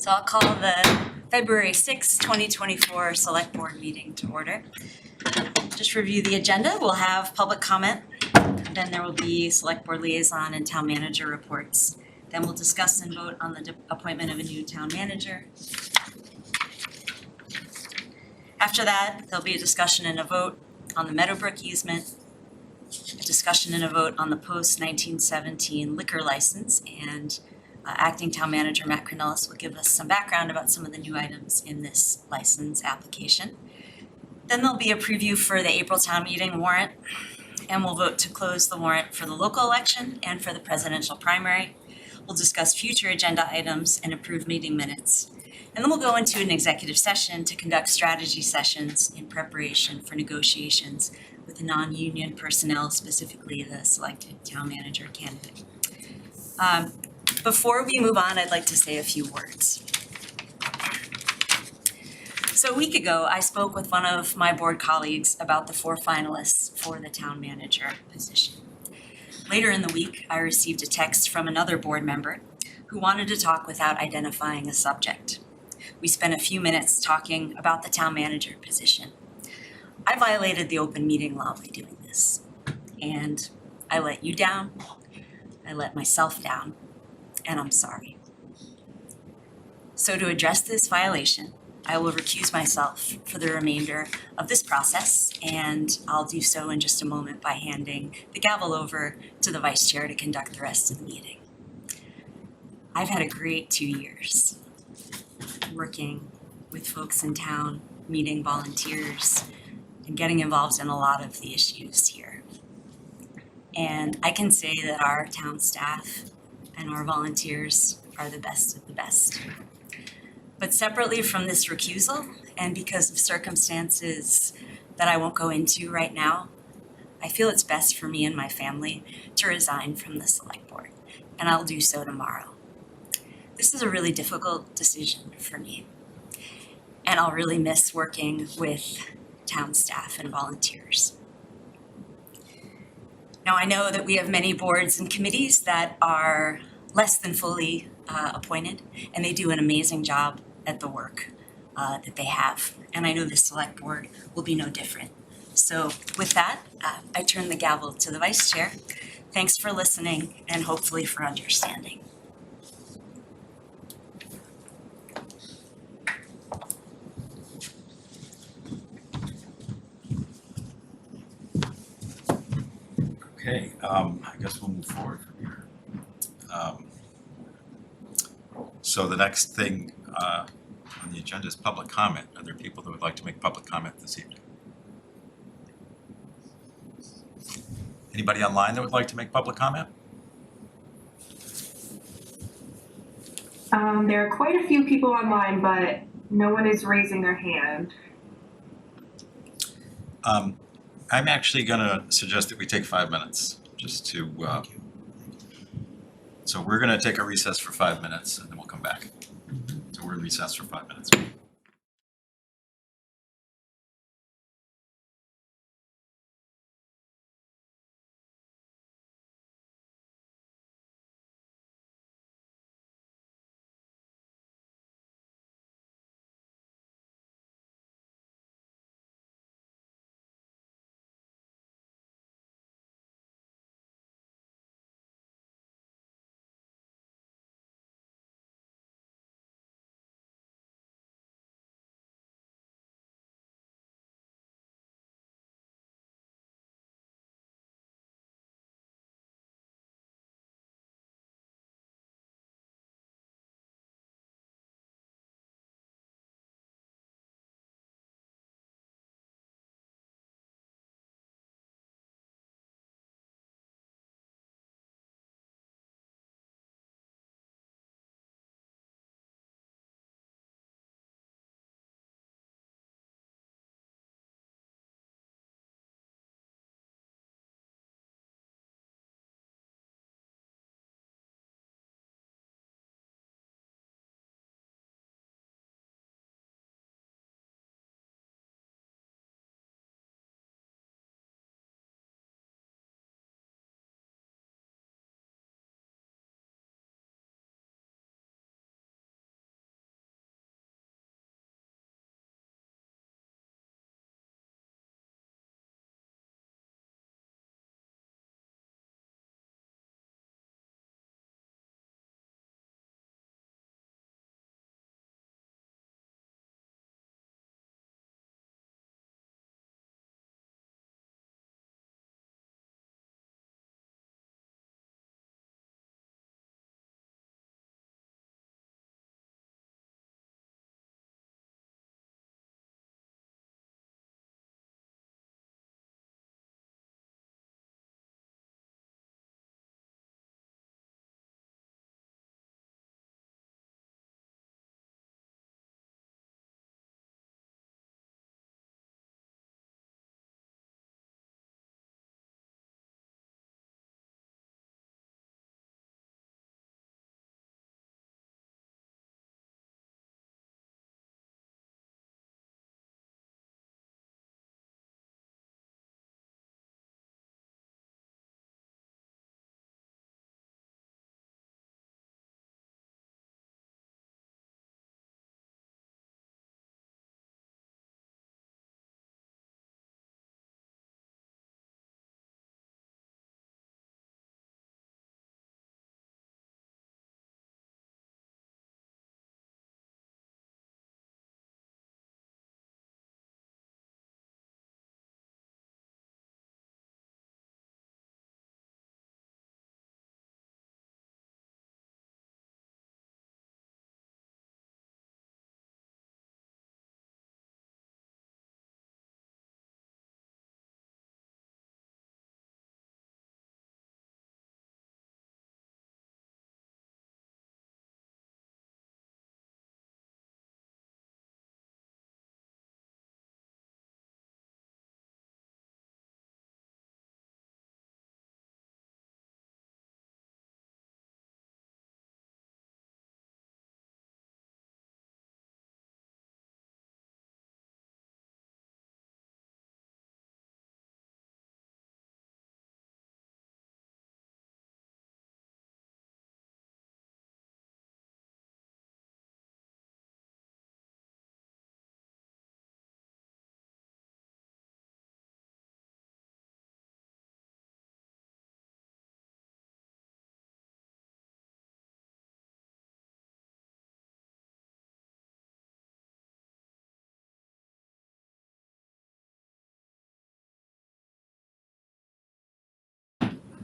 So I'll call the February 6, 2024 Select Board meeting to order. Just review the agenda. We'll have public comment. Then there will be Select Board liaison and town manager reports. Then we'll discuss and vote on the appointment of a new town manager. After that, there'll be a discussion and a vote on the Meadow Brook easement, a discussion and a vote on the post-1917 liquor license, and Acting Town Manager Matt Cornelis will give us some background about some of the new items in this license application. Then there'll be a preview for the April town meeting warrant, and we'll vote to close the warrant for the local election and for the presidential primary. We'll discuss future agenda items and approve meeting minutes. And then we'll go into an executive session to conduct strategy sessions in preparation for negotiations with the non-union personnel, specifically the selected town manager candidate. Before we move on, I'd like to say a few words. So a week ago, I spoke with one of my board colleagues about the 4 finalists for the town manager position. Later in the week, I received a text from another board member who wanted to talk without identifying a subject. We spent a few minutes talking about the town manager position. I violated the open meeting law by doing this, and I let you down, I let myself down, and I'm sorry. So to address this violation, I will recuse myself for the remainder of this process, and I'll do so in just a moment by handing the gavel over to the vice chair to conduct the rest of the meeting. I've had a great 2 years working with folks in town, meeting volunteers, and getting involved in a lot of the issues here. And I can say that our town staff and our volunteers are the best of the best. But separately from this recusal, and because of circumstances that I won't go into right now, I feel it's best for me and my family to resign from the select board, and I'll do so tomorrow. This is a really difficult decision for me, and I'll really miss working with town staff and volunteers. Now, I know that we have many boards and committees that are less than fully appointed, and they do an amazing job at the work that they have. And I know the select board will be no different. So with that, I turn the gavel to the vice chair. Thanks for listening and hopefully for understanding. Okay, I guess we'll move forward from here. So the next thing on the agenda is public comment. Are there people that would like to make public comment this evening? Anybody online that would like to make public comment? There are quite a few people online, but no one is raising their hand. I'm actually going to suggest that we take 5 minutes just to, so we're going to take a recess for 5 minutes and then we'll come back. So we're in recess for 5 minutes.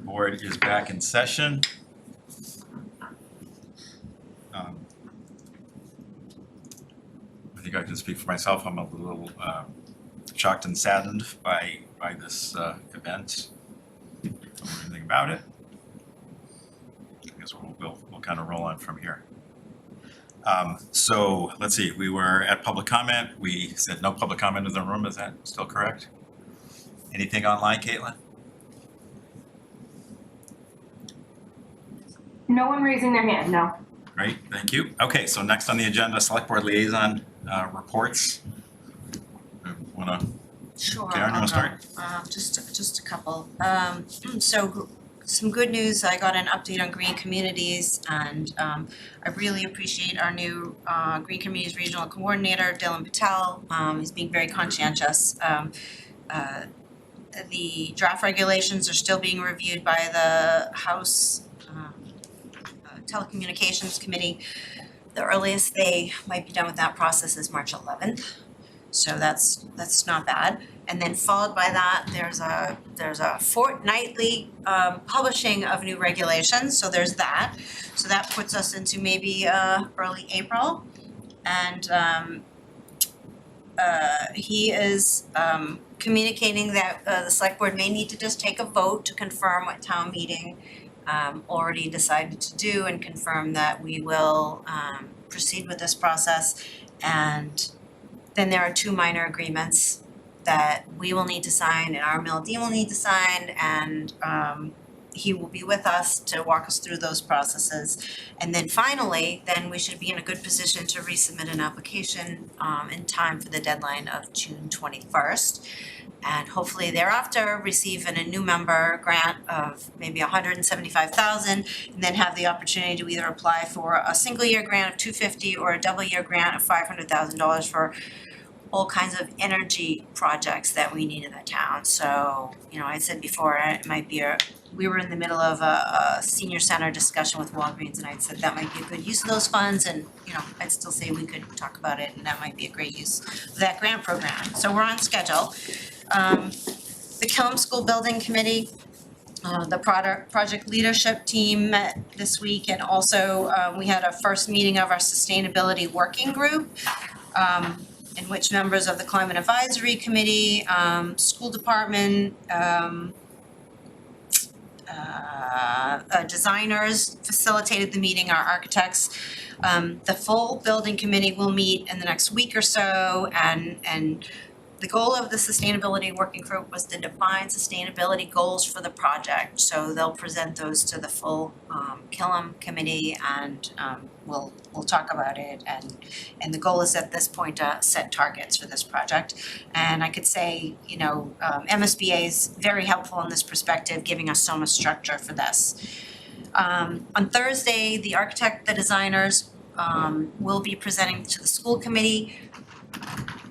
board is back in session. I think I can speak for myself. I'm a little shocked and saddened by this event. Don't know anything about it. I guess we'll kind of roll on from here. So let's see, we were at public comment. We said no public comment in the room. Is that still correct? Anything online, Caitlin? No one raising their hand, no. Great, thank you. Okay, so next on the agenda, select board liaison reports. Wanna, Sure, Karen, you wanna start? Just a couple. So some good news, I got an update on green communities and I really appreciate our new green communities regional coordinator, Dylan Patel. He's being very conscientious. The draft regulations are still being reviewed by the House Telecommunications Committee. The earliest they might be done with that process is March 11th. So that's not bad. And then followed by that, there's a fortnightly publishing of new regulations. So there's that. So that puts us into maybe early April. And he is communicating that the select board may need to just take a vote to confirm what town meeting already decided to do and confirm that we will proceed with this process. And then there are two minor agreements that we will need to sign and our MLD will need to sign, and he will be with us to walk us through those processes. And then finally, then we should be in a good position to resubmit an application in time for the deadline of June 21st. And hopefully thereafter receive a new member grant of maybe $175,000, and then have the opportunity to either apply for a single year grant of $250,000 or a double year grant of $500,000 for all kinds of energy projects that we need in the town. So, you know, I said before, it might be we were in the middle of a senior center discussion with Walgreens, and I said that might be a good use of those funds, and, you know, I'd still say we could talk about it, and that might be a great use of that grant program. So we're on schedule. The Killam School Building Committee, the project leadership team met this week, and also we had a first meeting of our sustainability working group, in which members of the Climate Advisory Committee, school department, designers facilitated the meeting, our architects. The full building committee will meet in the next week or so, and the goal of the sustainability working group was to define sustainability goals for the project. So they'll present those to the full Killam committee, and we'll talk about it. And the goal is at this point to set targets for this project. And I could say, you know, MSBA is very helpful in this perspective, giving us so much structure for this. On Thursday, the architect, the designers will be presenting to the school committee.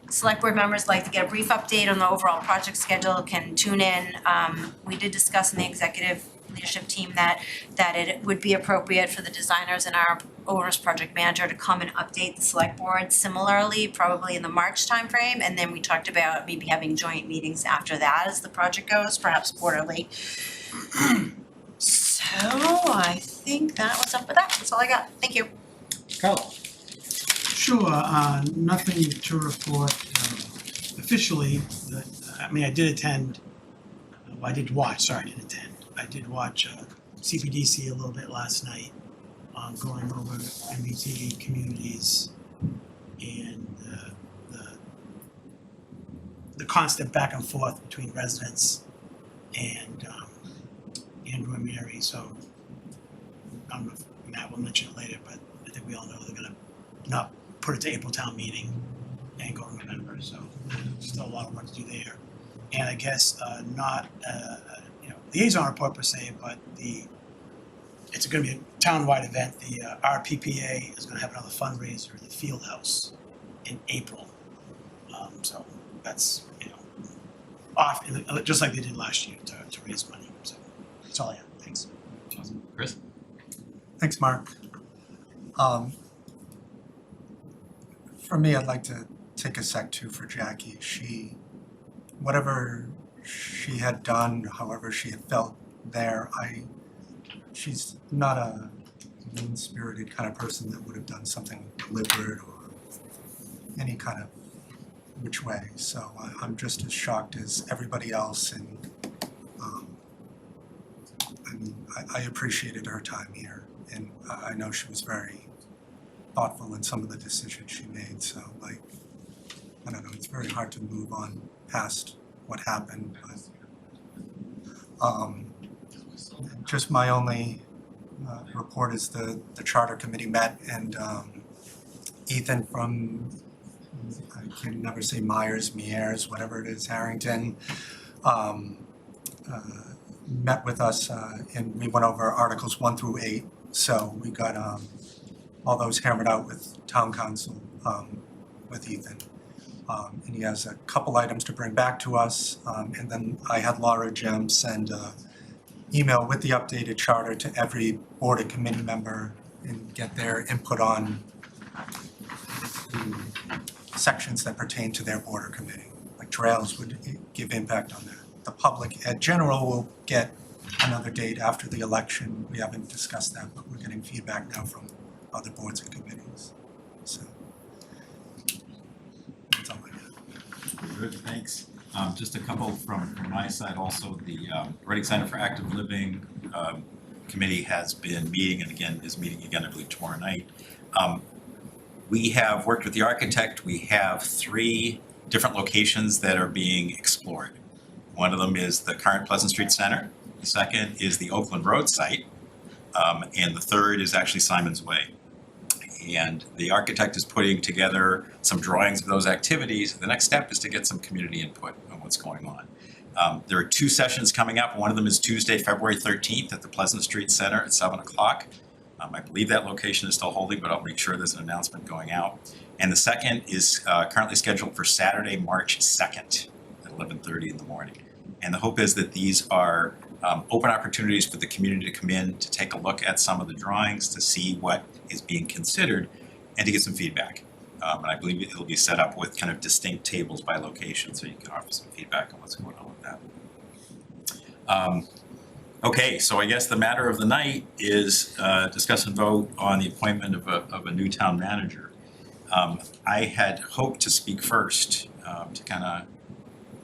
Select board members like to get a brief update on the overall project schedule can tune in. We did discuss in the executive leadership team that it would be appropriate for the designers and our owner's project manager to come and update the select board similarly, probably in the March timeframe. And then we talked about maybe having joint meetings after that as the project goes, perhaps quarterly. So I think that was up with that. That's all I got. Thank you. Carl? Sure, nothing to report officially. I mean, I did attend, I didn't attend. I did watch CPDC a little bit last night, going over MBTA communities and the constant back and forth between residents and Andrew and Mary. So I don't know if Matt will mention it later, but I think we all know they're gonna not put it to April town meeting and go to November, so still a lot of work to do there. And I guess not liaison report per se, but it's going to be a town-wide event. The RPPA is going to have another fundraiser at the field house in April. So that's off just like they did last year to raise money. So that's all I have. Thanks. Awesome. Chris? Thanks, Mark. For me, I'd like to take a sec too for Jackie. Whatever she had done, however she had felt there. She's not a mean-spirited kind of person that would have done something deliberate or any kind of which way. So I'm just as shocked as everybody else, and I mean, I appreciated her time here, and I know she was very thoughtful in some of the decisions she made. So like, I don't know, it's very hard to move on past what happened. But, just my only report is the charter committee met, and Ethan from, I can never say Mears, whatever it is, Harrington, met with us, and we went over Articles 1 through 8. So we got all those hammered out with town council, with Ethan. And he has a couple items to bring back to us. And then I had Laura Jim send an email with the updated charter to every board and committee member and get their input on the sections that pertain to their board or committee. Like trails would give impact on that. The public in general will get another date after the election. We haven't discussed that, but we're getting feedback now from other boards and committees. So that's all I got. Good, thanks. Just a couple from my side also. The Reading Center for Active Living committee has been meeting, and again is meeting again, I believe, tomorrow night. We have worked with the architect. We have 3 different locations that are being explored. One of them is the current Pleasant Street Center. The second is the Oakland Road site. And the third is actually Simon's Way. And the architect is putting together some drawings of those activities. The next step is to get some community input on what's going on. There are 2 sessions coming up. One of them is Tuesday, February 13th at the Pleasant Street Center at 7 o'clock. I believe that location is still holding, but I'll make sure there's an announcement going out. And the second is currently scheduled for Saturday, March 2nd at 11:30 in the morning. And the hope is that these are open opportunities for the community to come in, to take a look at some of the drawings, to see what is being considered, and to get some feedback. And I believe it'll be set up with kind of distinct tables by location, so you can offer some feedback on what's going on with that. Okay, so I guess the matter of the night is discuss and vote on the appointment of a new town manager. I had hoped to speak first to kind of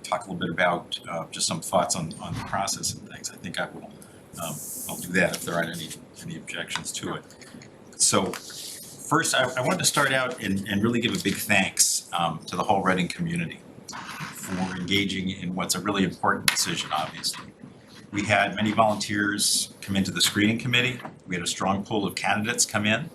talk a little bit about just some thoughts on the process and things. I think I will. I'll do that if there aren't any objections to it. So first, I wanted to start out and really give a big thanks to the whole Reading community for engaging in what's a really important decision, obviously. We had many volunteers come into the screening committee. We had a strong pool of candidates come in.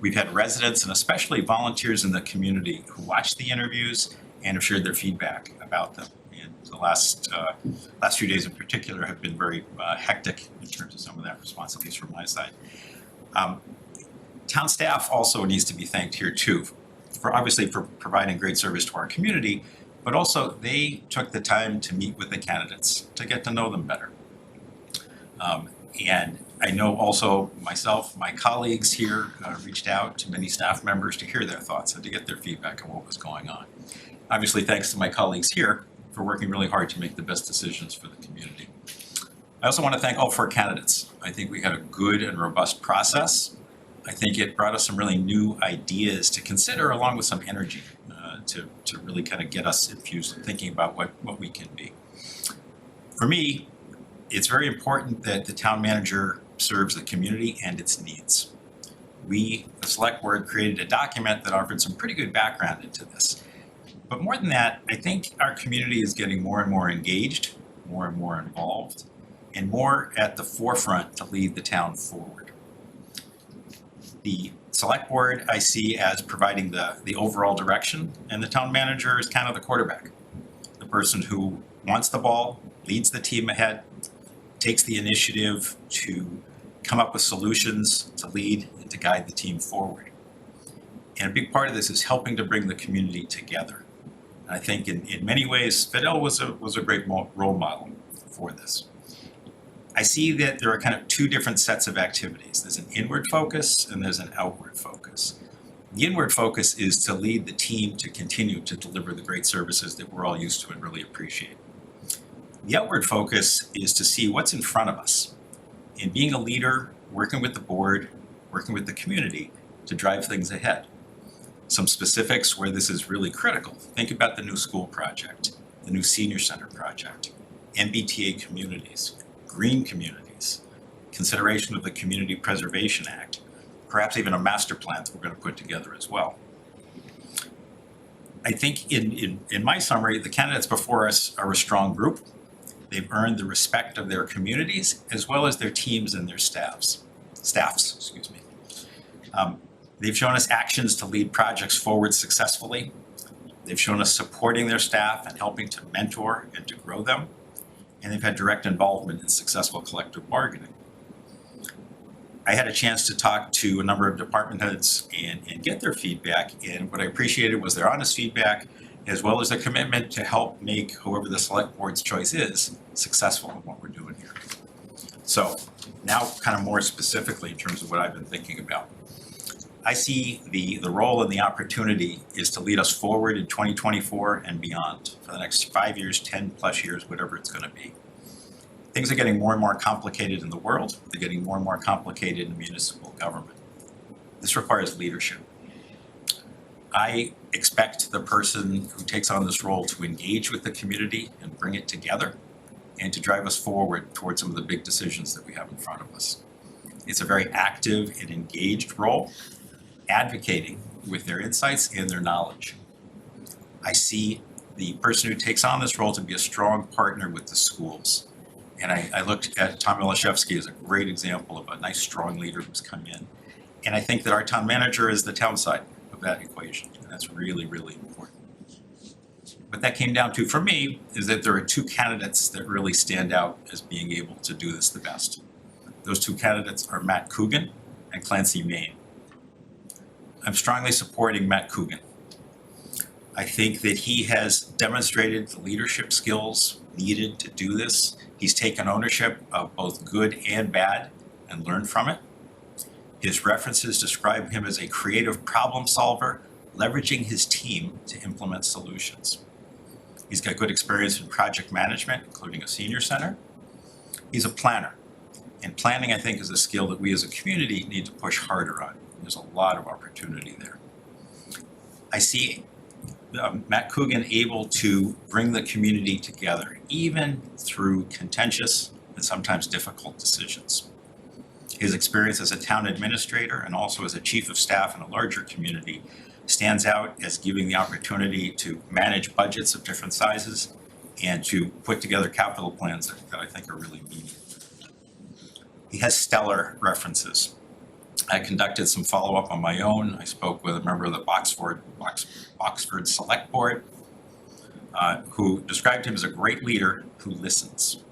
We've had residents and especially volunteers in the community who watched the interviews and have shared their feedback about them. And the last few days in particular have been very hectic in terms of some of that responsibilities from my side. Town staff also needs to be thanked here too, for obviously for providing great service to our community, but also they took the time to meet with the candidates to get to know them better. And I know also myself, my colleagues here reached out to many staff members to hear their thoughts and to get their feedback on what was going on. Obviously, thanks to my colleagues here for working really hard to make the best decisions for the community. I also want to thank all 4 candidates. I think we had a good and robust process. I think it brought us some really new ideas to consider, along with some energy to really kind of get us infused in thinking about what we can be. For me, it's very important that the town manager serves the community and its needs. We, the select board, created a document that offered some pretty good background into this. But more than that, I think our community is getting more and more engaged, more and more involved, and more at the forefront to lead the town forward. The select board I see as providing the overall direction, and the town manager is kind of the quarterback, the person who wants the ball, leads the team ahead, takes the initiative to come up with solutions, to lead and to guide the team forward. And a big part of this is helping to bring the community together. And I think in many ways, Fidel was a great role model for this. I see that there are kind of 2 different sets of activities. There's an inward focus and there's an outward focus. The inward focus is to lead the team to continue to deliver the great services that we're all used to and really appreciate. The outward focus is to see what's in front of us. And being a leader, working with the board, working with the community to drive things ahead. Some specifics where this is really critical. Think about the new school project, the new senior center project, MBTA communities, green communities, consideration of the Community Preservation Act, perhaps even a master plan that we're going to put together as well. I think in my summary, the candidates before us are a strong group. They've earned the respect of their communities as well as their teams and their staffs. They've shown us actions to lead projects forward successfully. They've shown us supporting their staff and helping to mentor and to grow them. And they've had direct involvement in successful collective bargaining. I had a chance to talk to a number of department heads and get their feedback. And what I appreciated was their honest feedback, as well as their commitment to help make whoever the select board's choice is successful in what we're doing here. So now kind of more specifically in terms of what I've been thinking about. I see the role and the opportunity is to lead us forward in 2024 and beyond for the next 5 years, 10 plus years, whatever it's going to be. Things are getting more and more complicated in the world. They're getting more and more complicated in municipal government. This requires leadership. I expect the person who takes on this role to engage with the community and bring it together and to drive us forward towards some of the big decisions that we have in front of us. It's a very active and engaged role, advocating with their insights and their knowledge. I see the person who takes on this role to be a strong partner with the schools. And I looked at Tom Milashevsky as a great example of a nice, strong leader who's come in. And I think that our town manager is the town side of that equation. And that's really, really important. What that came down to for me is that there are two candidates that really stand out as being able to do this the best. Those two candidates are Matt Coogan and Clancy Main. I'm strongly supporting Matt Coogan. I think that he has demonstrated the leadership skills needed to do this. He's taken ownership of both good and bad and learned from it. His references describe him as a creative problem solver, leveraging his team to implement solutions. He's got good experience in project management, including a senior center. He's a planner. And planning, I think, is a skill that we as a community need to push harder on. There's a lot of opportunity there. I see Matt Coogan able to bring the community together, even through contentious and sometimes difficult decisions. His experience as a town administrator and also as a chief of staff in a larger community stands out as giving the opportunity to manage budgets of different sizes and to put together capital plans that I think are really meaningful. He has stellar references. I conducted some follow-up on my own. I spoke with a member of the Oxford Select Board who described him as a great leader who listens.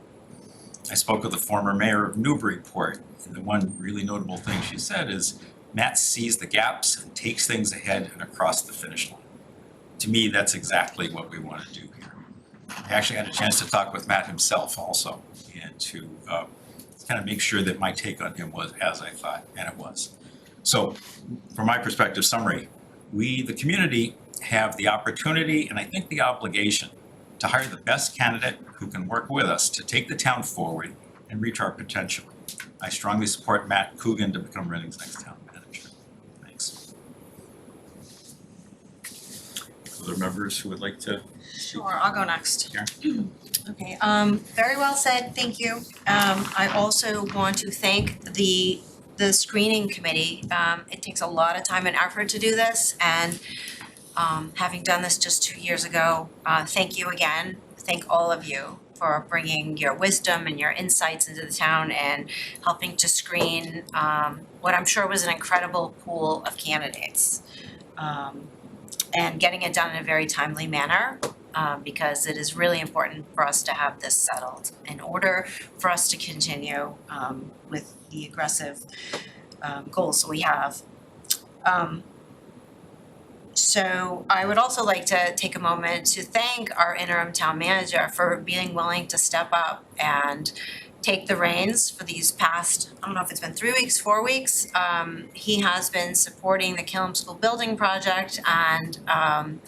I spoke with the former mayor of Newburyport, and the one really notable thing she said is Matt sees the gaps and takes things ahead and across the finish line. To me, that's exactly what we want to do here. I actually had a chance to talk with Matt himself also, and to kind of make sure that my take on him was as I thought, and it was. So from my perspective, summary, we, the community, have the opportunity and I think the obligation to hire the best candidate who can work with us to take the town forward and reach our potential. I strongly support Matt Coogan to become Reading's next town manager. Thanks. Other members who would like to? Sure, I'll go next. Yeah. Okay, very well said, thank you. I also want to thank the screening committee. It takes a lot of time and effort to do this, and having done this just 2 years ago, thank you again. Thank all of you for bringing your wisdom and your insights into the town and helping to screen what I'm sure was an incredible pool of candidates. And getting it done in a very timely manner. Because it is really important for us to have this settled in order for us to continue with the aggressive goals that we have. So I would also like to take a moment to thank our interim town manager for being willing to step up and take the reins for these past, I don't know if it's been 3 weeks, 4 weeks. He has been supporting the Killam School building project, and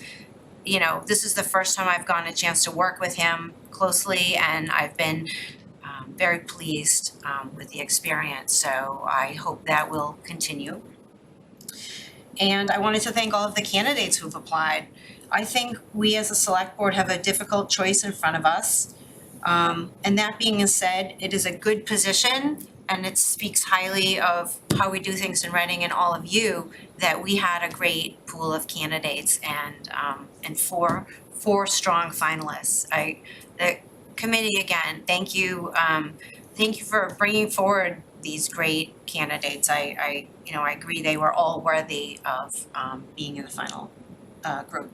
you know, this is the first time I've gotten a chance to work with him closely, and I've been very pleased with the experience, so I hope that will continue. And I wanted to thank all of the candidates who've applied. I think we as a select board have a difficult choice in front of us. And that being said, it is a good position, and it speaks highly of how we do things in Reading and all of you, that we had a great pool of candidates and four strong finalists. The committee, again, thank you for bringing forward these great candidates. I agree they were all worthy of being in the final group.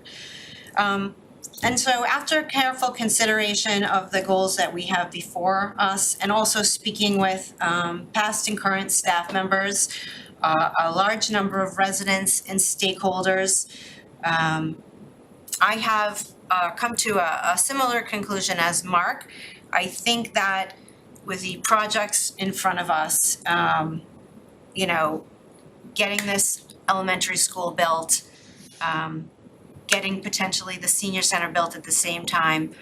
And so after careful consideration of the goals that we have before us, and also speaking with past and current staff members, a large number of residents and stakeholders, I have come to a similar conclusion as Mark. I think that with the projects in front of us, getting this elementary school built, getting potentially the senior center built at the same time,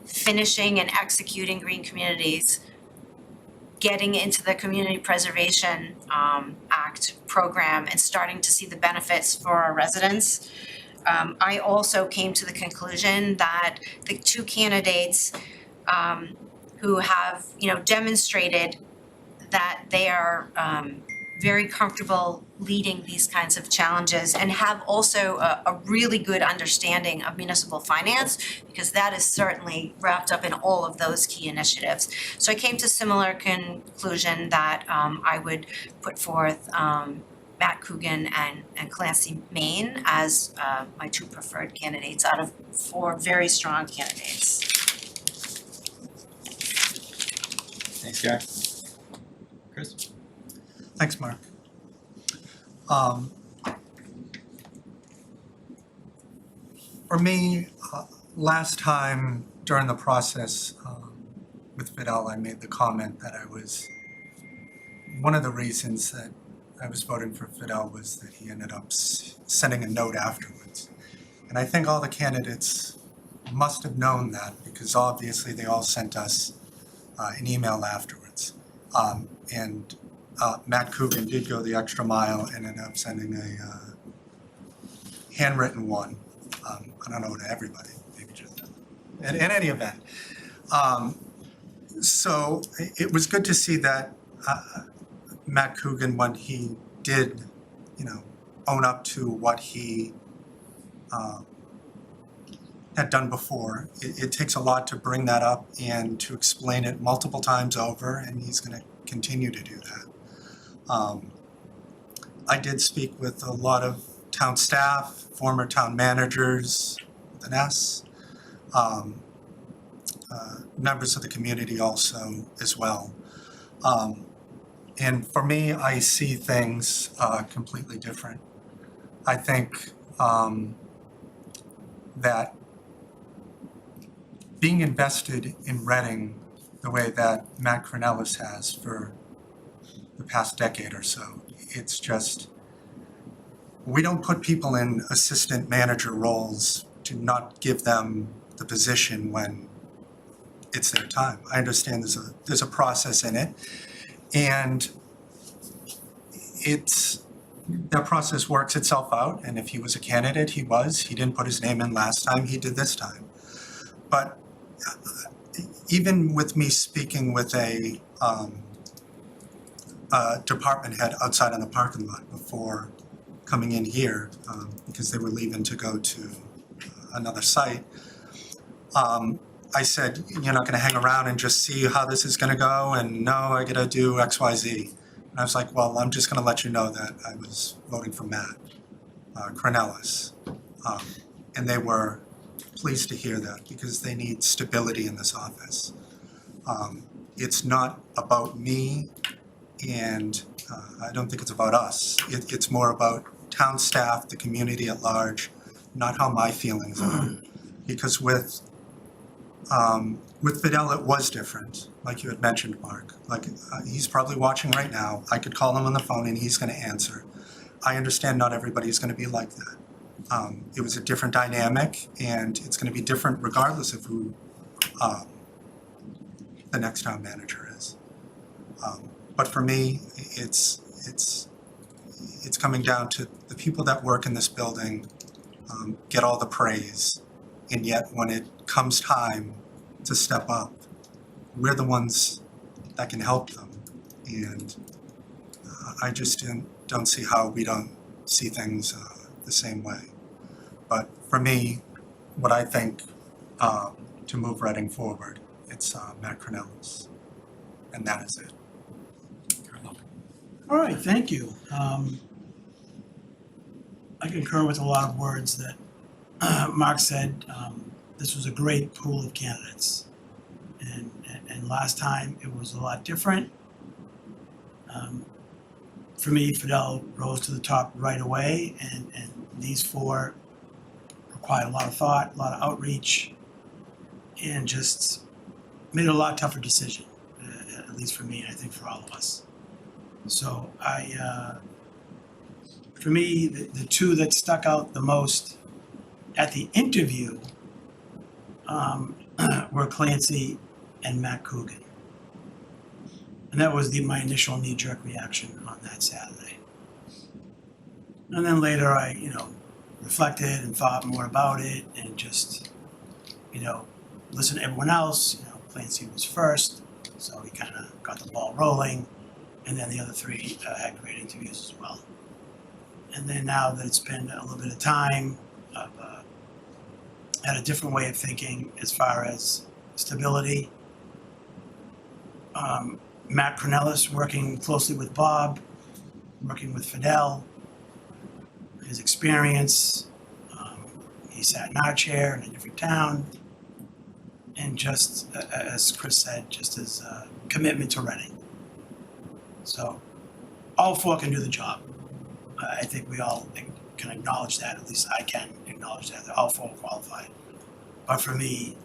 finishing and executing Green Communities, getting into the Community Preservation Act program and starting to see the benefits for our residents. I also came to the conclusion that the two candidates who have, demonstrated that they are very comfortable leading these kinds of challenges and have also a really good understanding of municipal finance, because that is certainly wrapped up in all of those key initiatives. So I came to similar conclusion that I would put forth Matt Coogan and Clancy Main as my two preferred candidates out of four very strong candidates. Thanks, Jack. Chris? Thanks, Mark. For me, last time during the process with Fidel, I made the comment that one of the reasons that I was voting for Fidel was that he ended up sending a note afterwards. And I think all the candidates must have known that, because obviously they all sent us an email afterwards. And Matt Coogan did go the extra mile and ended up sending a handwritten one. I don't know, to everybody, maybe just in any event. So it was good to see that Matt Coogan, when he did, own up to what he had done before. It takes a lot to bring that up and to explain it multiple times over, and he's going to continue to do that. I did speak with a lot of town staff, former town managers with an S, members of the community also as well. And for me, I see things completely different. I think that being invested in Reading the way that Matt Cornelis has for the past decade or so, it's just, we don't put people in assistant manager roles to not give them the position when it's their time. I understand there's a process in it, and that process works itself out, and if he was a candidate, he didn't put his name in last time, he did this time. But even with me speaking with a department head outside in the parking lot before coming in here, because they were leaving to go to another site, I said, you're not gonna hang around and just see how this is gonna go, and no, I gotta do X, Y, Z. And I was like, well, I'm just gonna let you know that I was voting for Matt Cornelis. And they were pleased to hear that, because they need stability in this office. It's not about me, and I don't think it's about us. It's more about town staff, the community at large, not how my feelings are. Because with Fidel, it was different, like you had mentioned, Mark. Like, he's probably watching right now. I could call him on the phone and he's gonna answer. I understand not everybody's gonna be like that. It was a different dynamic, and it's gonna be different regardless of who the next town manager is. But for me, it's coming down to the people that work in this building get all the praise, and yet when it comes time to step up, we're the ones that can help them. And I just don't see how we don't see things the same way. But for me, what I think to move Reading forward, it's Matt Cornelis, and that is it. All right, thank you. I concur with a lot of words that Mark said. This was a great pool of candidates. And last time it was a lot different. For me, Fidel rose to the top right away, and these four required a lot of thought, a lot of outreach, and just made it a lot tougher decision, at least for me, and I think for all of us. So for me, the two that stuck out the most at the interview were Clancy and Matt Coogan. And that was my initial knee-jerk reaction on that Saturday. And then later I, reflected and thought more about it and just, listened to everyone else. Clancy was first, so he kind of got the ball rolling. And then the other three had great interviews as well. And then now that it's been a little bit of time, I've had a different way of thinking as far as stability. Matt Cornelis working closely with Bob, working with Fidel, his experience. He sat in our chair in a different town. And just, as Chris said, just his commitment to Reading. So all four can do the job. I think we all can acknowledge that, at least I can acknowledge that, they're all four qualified. But for me,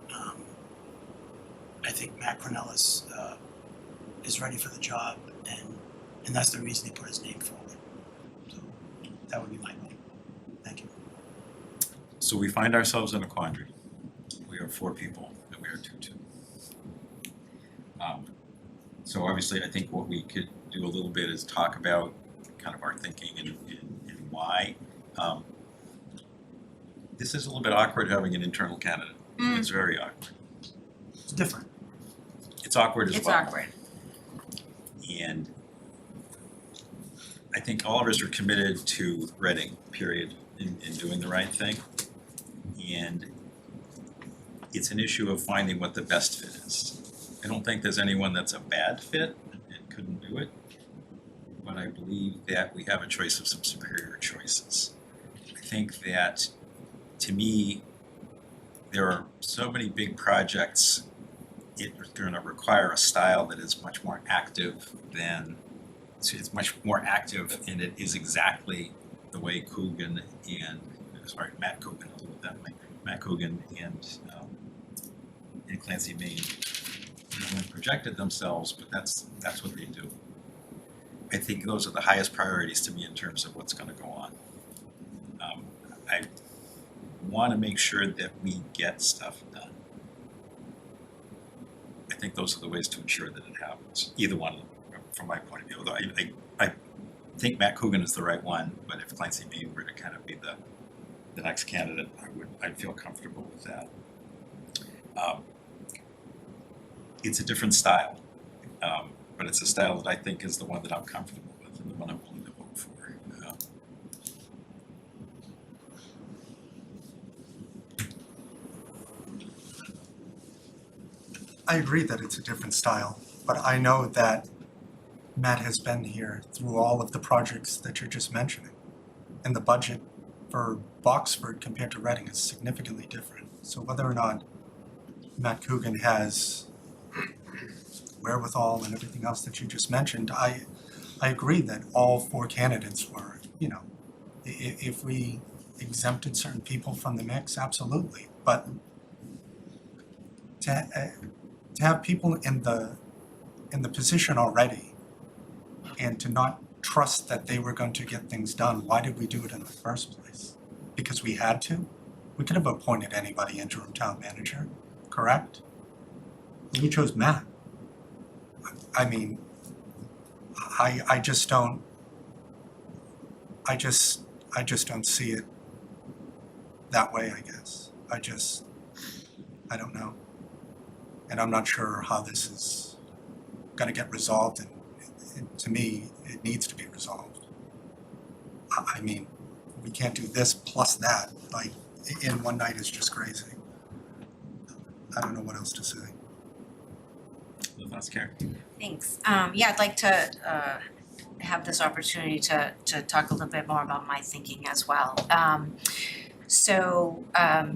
I think Matt Cornelis is ready for the job, and that's the reason he put his name forward. So that would be my vote. Thank you. So we find ourselves in a quandary. We are 4 people, and we are 2-2. So obviously, I think what we could do a little bit is talk about kind of our thinking and why. This is a little bit awkward having an internal candidate. It's very awkward. It's different. It's awkward as well. It's awkward. And I think all of us are committed to Reading, period, in doing the right thing. And it's an issue of finding what the best fit is. I don't think there's anyone that's a bad fit and couldn't do it. But I believe that we have a choice of some superior choices. I think that, to me, there are so many big projects, it's going to require a style that is much more active than, it's much more active, and it is exactly the way Matt Coogan, I'll do it that way, Matt Coogan and Clancy Main projected themselves, but that's what they do. I think those are the highest priorities to me in terms of what's going to go on. I want to make sure that we get stuff done. I think those are the ways to ensure that it happens. Either one, from my point of view. Although I think Matt Coogan is the right one, but if Clancy Main were to kind of be the next candidate, I'd feel comfortable with that. It's a different style, but it's a style that I think is the one that I'm comfortable with and the one I'm willing to vote for. I agree that it's a different style, but I know that Matt has been here through all of the projects that you're just mentioning. And the budget for Boxford compared to Reading is significantly different. So whether or not Matt Coogan has wherewithal and everything else that you just mentioned, I agree that all 4 candidates were, if we exempted certain people from the mix, absolutely. But to have people in the position already and to not trust that they were going to get things done, why did we do it in the first place? Because we had to? We could have appointed anybody interim town manager, correct? We chose Matt. I mean, I just don't, I just don't see it that way, I guess. I don't know. And I'm not sure how this is gonna get resolved, and to me, it needs to be resolved. I mean, we can't do this plus that, like, in one night is just crazy. I don't know what else to say. That's Karen. Thanks. Yeah, I'd like to have this opportunity to talk a little bit more about my thinking as well. So Matt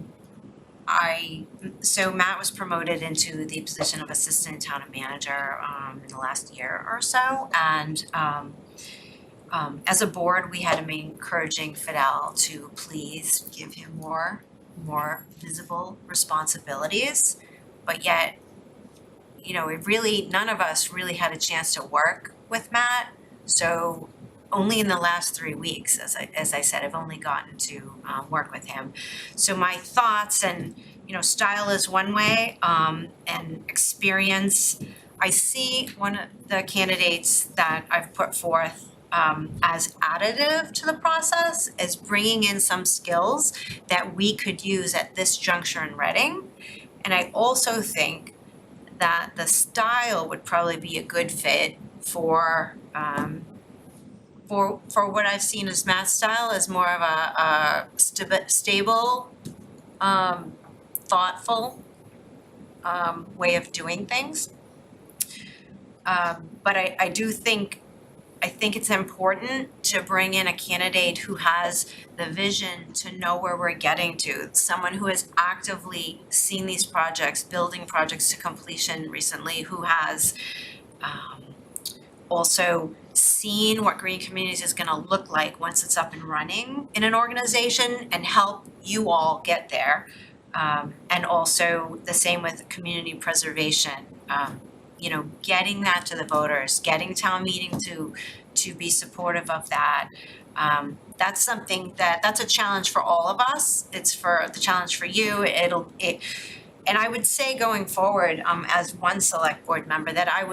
was promoted into the position of assistant town manager in the last year or so, and as a board, we had been encouraging Fidel to please give him more visible responsibilities, but yet, you know, none of us really had a chance to work with Matt. So only in the last 3 weeks, as I said, I've only gotten to work with him. So my thoughts and, you know, style is one way, and experience. I see one of the candidates that I've put forth as additive to the process, as bringing in some skills that we could use at this juncture in Reading. And I also think that the style would probably be a good fit for what I've seen as Matt's style, as more of a stable, thoughtful way of doing things. But I do think it's important to bring in a candidate who has the vision to know where we're getting to, someone who has actively seen these projects, building projects to completion recently, who has also seen what green communities is gonna look like once it's up and running in an organization, and help you all get there. And also the same with community preservation. You know, getting that to the voters, getting town meeting to be supportive of that. That's something that's a challenge for all of us. It's for the challenge for you. And I would say going forward, as one select board member, that I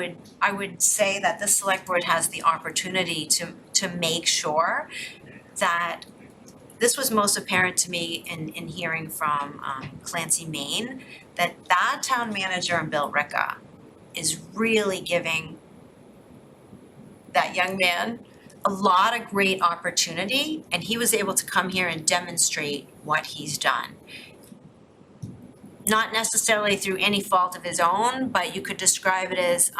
would say that this select board has the opportunity to make sure that this was most apparent to me in hearing from Clancy Maine, that town manager and Bill Ricca is really giving that young man a lot of great opportunity, and he was able to come here and demonstrate what he's done. Not necessarily through any fault of his own, but you could describe it as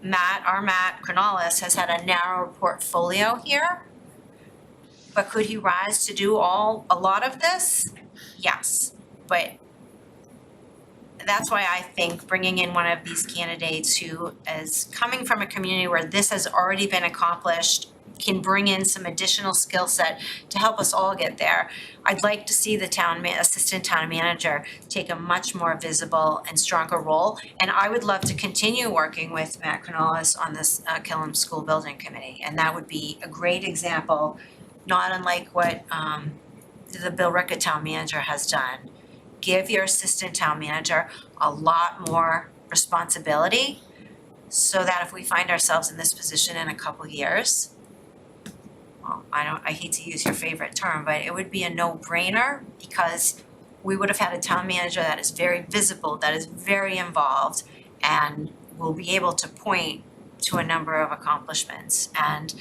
Matt Cronalis has had a narrow portfolio here. But could he rise to do a lot of this? Yes, but that's why I think bringing in one of these candidates who is coming from a community where this has already been accomplished can bring in some additional skill set to help us all get there. I'd like to see the assistant town manager take a much more visible and stronger role. And I would love to continue working with Matt Cronalis on this Killam School Building Committee. And that would be a great example, not unlike what the Bill Ricca town manager has done. Give your assistant town manager a lot more responsibility, so that if we find ourselves in this position in a couple years, well, I hate to use your favorite term, but it would be a no-brainer, because we would have had a town manager that is very visible, that is very involved, and will be able to point to a number of accomplishments. And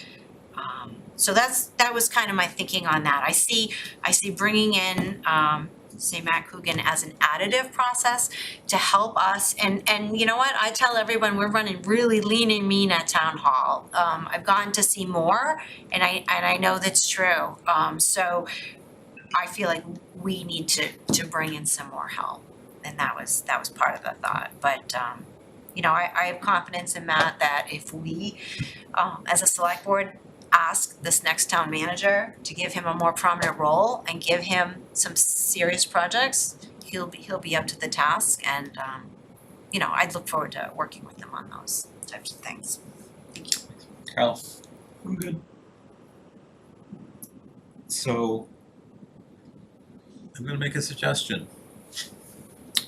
so that was kind of my thinking on that. I see bringing in say Matt Coogan as an additive process to help us, and you know what, I tell everyone we're running really lean and mean at town hall. I've gotten to see more, and I know that's true. So I feel like we need to bring in some more help, and that was part of the thought. But you know, I have confidence in Matt that if we as a select board ask this next town manager to give him a more prominent role and give him some serious projects, he'll be up to the task. And you know, I'd look forward to working with him on those types of things. Thank you. Carl? I'm good. So I'm gonna make a suggestion.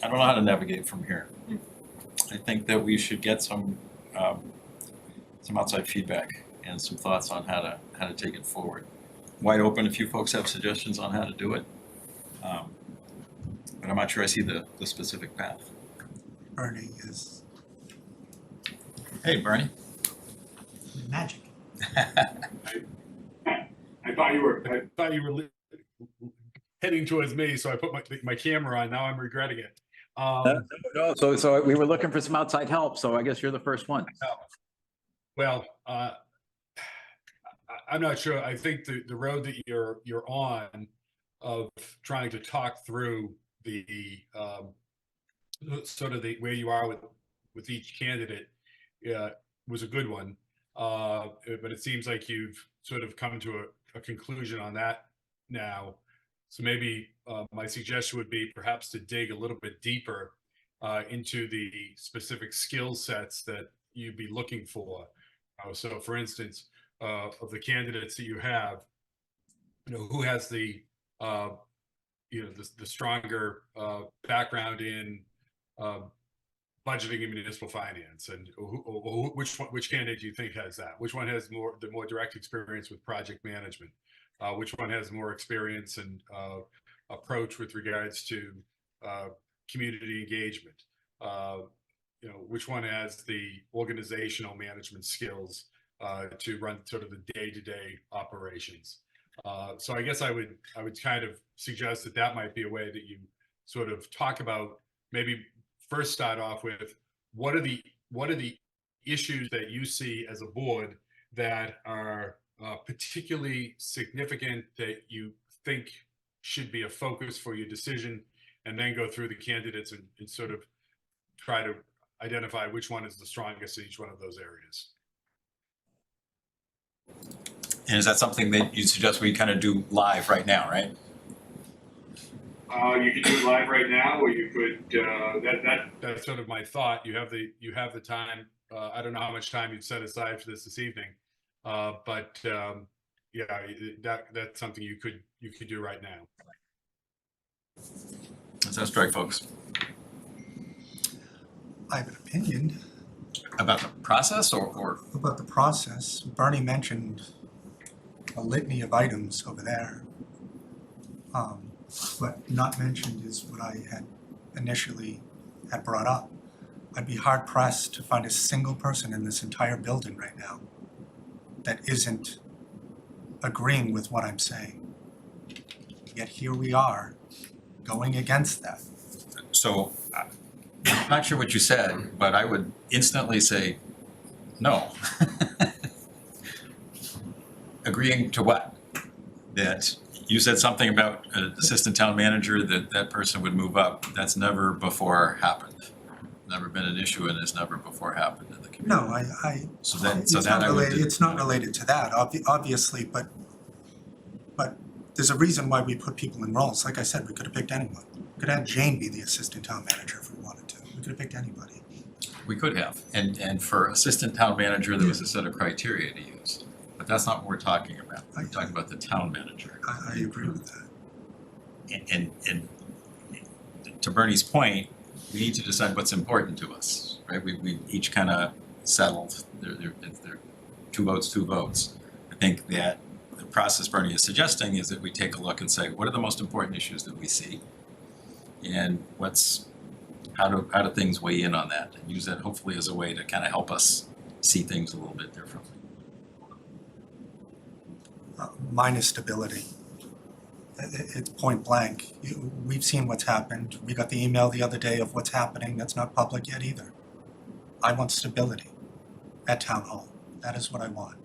I don't know how to navigate from here. I think that we should get some some outside feedback and some thoughts on how to take it forward. Wide open if you folks have suggestions on how to do it. But I'm not sure I see the specific path. Bernie is, Hey, Bernie. Magic. I thought you were heading towards me, so I put my camera on. Now I'm regretting it. No, so we were looking for some outside help, so I guess you're the first one. Well, I'm not sure. I think the road that you're on of trying to talk through the sort of the where you are with each candidate was a good one. But it seems like you've sort of come to a conclusion on that now. So maybe my suggestion would be perhaps to dig a little bit deeper into the specific skill sets that you'd be looking for. So for instance, of the candidates that you have, who has the the stronger background in budgeting and municipal finance, and which candidate do you think has that? Which one has the more direct experience with project management? Which one has more experience and approach with regards to community engagement? Which one has the organizational management skills to run sort of the day-to-day operations? So I guess I would kind of suggest that might be a way that you sort of talk about. Maybe first start off with what are the issues that you see as a board that are particularly significant that you think should be a focus for your decision, and then go through the candidates and sort of try to identify which one is the strongest in each one of those areas. And is that something that you suggest we kind of do live right now, right? You could do it live right now, or you could. That's sort of my thought. You have the time. I don't know how much time you'd set aside for this evening, but yeah, that's something you could do right now. Does that strike folks? I have an opinion About the process or about the process. Bernie mentioned a litany of items over there. What not mentioned is what I had initially had brought up. I'd be hard pressed to find a single person in this entire building right now that isn't agreeing with what I'm saying. Yet here we are going against that. so I'm not sure what you said, but I would instantly say no. Agreeing to what? That you said something about an assistant town manager, that person would move up. That's never before happened. Never been an issue, and it's never before happened in the community. No, So then, it's not related to that, obviously, but there's a reason why we put people in roles. Like I said, we could have picked anyone. We could have had Jane be the assistant town manager if we wanted to. We could have picked anybody. We could have, and for assistant town manager, there was a set of criteria to use, but that's not what we're talking about. We're talking about the town manager. I agree with that. And to Bernie's point, we need to decide what's important to us, right? We each kind of settled. They're two votes. I think that the process Bernie is suggesting is that we take a look and say, what are the most important issues that we see, and how do things weigh in on that, and use that hopefully as a way to kind of help us see things a little bit differently. Minus stability. It's point blank. We've seen what's happened. We got the email the other day of what's happening. That's not public yet either. I want stability at town hall. That is what I want.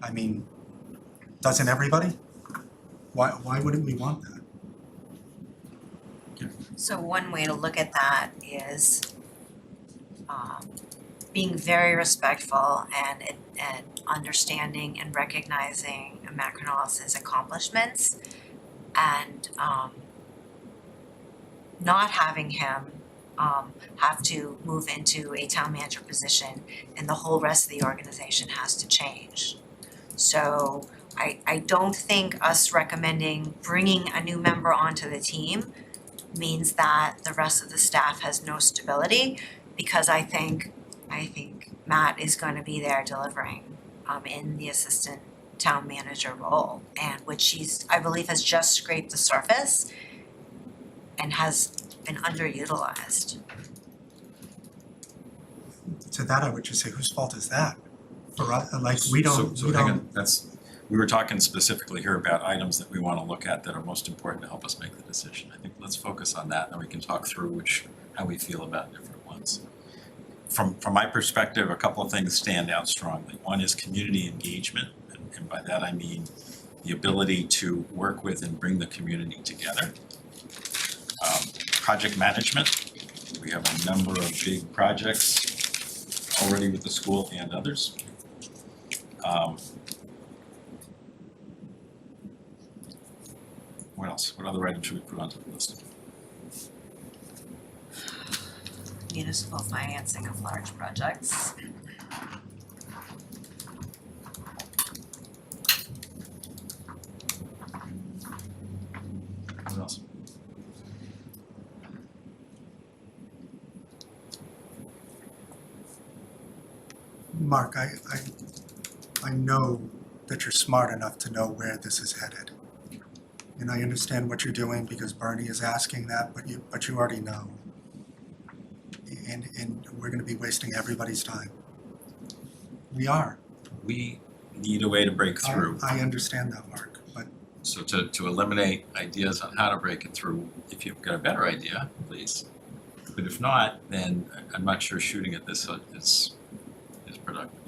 I mean, doesn't everybody? Why wouldn't we want that? So one way to look at that is being very respectful and understanding and recognizing Matt Cronos's accomplishments, and not having him have to move into a town manager position, and the whole rest of the organization has to change. So I don't think us recommending bringing a new member onto the team means that the rest of the staff has no stability. because I think Matt is going to be there delivering in the assistant town manager role, and which I believe has just scraped the surface and has been underutilized. To that, I would just say, whose fault is that? For us, like, we don't, So we hang don't, on, we were talking specifically here about items that we want to look at that are most important to help us make the decision. I think let's focus on that, and we can talk through how we feel about different ones. From my perspective, a couple of things stand out strongly. One is community engagement, and by that I mean the ability to work with and bring the community together. Project management, we have a number of big projects already with the school and others. What else? What other items should we put onto the list? Municipal financing of large projects. What else? Mark, I know that you're smart enough to know where this is headed. And I understand what you're doing because Bernie is asking that, but you already know. And we're gonna be wasting everybody's time. We are. We need a way to break through. I understand that, Mark, but So to eliminate ideas on how to break it through, if you've got a better idea, please. But if not, then I'm not sure shooting at this is productive.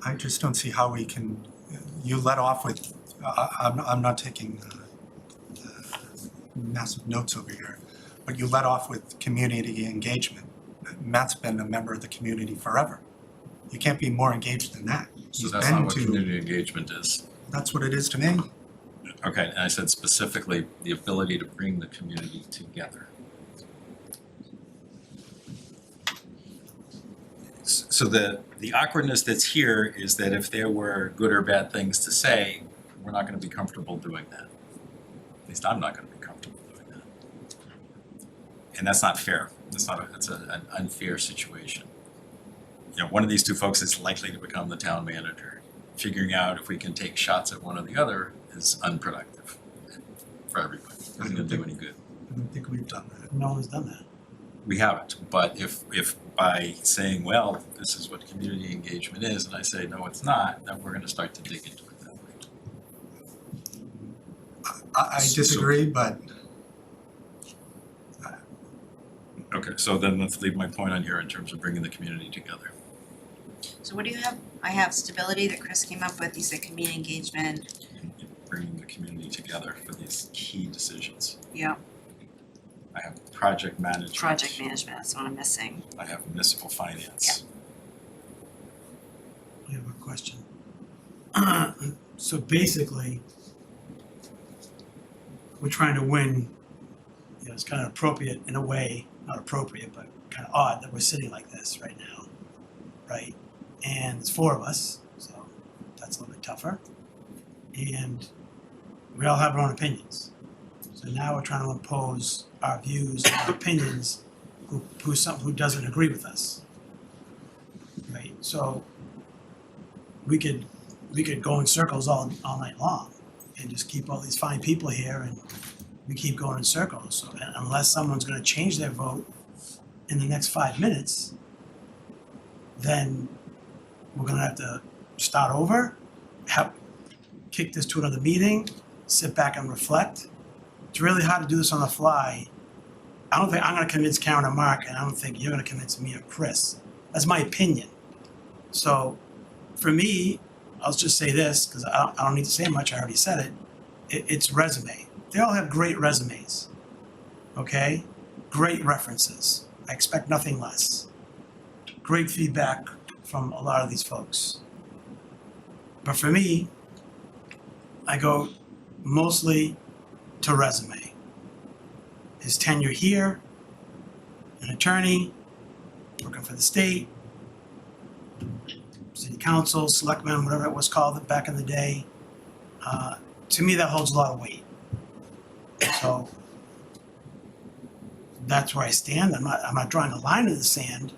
I just don't see how we can, you let off with, I'm not taking massive notes over here, but you let off with community engagement. Matt's been a member of the community forever. You can't be more engaged than that. So He's that's been not what to- community engagement is. That's what it is to me. Okay, and I said specifically the ability to bring the community together. So the awkwardness that's here is that if there were good or bad things to say, we're not gonna be comfortable doing that. At least I'm not gonna be comfortable doing that. And that's not fair. It's an unfair situation. You know, one of these two folks is likely to become the town manager. Figuring out if we can take shots at one or the other is unproductive for everybody. It doesn't gonna do any good. I don't think we've done that. No one's done that. We haven't, but if by saying, well, this is what community engagement is, and I say, no, it's not, then we're gonna start to dig into it that way. I disagree, but Okay, so then let's leave my point on here in terms of bringing the community together. So what do you have? I have stability that Chris came up with. He said community engagement. Bringing the community together for these key decisions. Yeah. I have project management. Project management, that's what I'm missing. I have municipal finance. I have a question. So basically, we're trying to win, you know, it's kind of appropriate in a way, not appropriate, but kind of odd that we're sitting like this right now, right? And it's four of us, so that's a little bit tougher. And we all have our own opinions. So now we're trying to impose our views and our opinions who doesn't agree with us. Right? So we could go in circles all night long and just keep all these fine people here and we keep going in circles. So unless someone's gonna change their vote in the next 5 minutes, then we're gonna have to start over, kick this to another meeting, sit back and reflect. It's really hard to do this on the fly. I don't think I'm gonna convince Karen or Mark, and I don't think you're gonna convince me or Chris. That's my opinion. So for me, I'll just say this, because I don't need to say much, I already said it. It's resume. They all have great resumes, okay? Great references. I expect nothing less. Great feedback from a lot of these folks. But for me, I go mostly to resume. His tenure here, an attorney, working for the state, city council, selectmen, whatever it was called back in the day. To me, that holds a lot of weight. So that's where I stand. I'm not drawing a line in the sand,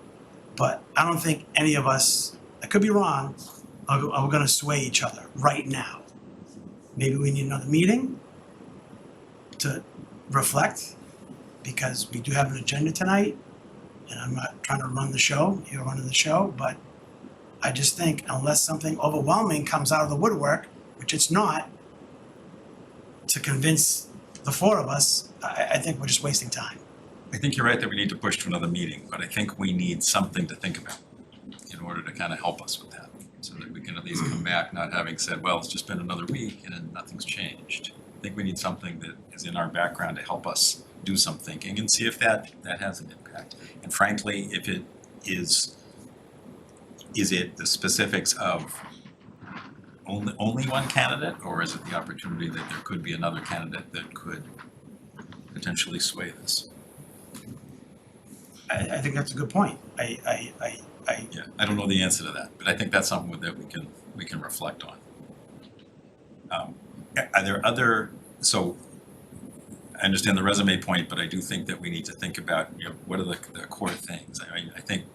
but I don't think any of us, I could be wrong, are gonna sway each other right now. Maybe we need another meeting to reflect, because we do have an agenda tonight, and I'm not trying to run the show, you're running the show, but I just think unless something overwhelming comes out of the woodwork, which it's not, to convince the four of us, I think we're just wasting time. I think you're right that we need to push to another meeting, but I think we need something to think about in order to kind of help us with that. So that we can at least come back not having said, well, it's just been another week and nothing's changed. I think we need something that is in our background to help us do some thinking and see if that has an impact. And frankly, if it is it the specifics of only one candidate, or is it the opportunity that there could be another candidate that could potentially sway this? I think that's a good point. Yeah, I don't know the answer to that, but I think that's something that we can reflect on. Are there other, so I understand the resume point, but I do think that we need to think about, what are the core things? I mean, I think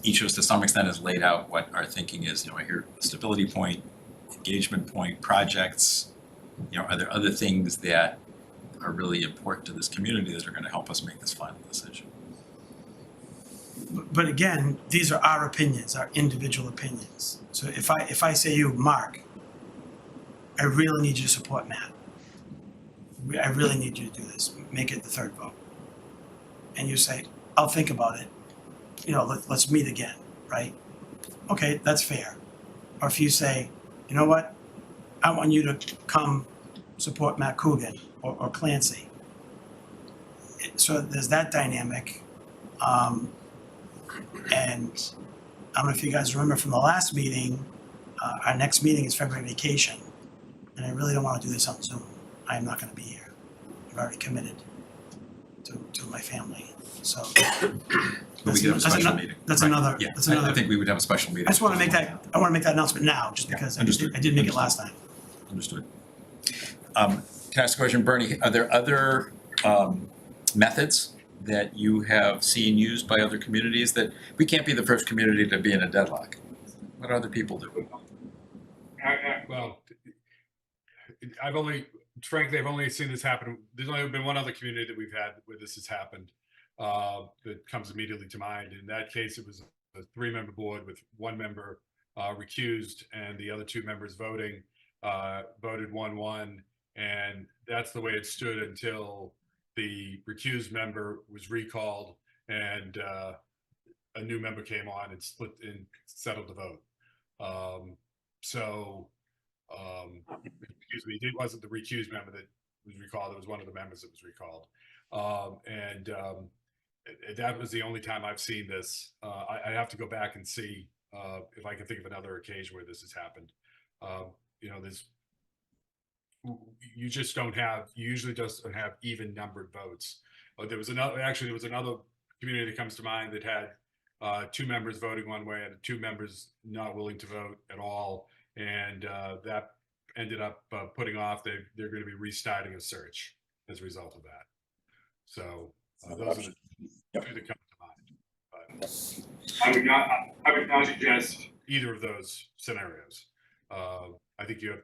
each of us to some extent has laid out what our thinking is. I hear the stability point, engagement point, projects. Are there other things that are really important to this community that are going to help us make this final decision? But again, these are our opinions, our individual opinions. So if I say to you, Mark, I really need you to support Matt. I really need you to do this. Make it the third vote. And you say, I'll think about it. Let's meet again, right? Okay, that's fair. Or if you say, you know what, I want you to come support Matt Coogan or Clancy. So there's that dynamic. And I don't know if you guys remember from the last meeting, our next meeting is February vacation. And I really don't want to do this on Zoom. I am not going to be here. I've already committed to my family. So But we could have a special meeting. That's Right. another. Yeah, That's another. I think we would have a special meeting. I just want to make that. I want to make that announcement now, just because understood. I did make it last time. Understood. Can I ask a question, Bernie? Are there other methods that you have seen used by other communities that we can't be the first community to be in a deadlock? What other people do? Well, frankly, I've only seen this happen. There's only been one other community that we've had where this has happened that comes immediately to mind. In that case, it was a 3-member board with 1 member recused and the other 2 members voted 1-1. And that's the way it stood until the recused member was recalled and a new member came on and split and settled the vote. Excuse me, it wasn't the recused member that was recalled, it was one of the members that was recalled. That was the only time I've seen this. I have to go back and see if I can think of another occasion where this has happened. You usually just don't have even numbered votes. There was another community that comes to mind that had 2 members voting one way and 2 members not willing to vote at all. And that ended up putting off, they're going to be restarting a search as a result of that. So those are the 2 that come to mind. But I would not suggest either of those scenarios. I think you have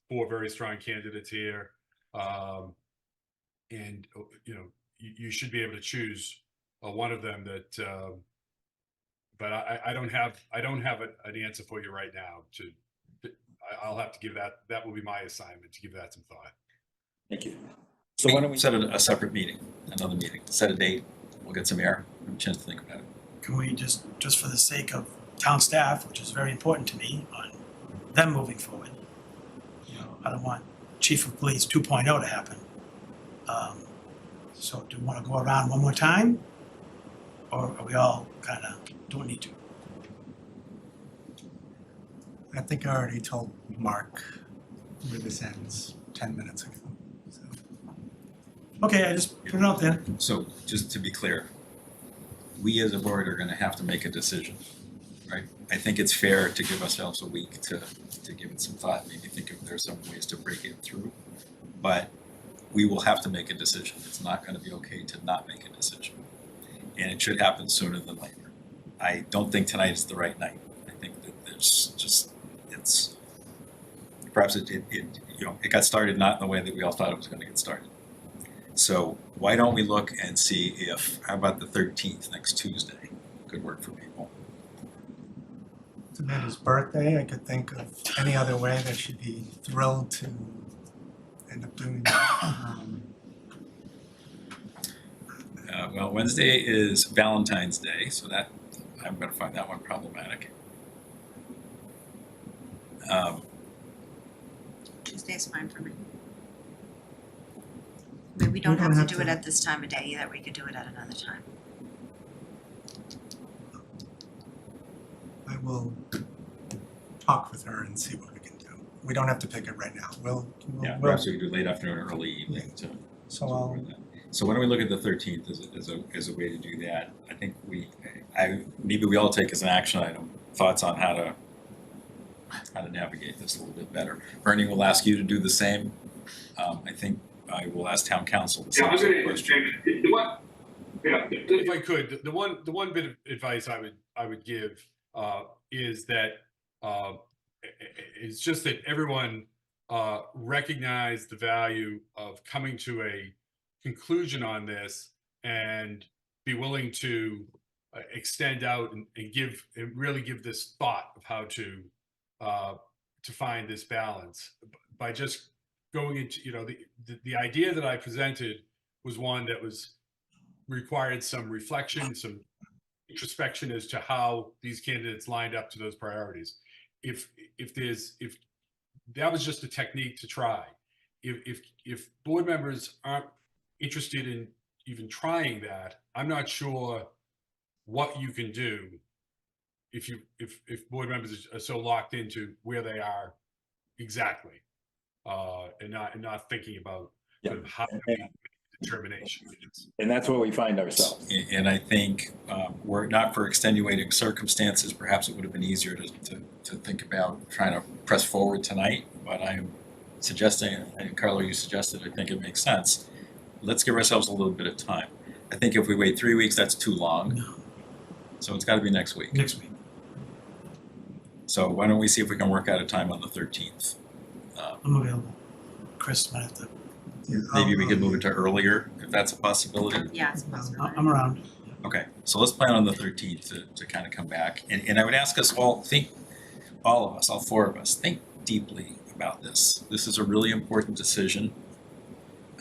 4 very strong candidates here. And you should be able to choose one of them that, but I don't have an answer for you right now. I'll have to give that will be my assignment, to give that some thought. Thank you. So why don't we set a separate meeting, another meeting, set a date, we'll get some air, have a chance to think about it. Can we just for the sake of town staff, which is very important to me, on them moving forward, I don't want Chief of Police 2.0 to happen. So do you want to go around one more time? Or are we all kind of don't need to? I think I already told Mark where this ends 10 minutes ago. So. Okay, I just put it out there. So just to be clear, we as a board are gonna have to make a decision, right? I think it's fair to give ourselves a week to give it some thought, maybe think if there's some ways to break it through. But we will have to make a decision. It's not gonna be okay to not make a decision. And it should happen sooner than later. I don't think tonight is the right night. I think that there's just, it's, perhaps it got started not in the way that we all thought it was gonna get started. So why don't we look and see if, how about the 13th, next Tuesday, could work for people? It's Amanda's birthday. I could think of any other way that she'd be thrilled to end up doing that. Well, Wednesday is Valentine's Day, so that, I'm gonna find that one problematic. Tuesday's fine for me. I mean, we don't have to do it at this time of day either, we could do it at another time. I will talk with her and see what we can do. We don't have to pick it right now. Yeah, we'll perhaps we could do late afternoon or early evening to. so I'll, So why don't we look at the 13th as a way to do that? I think maybe we all take as an action item, thoughts on how to navigate this a little bit better. Bernie will ask you to do the same. I think I will ask town council the Yeah, same I'm gonna, question. If I could, the one bit of advice I would give is that it's just that everyone recognize the value of coming to a conclusion on this and be willing to extend out and really give this thought of how to find this balance by just going into, the idea that I presented was one that required some reflection, some introspection as to how these candidates lined up to those priorities. If that was just a technique to try, if board members aren't interested in even trying that, I'm not sure what you can do if board members are so locked into where they are exactly, and not thinking about sort of how to make determination. And that's where we find ourselves. And I think were it not for extenuating circumstances, perhaps it would have been easier to think about trying to press forward tonight. But I'm suggesting, and Carlo, you suggested, I think it makes sense. Let's give ourselves a little bit of time. I think if we wait 3 weeks, that's too long. No. So it's got to be next week. Next week. So why don't we see if we can work out a time on the 13th? I'm available. Chris might have to, Maybe we could move it to earlier, if that's a possibility. Yeah, it's possible. I'm around. Okay, so let's plan on the 13th to kind of come back. And I would ask us all, all of us, all four of us, think deeply about this. This is a really important decision.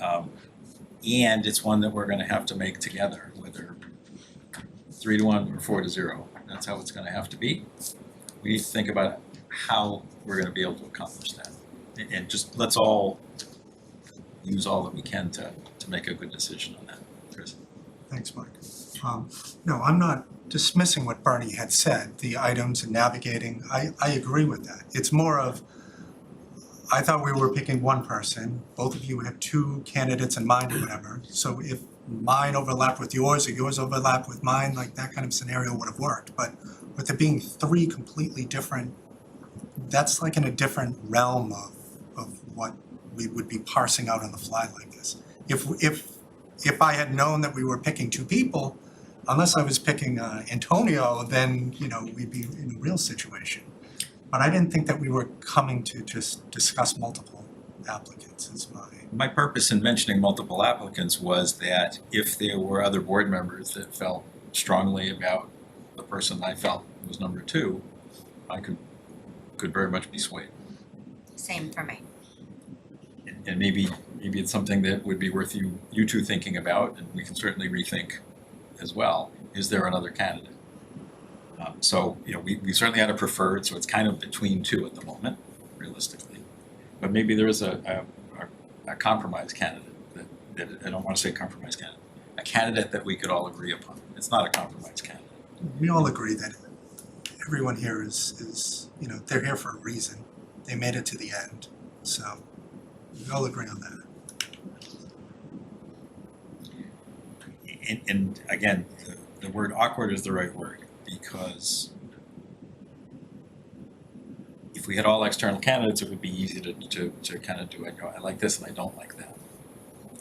And it's one that we're going to have to make together, whether 3-1 or 4-0. That's how it's going to have to be. We need to think about how we're going to be able to accomplish that. And just let's all use all that we can to make a good decision on that. Chris? Thanks, Mike. No, I'm not dismissing what Bernie had said, the items and navigating. I agree with that. It's more of, I thought we were picking one person. Both of you had two candidates in mind or whatever. So if mine overlapped with yours or yours overlapped with mine, like that kind of scenario would have worked. But with it being three completely different, that's like in a different realm of what we would be parsing out on the fly like this. If I had known that we were picking two people, unless I was picking Antonio, then we'd be in a real situation. But I didn't think that we were coming to just discuss multiple applicants is My purpose in mentioning multiple applicants was that if there were other board members that felt strongly about the person I felt was number 2, I could very much be swayed. Same for me. And maybe it's something that would be worth you two thinking about, and we can certainly rethink as well. Is there another candidate? So we certainly had a preferred, so it's kind of between 2 at the moment, realistically. But maybe there is a compromise candidate that I don't want to say compromise candidate, a candidate that we could all agree upon. It's not a compromise candidate. We all agree that everyone here is they're here for a reason. They made it to the end, so we all agree on that. And again, the word awkward is the right word, because if we had all external candidates, it would be easy to kind of do it. I like this and I don't like that.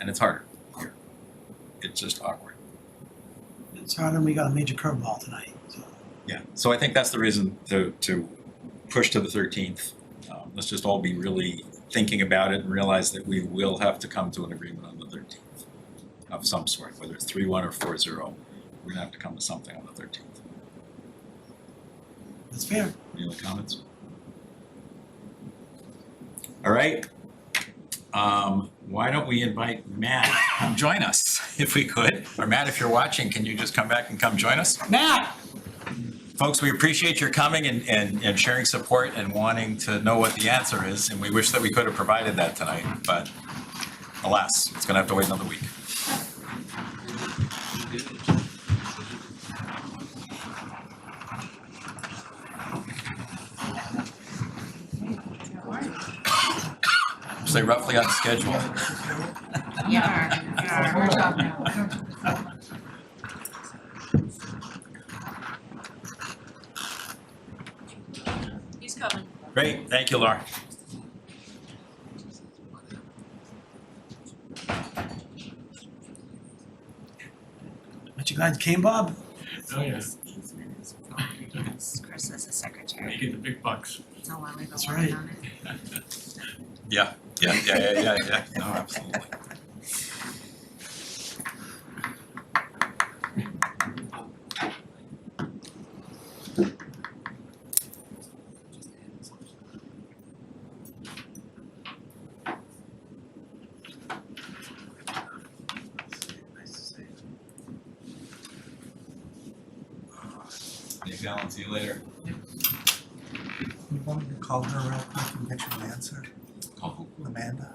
and it's harder here. It's just awkward. It's hard and we got a major curveball tonight, so. Yeah, so I think that's the reason to push to the 13th. Let's just all be really thinking about it and realize that we will have to come to an agreement on the 13th of some sort, whether it's 3-1 or 4-0. We're gonna have to come to something on the 13th. That's fair. Any other comments? All right. Why don't we invite Matt to come join us if we could? Or Matt, if you're watching, can you just come back and come join us? Matt! Folks, we appreciate your coming and sharing support and wanting to know what the answer is. And we wish that we could have provided that tonight, but alas, it's gonna have to wait another week. Stay roughly on schedule. He's coming. Great, thank you, Laura. Aren't you glad you came, Bob? Oh, yeah. Chris is the secretary. You get the big bucks. Oh, while we've been That's working right. on it. Yeah. No, absolutely. Thanks, Alan. See you later. You want me to call her real quick and get you an answer? Call who? Amanda?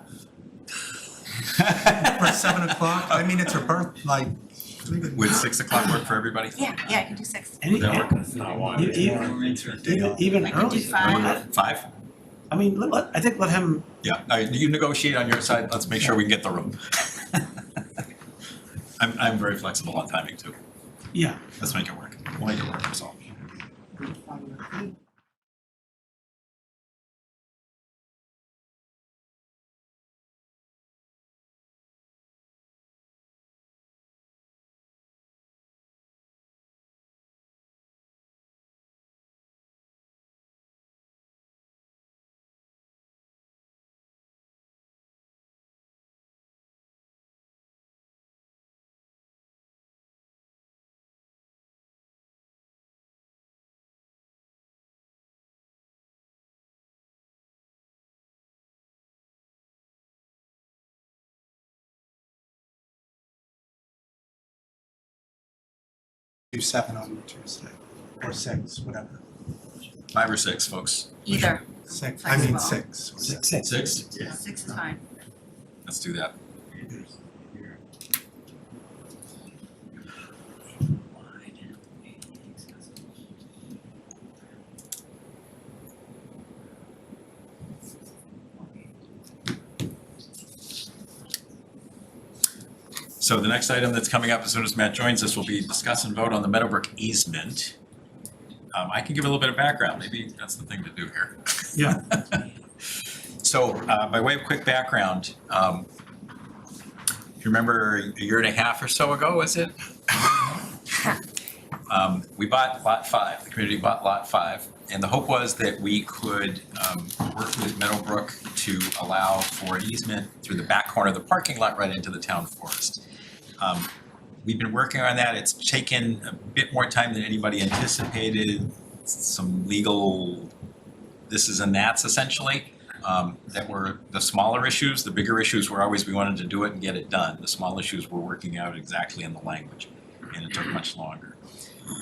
For 7 o'clock? I mean, it's her birth, like, Would 6 o'clock work for everybody? Yeah, I can do 6. Any, Would that work? even I could do early. 5. 5? I mean, I think let him, Yeah, all right, you negotiate on your side, let's make sure we can get the room. I'm very flexible on timing too, yeah. let's make it work, we'll make it work, that's all. do 7 on Tuesday, or 6, whatever. 5 or 6, folks? Either. 6, I mean Flexible. 6. 6. 6? 6 is fine. Let's do that. So the next item that's coming up as soon as Matt joins us will be discuss and vote on the Meadow Brook easement. I can give a little bit of background, maybe that's the thing to do here. Yeah. So by way of quick background, if you remember a year and a half or so ago, was it? We bought lot 5, the community bought lot 5, and the hope was that we could work with Meadow Brook to allow for an easement through the back corner of the parking lot right into the town forest. We've been working on that, it's taken a bit more time than anybody anticipated, some legal this and that's essentially. That were the smaller issues. The bigger issues were always we wanted to do it and get it done. The small issues were working out exactly in the language, and it took much longer.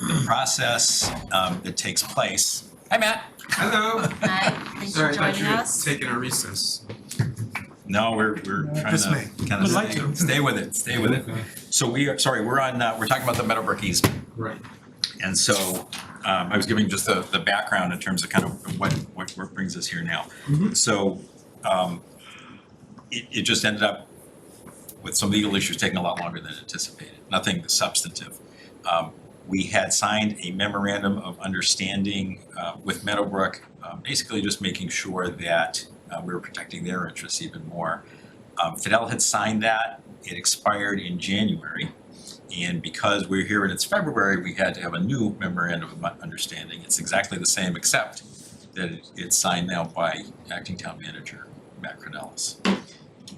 The process that takes place. Hi, Matt. Hello. Hi, thanks Sorry, for I thought joining you were us. taking a recess. No, we're trying Just to me. kind Would like of to. stay with it. Stay with it. So we're talking about the Meadow Brook easement. Right. And so I was giving just the background in terms of kind of what brings us here now. Mhm. So it just ended up with some legal issues taking a lot longer than anticipated, nothing substantive. We had signed a memorandum of understanding with Meadow Brook, basically just making sure that we were protecting their interests even more. Fidel had signed that it expired in January. And because we're here and it's February, we had to have a new memorandum of understanding. It's exactly the same, except that it's signed now by acting town manager, Matt Cornelis.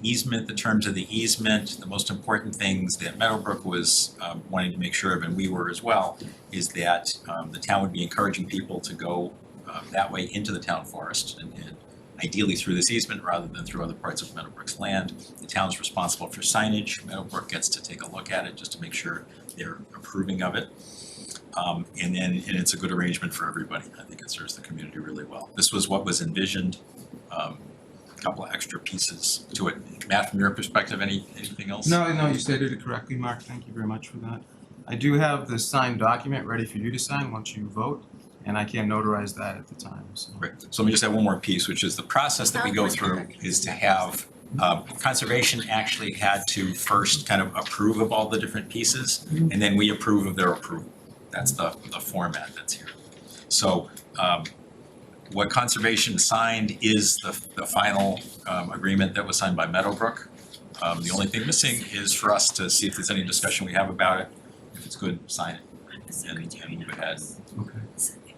Easement, the terms of the easement, the most important things that Meadowbrook was wanting to make sure of, and we were as well, is that the town would be encouraging people to go that way into the town forest and ideally through this easement rather than through other parts of Meadowbrook's land. The town's responsible for signage. Meadowbrook gets to take a look at it just to make sure they're approving of it. And it's a good arrangement for everybody. I think it serves the community really well. This was what was envisioned. A couple of extra pieces to it. Matt, from your perspective, anything else? No, you stated it correctly, Mark. Thank you very much for that. I do have the signed document ready for you to sign once you vote, and I can't notarize that at the time, so. Great. So let me just add one more piece, which is the process that we go through is to have, conservation actually had to first kind of approve of all the different pieces, and then we approve of their approval. That's the format that's here. So, what conservation signed is the final agreement that was signed by Meadowbrook. The only thing missing is for us to see if there's any discussion we have about it. If it's good, sign it and move ahead. Okay.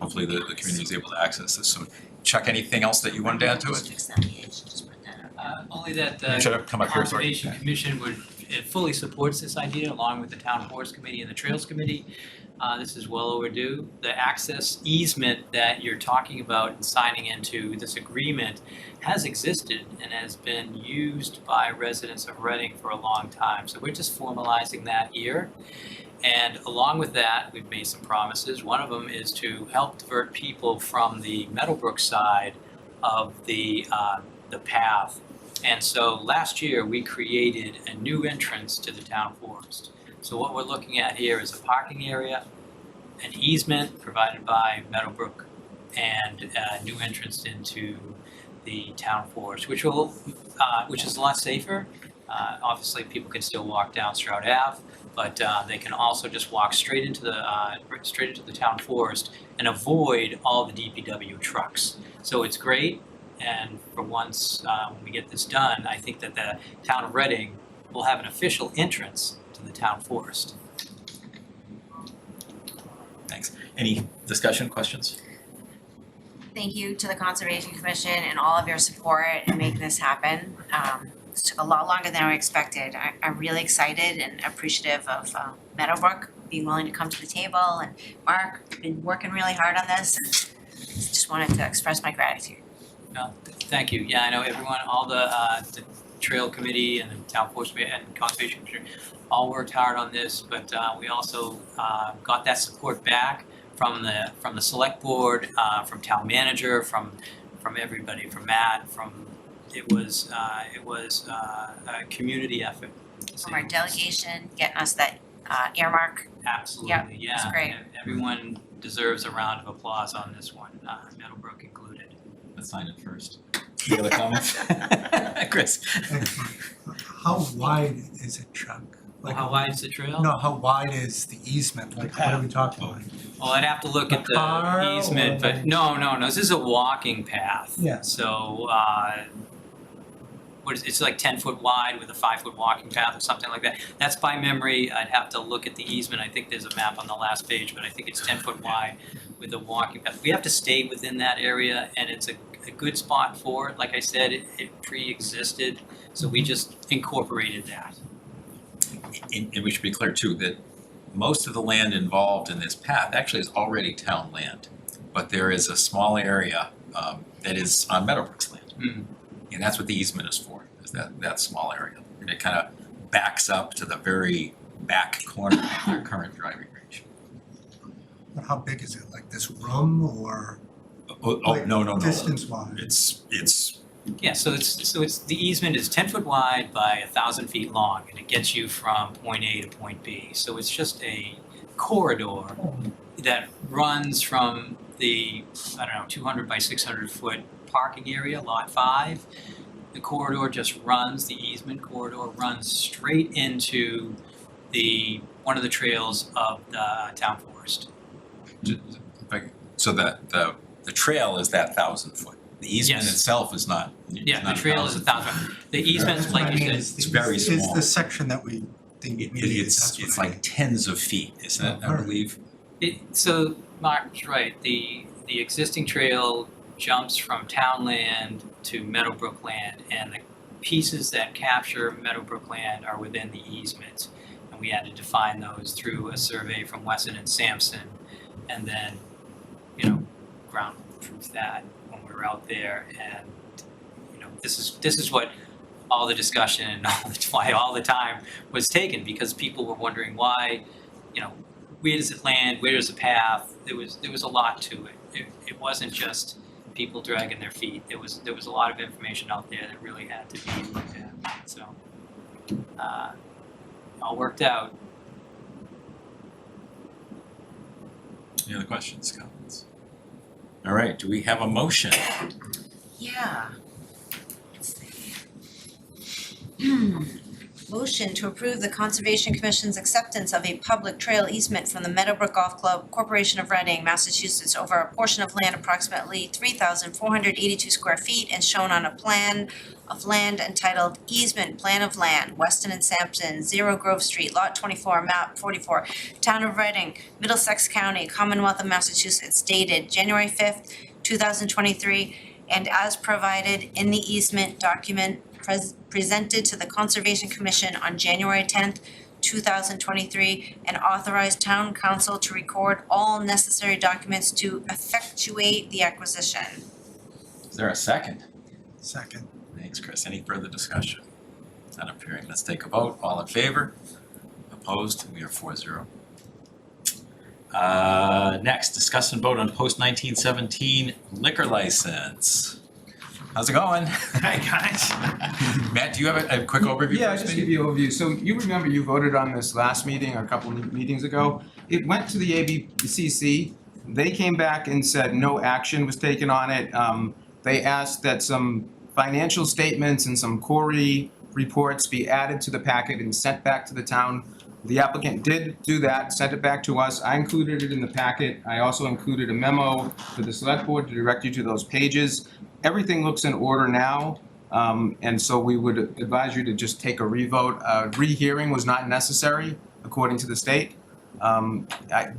Hopefully the community is able to access this. So Chuck, anything else that you wanted to add to it? Only that You should have come up here, sorry. Conservation Commission it fully supports this idea along with the Town Forest Committee and the Trails Committee. This is well overdue. The access easement that you're talking about and signing into this agreement has existed and has been used by residents of Reading for a long time. So we're just formalizing that here. And along with that, we've made some promises. One of them is to help divert people from the Meadowbrook side of the path. And so last year, we created a new entrance to the town forest. So what we're looking at here is a parking area, an easement provided by Meadowbrook, and a new entrance into the town forest, which is a lot safer. Obviously, people can still walk down Stroud Ave, but they can also just walk straight into the town forest and avoid all the DPW trucks. So it's great, and for once, when we get this done, I think that the town of Reading will have an official entrance to the town forest. Thanks. Any discussion, questions? Thank you to the Conservation Commission and all of your support in making this happen. It took a lot longer than I expected. I'm really excited and appreciative of Meadowbrook being willing to come to the table, and Mark, you've been working really hard on this. Just wanted to express my gratitude. No, thank you. Yeah, I know everyone, all the Trail Committee and the Town Forest and Conservation Commission all worked hard on this, but we also got that support back from the select board, from town manager, from everybody, from Matt, it was a community effort. From our delegation, getting us that earmark. Absolutely, Yep, yeah. it's great. Everyone deserves a round of applause on this one, Meadowbrook included. Let's sign it first. Any other comments? Chris? How wide is it, Chuck? Like, How wide is the trail? no, how wide is the easement? Like, what are we talking about? Well, I'd have to look A at car the easement, or- but no, this is a walking path. Yeah. So, it's like 10 foot wide with a 5 foot walking path or something like that. That's by memory. I'd have to look at the easement. I think there's a map on the last page, but I think it's 10 foot wide with a walking path. We have to stay within that area, and it's a good spot for it. Like I said, it pre-existed, so we just incorporated that. And we should be clear too, that most of the land involved in this path actually is already town land. But there is a small area that is on Meadowbrook's land. Mhm. And that's what the easement is for, is that small area. And it kind of backs up to the very back corner of their current driving range. But how big is it? Like this room or Oh, like no. distance wise? It's Yeah, so it's the easement is 10 foot wide by 1,000 feet long, and it gets you from point A to point B. So it's just a corridor that runs from the 200 by 600 foot parking area, lot 5. The corridor just runs, the easement corridor runs straight into one of the trails of the town forest. so that the trail is that 1,000 foot. The easement Yes. itself is not Yeah, the not trail is 1,000. The easements, like you said, It's very It's small. the section that we think we need, that's what It's I like mean. tens of feet, isn't it, I Alright. believe? So Mark's right, the existing trail jumps from town land to Meadow Brook land, and the pieces that capture Meadow Brook land are within the easement. And we had to define those through a survey from Wesson and Sampson, and then, ground truth that when we were out there. And, this is what all the discussion and why all the time was taken, because people were wondering why, where does it land, where does the path? There was a lot to it. It wasn't just people dragging their feet. There was a lot of information out there that really had to be looked at. So all worked out. Any other questions, comments? All right, do we have a motion? Yeah. Let's see. Motion to approve the Conservation Commission's acceptance of a public trail easement from the Meadowbrook Golf Club Corporation of Reading, Massachusetts, over a portion of land approximately 3,482 square feet and shown on a plan of land entitled Easement Plan of Land, Weston and Sampson, 0 Grove Street, Lot 24, Map 44, Town of Reading, Middlesex County, Commonwealth of Massachusetts, dated January 5th, 2023, and as provided in the easement document presented to the Conservation Commission on January 10th, 2023, and authorize town council to record all necessary documents to effectuate the acquisition. Is there a second? Second. Thanks, Chris. Any further discussion? Not appearing. Let's take a vote. All in favor? Opposed? We are 4-0. Next, discuss and vote on post-1917 liquor license. How's it going? Hi, guys. Matt, do you have a quick overview? Yeah, I'll first, just maybe? give you an overview. So you remember you voted on this last meeting or a couple of meetings ago. It went to the ABCC. They came back and said no action was taken on it. They asked that some financial statements and some query reports be added to the packet and sent back to the town. The applicant did do that, sent it back to us. I included it in the packet. I also included a memo to the select board to direct you to those pages. Everything looks in order now, and so we would advise you to just take a revote. Rehearing was not necessary, according to the state.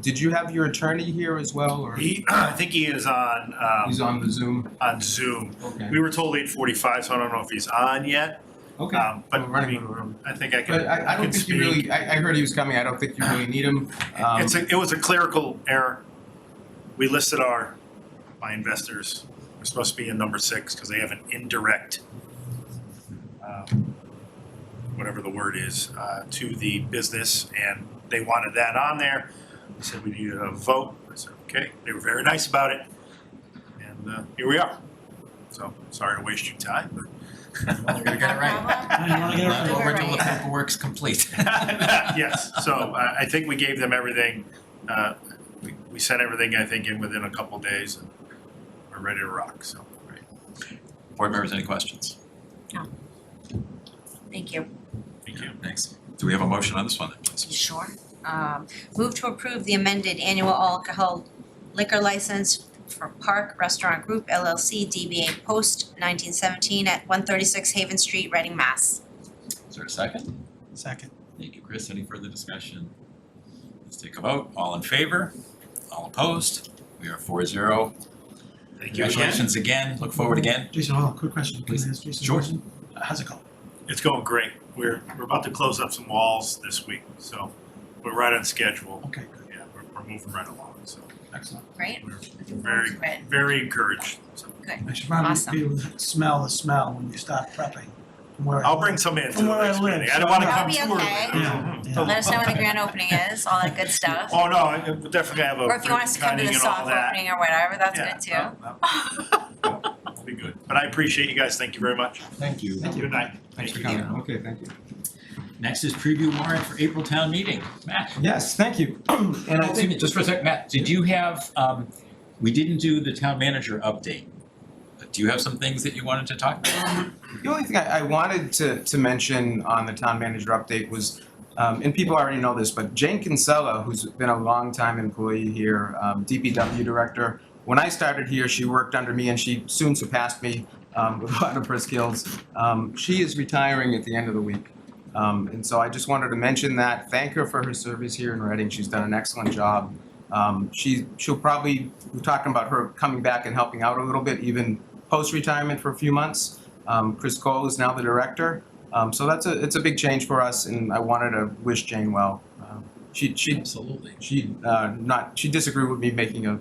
Did you have your attorney here as well, or? I think he is on, He's on the Zoom? on Zoom. Okay. We were told 8:45, so I don't know if he's on yet. Okay. But We're running out of room. I think I can, But I can don't think you really, speak. I heard he was coming. I don't think you really need him. It was a clerical error. We listed my investors, we're supposed to be in number 6 because they have an indirect, whatever the word is, to the business, and they wanted that on there. They said we needed a vote. I said, okay. They were very nice about it, and here we are. So, sorry to waste your time, but. Well, we're gonna get it right. Not over until the paperwork's complete. Yes, so I think we gave them everything. We sent everything, I think, in within a couple days, and we're ready to rock, so. Board members, any questions? Thank you. Thank you. Thanks. Do we have a motion on this one? You sure? Move to approve the amended annual alcohol liquor license for Park Restaurant Group LLC DBA Post 1917 at 136 Haven Street, Reading, Mass. Is there a second? Second. Thank you, Chris. Any further discussion? Let's take a vote. All in favor? All opposed? We are 4-0. Thank you again. Congratulations again. Look forward again. Jason, hold on, quick question. Can Please. I ask Jason a Sure. question? How's it going? It's going great. We're about to close up some walls this week, so we're right on schedule. Okay, good. Yeah, we're moving right along, so Excellent. Great. we're Looking forward to it. very encouraged. So Good. I should probably Awesome. be able to smell the smell when you start prepping. From where I I'll live. bring some in to From the where I next live, meeting. I so don't want to That'll come be too early. okay. Yeah. Let us know when the grand opening is, all that good stuff. Oh, no, we'll definitely have a Or if you want us to come to the cutting and all soft that. opening or whatever, that's Yeah, good too. It'll be good. But I appreciate you guys. Thank you very much. Thank you. Good night. Thanks for Thank you. coming. Okay, thank you. Next is preview warrant for April town meeting. Matt. Yes, thank you. And I think, Just for a sec, Matt, did you have, we didn't do the town manager update. Do you have some things that you wanted to talk about? the only thing I wanted to mention on the town manager update was, and people already know this, but Jane Kinsella, who's been a longtime employee here, DPW director, when I started here, she worked under me and she soon surpassed me. with a lot of her skills. She is retiring at the end of the week. And so I just wanted to mention that, thank her for her service here in Reading. She's done an excellent job. She'll probably, we're talking about her coming back and helping out a little bit, even post-retirement for a few months. Chris Cole is now the director. So it's a big change for us, and I wanted to wish Jane well. She Absolutely. she disagreed with me making a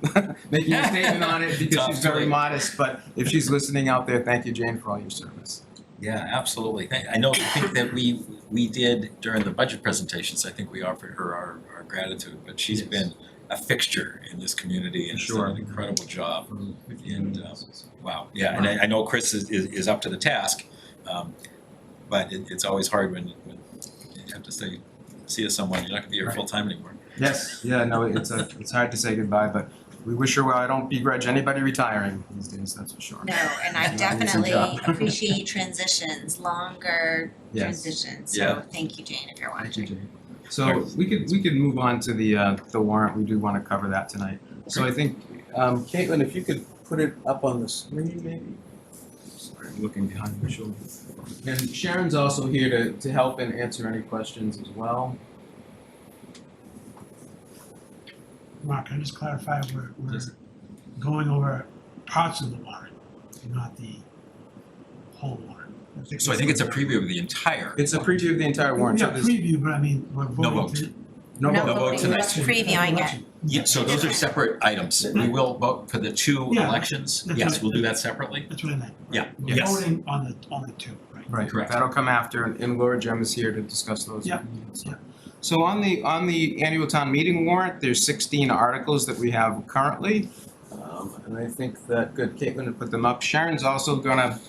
making a statement on it because she's very modest, but if she's listening out there, thank you, Jane, for all your service. Yeah, absolutely. I think that we did during the budget presentations, I think we offered her our gratitude, but she's been a fixture in this community and has done an incredible job. And wow, yeah, and I know Chris is up to the task, but it's always hard when you have to say, see as someone, you're not gonna be here full time anymore. Yes, yeah, no, it's hard to say goodbye, but we wish her well. I don't begrudge anybody retiring these days, that's for sure. No, and I definitely appreciate transitions, longer Yes. transitions, Yeah. so thank you, Jane, if you're Thank you, watching. Jane. So we could move on to the warrant. We do want to cover that tonight. So I think, Caitlin, if you could put it up on the screen, maybe. Sorry, I'm looking behind my shoulder. And Sharon's also here to help and answer any questions as well. Mark, can I just clarify, we're going over parts of the warrant, not the whole warrant. So I think it's a preview of the entire. It's a preview of the entire warrant. Yeah, So there's preview, but I mean, we're voting vote. to. no No vote. vote voting, tonight. we're just previewing it. Yeah, so those are separate items. We will vote for the two Yeah, elections. that's Yes, right. we'll do that separately. That's what I meant. Yeah, We're yes. voting on the two, right? Right, Correct. that'll come after, and Laura Gem is here to discuss those. Yeah, yeah. So on the annual town meeting warrant, there's 16 articles that we have currently. And I think that, good, Caitlin, to put them up. Sharon's also gonna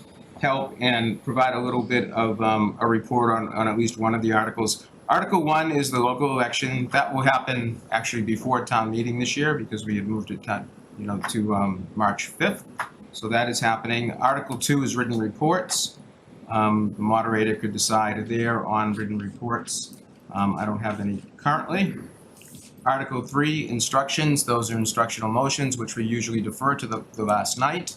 help and provide a little bit of a report on at least one of the articles. Article 1 is the local election. That will happen actually before town meeting this year because we had moved it to March 5th. So that is happening. Article 2 is written reports. The moderator could decide there on written reports. I don't have any currently. Article 3, instructions. Those are instructional motions, which we usually defer to the last night.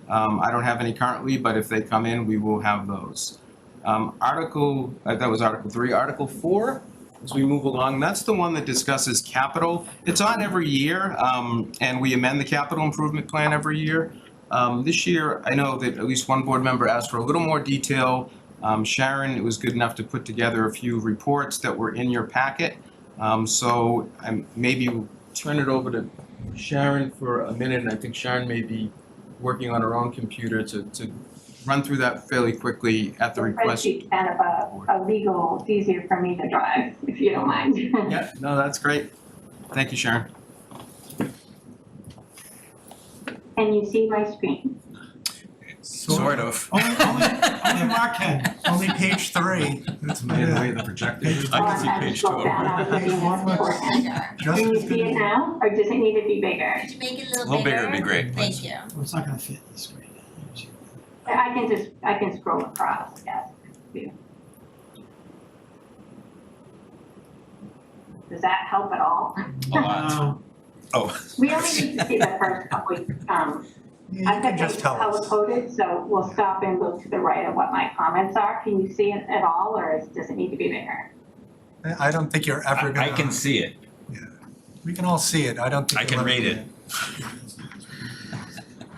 I don't have any currently, but if they come in, we will have those. That was Article 3. Article 4, as we move along, that's the one that discusses capital. It's on every year, and we amend the capital improvement plan every year. This year, I know that at least one board member asked for a little more detail. Sharon was good enough to put together a few reports that were in your packet. So maybe we'll turn it over to Sharon for a minute, and I think Sharon may be working on her own computer to run through that fairly quickly at the request. Spreadsheet kind of a legal, it's easier for me to drive, if you don't mind. Yeah, no, that's great. Thank you, Sharon. Can you see my screen? Sort of. Only Mark can. Only page 3. That's the way the projector is. I can see page 2 of it. Can you see it now, or does it need to be bigger? Could you make it a A little little bigger? bigger would be great. Thank you. Well, it's not gonna fit in the screen. I can scroll across, yes. Does that help at all? A lot. Oh. We only need to see the first couple, You I've can got just things tell color us. coded, so we'll stop and look to the right of what my comments are. Can you see it at all, or does it need to be bigger? I don't think you're ever gonna. I can see it. We can all see it. I don't think. I can you'll ever read get it.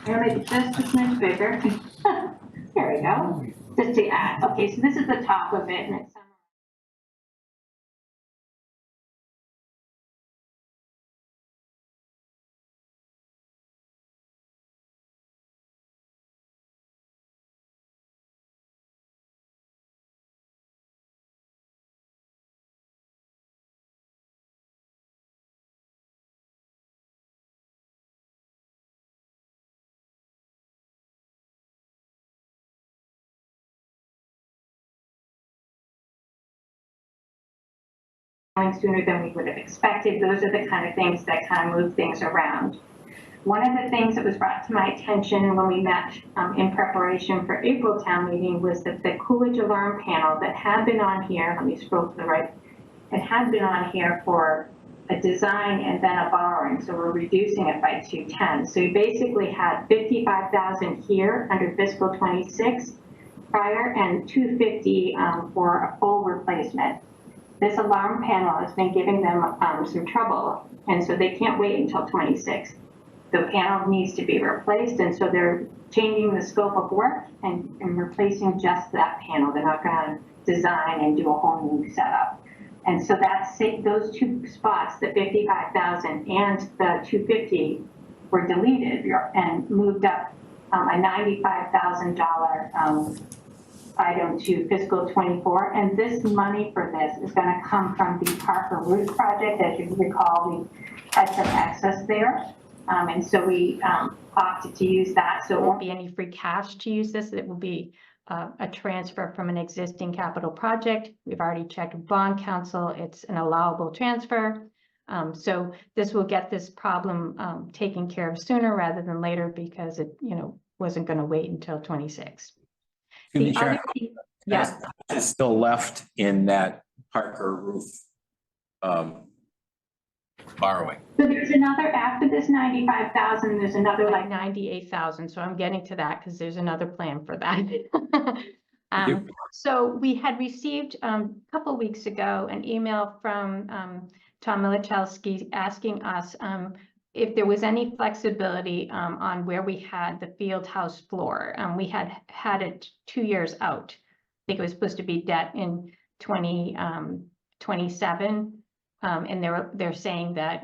I'm gonna make it just a smidge bigger. There we go. Just to add. Okay, so this is the top of it, and it's. Sooner than we would have expected. Those are the kind of things that kind of move things around. One of the things that was brought to my attention when we met in preparation for April town meeting was that the Coolidge alarm panel that had been on here, let me scroll to the right, it had been on here for a design and then a borrowing, so we're reducing it by 210. So you basically had 55,000 here under fiscal 26 prior and 250 for a full replacement. This alarm panel has been giving them some trouble, and so they can't wait until 26. The panel needs to be replaced, and so they're changing the scope of work and replacing just that panel. They're not gonna design and do a whole new setup. And so that's those two spots, the 55,000 and the 250, were deleted and moved up a $95,000 item to fiscal 24. And this money for this is gonna come from the Parker Roof project. As you recall, we had some access there. And so we opted to use that. So There won't be any free cash to use this. It will be a transfer from an existing capital project. We've already checked with bond council. It's an allowable transfer. So this will get this problem taken care of sooner rather than later because it, wasn't going to wait until 26. To be The other sure, thing- Yeah, is still left in that Parker roof Borrowing. So there's another, after this 95,000, there's another like like 98,000. So I'm getting to that because there's another plan for that. you. So we had received a couple weeks ago an email from Tom Milichalski asking us if there was any flexibility on where we had the field house floor. We had it 2 years out. I think it was supposed to be debt in 2027. And they're saying that,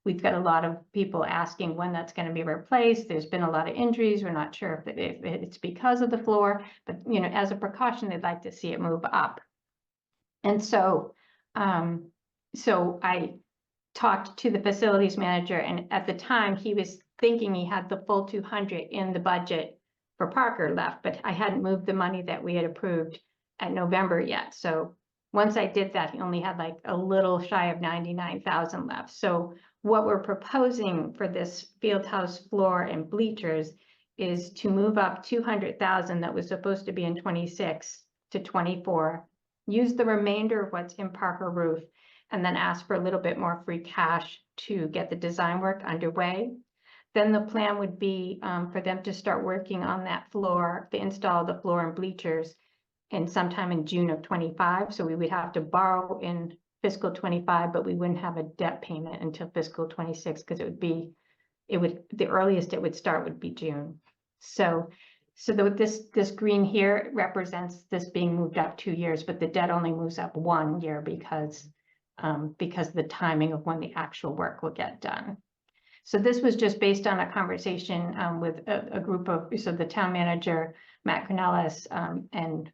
we've got a lot of people asking when that's going to be replaced. There's been a lot of injuries. We're not sure if it's because of the floor, but as a precaution, they'd like to see it move up. And so, so I talked to the facilities manager, and at the time he was thinking he had the full 200 in the budget for Parker left, but I hadn't moved the money that we had approved at November yet. So once I did that, he only had like a little shy of 99,000 left. So what we're proposing for this field house floor and bleachers is to move up 200,000 that was supposed to be in 26 to 24, use the remainder of what's in Parker roof, and then ask for a little bit more free cash to get the design work underway. Then the plan would be for them to start working on that floor, to install the floor and bleachers in sometime in June of 25. So we would have to borrow in fiscal 25, but we wouldn't have a debt payment until fiscal 26 because the earliest it would start would be June. So this green here represents this being moved up 2 years, but the debt only moves up 1 year because of the timing of when the actual work will get done. So this was just based on a conversation with a group of, so the town manager, Matt Cornelis, and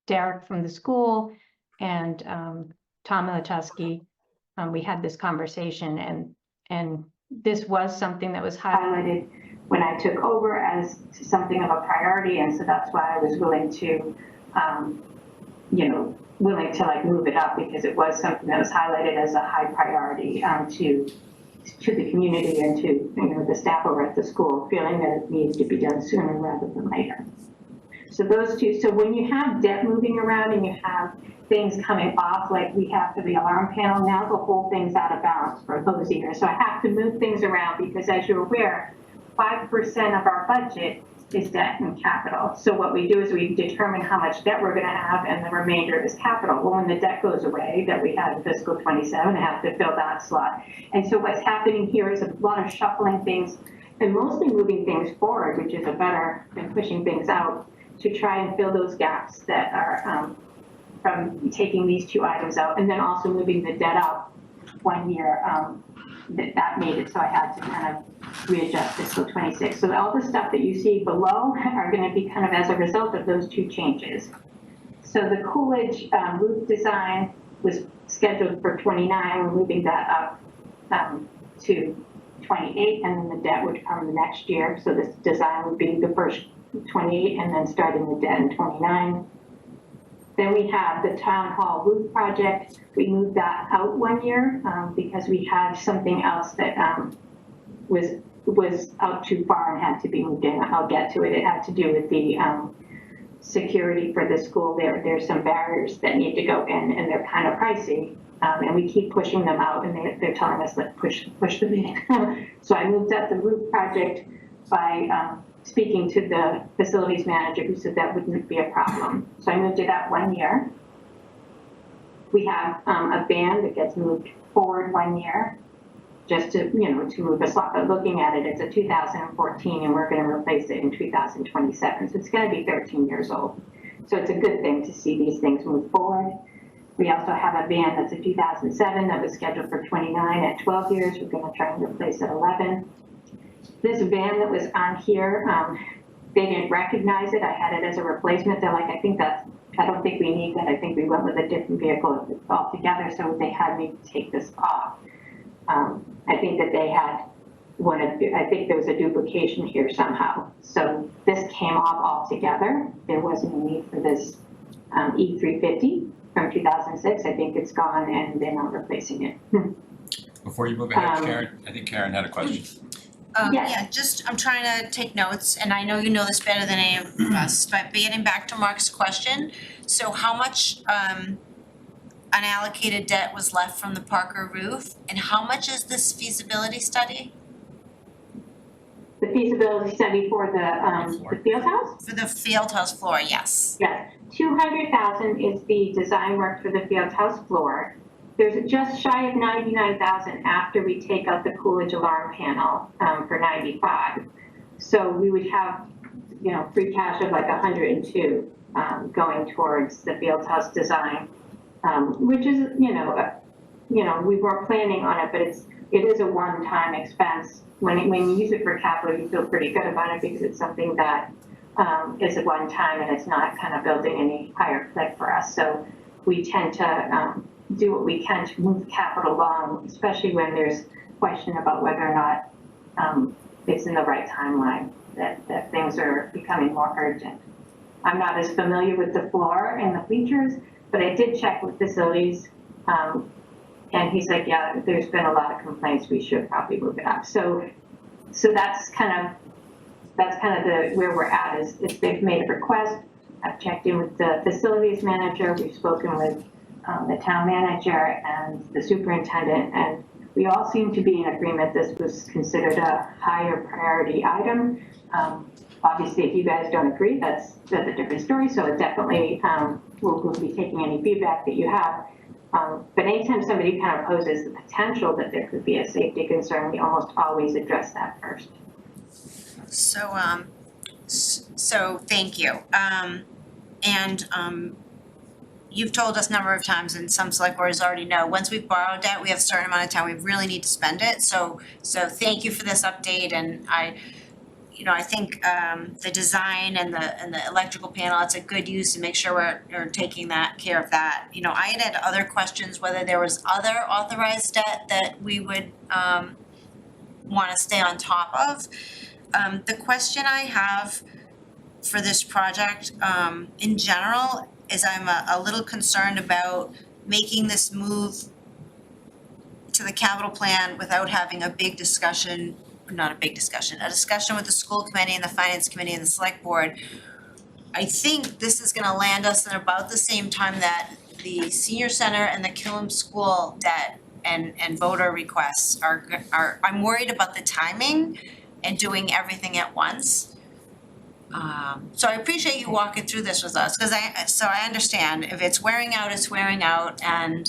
Derek from the school, and Tom Milichalski. We had this conversation, and this was something that was highlighted when I took over as something of a priority, and so that's why I was willing to, like move it up, because it was something that was highlighted as a high priority to the community and to the staff over at the school, feeling that it needs to be done sooner rather than later. So those two. So when you have debt moving around and you have things coming off, like we have for the alarm panel, now the whole thing's out of balance for those years. So I have to move things around because, as you're aware, 5% of our budget is debt and capital. So what we do is we determine how much debt we're going to have, and the remainder is capital. Well, when the debt goes away that we had in fiscal 27, I have to fill that slot. And so what's happening here is a lot of shuffling things and mostly moving things forward, which is better than pushing things out, to try and fill those gaps that are from taking these two items out, and then also moving the debt up 1 year. That made it so I had to kind of readjust fiscal 26. So all the stuff that you see below are going to be kind of as a result of those two changes. So the Coolidge roof design was scheduled for 29. We're moving that up to 28, and then the debt would come the next year. So this design would be the first 28, and then starting the debt in 29. Then we have the town hall roof project. We moved that out 1 year because we had something else that was out too far and had to be moved in. I'll get to it. It had to do with the security for the school. There's some barriers that need to go in, and they're kind of pricey. And we keep pushing them out and they're telling us, like, push the meeting. So I moved up the roof project by speaking to the facilities manager who said that wouldn't be a problem. So I moved it up 1 year. We have a ban that gets moved forward 1 year, just to, to move us up. But looking at it, it's a 2014 and we're gonna replace it in 2027. So it's gonna be 13 years old. So it's a good thing to see these things move forward. We also have a ban that's a 2007 that was scheduled for 29 at 12 years. We're gonna try and replace at 11. This van that was on here, they didn't recognize it. I had it as a replacement. They're like, I don't think we need that. I think we went with a different vehicle altogether. So they had me take this off. I think that they had I think there was a duplication here somehow. So this came off altogether. There wasn't a need for this E350 from 2006. I think it's gone and they're not replacing it. Before you move ahead, Karen, I think Karen had a question. Yes. I'm trying to take notes, and I know you know this better than any of us, but getting back to Mark's question, so how much unallocated debt was left from the Parker roof, and how much is this feasibility study? The feasibility study for the field house? For the field house floor, yes. Yes, 200,000 is the design work for the field house floor. There's just shy of 99,000 after we take out the Coolidge alarm panel for 95. So we would have, free cash of like 102 going towards the field house design, which is, we weren't planning on it, but it is a one-time expense. When you use it for capital, you feel pretty good about it because it's something that is a one-time and it's not kind of building any higher cliff for us. So we tend to do what we can to move capital along, especially when there's question about whether or not it's in the right timeline, that things are becoming more urgent. I'm not as familiar with the floor and the bleachers, but I did check with facilities, and he's like, yeah, there's been a lot of complaints, we should probably move it up. So that's kind of where we're at is they've made a request. I've checked in with the facilities manager, we've spoken with the town manager and the superintendent, and we all seem to be in agreement this was considered a higher priority item. Obviously, if you guys don't agree, that's a different story. So it definitely, we'll be taking any feedback that you have. But anytime somebody kind of poses the potential that there could be a safety concern, we almost always address that first. So thank you. You've told us a number of times, and some select boards already know, once we've borrowed debt, we have a certain amount of time, we really need to spend it. So thank you for this update, and I think the design and the electrical panel, it's a good use to make sure we're taking care of that. I had other questions, whether there was other authorized debt that we would wanna stay on top of. The question I have for this project, in general, is I'm a little concerned about making this move to the capital plan without having a discussion with the school committee and the finance committee and the select board. I think this is gonna land us at about the same time that the senior center and the Killam School debt and voter requests are, I'm worried about the timing and doing everything at once. So I appreciate you walking through this with us, because I understand if it's wearing out, it's wearing out, and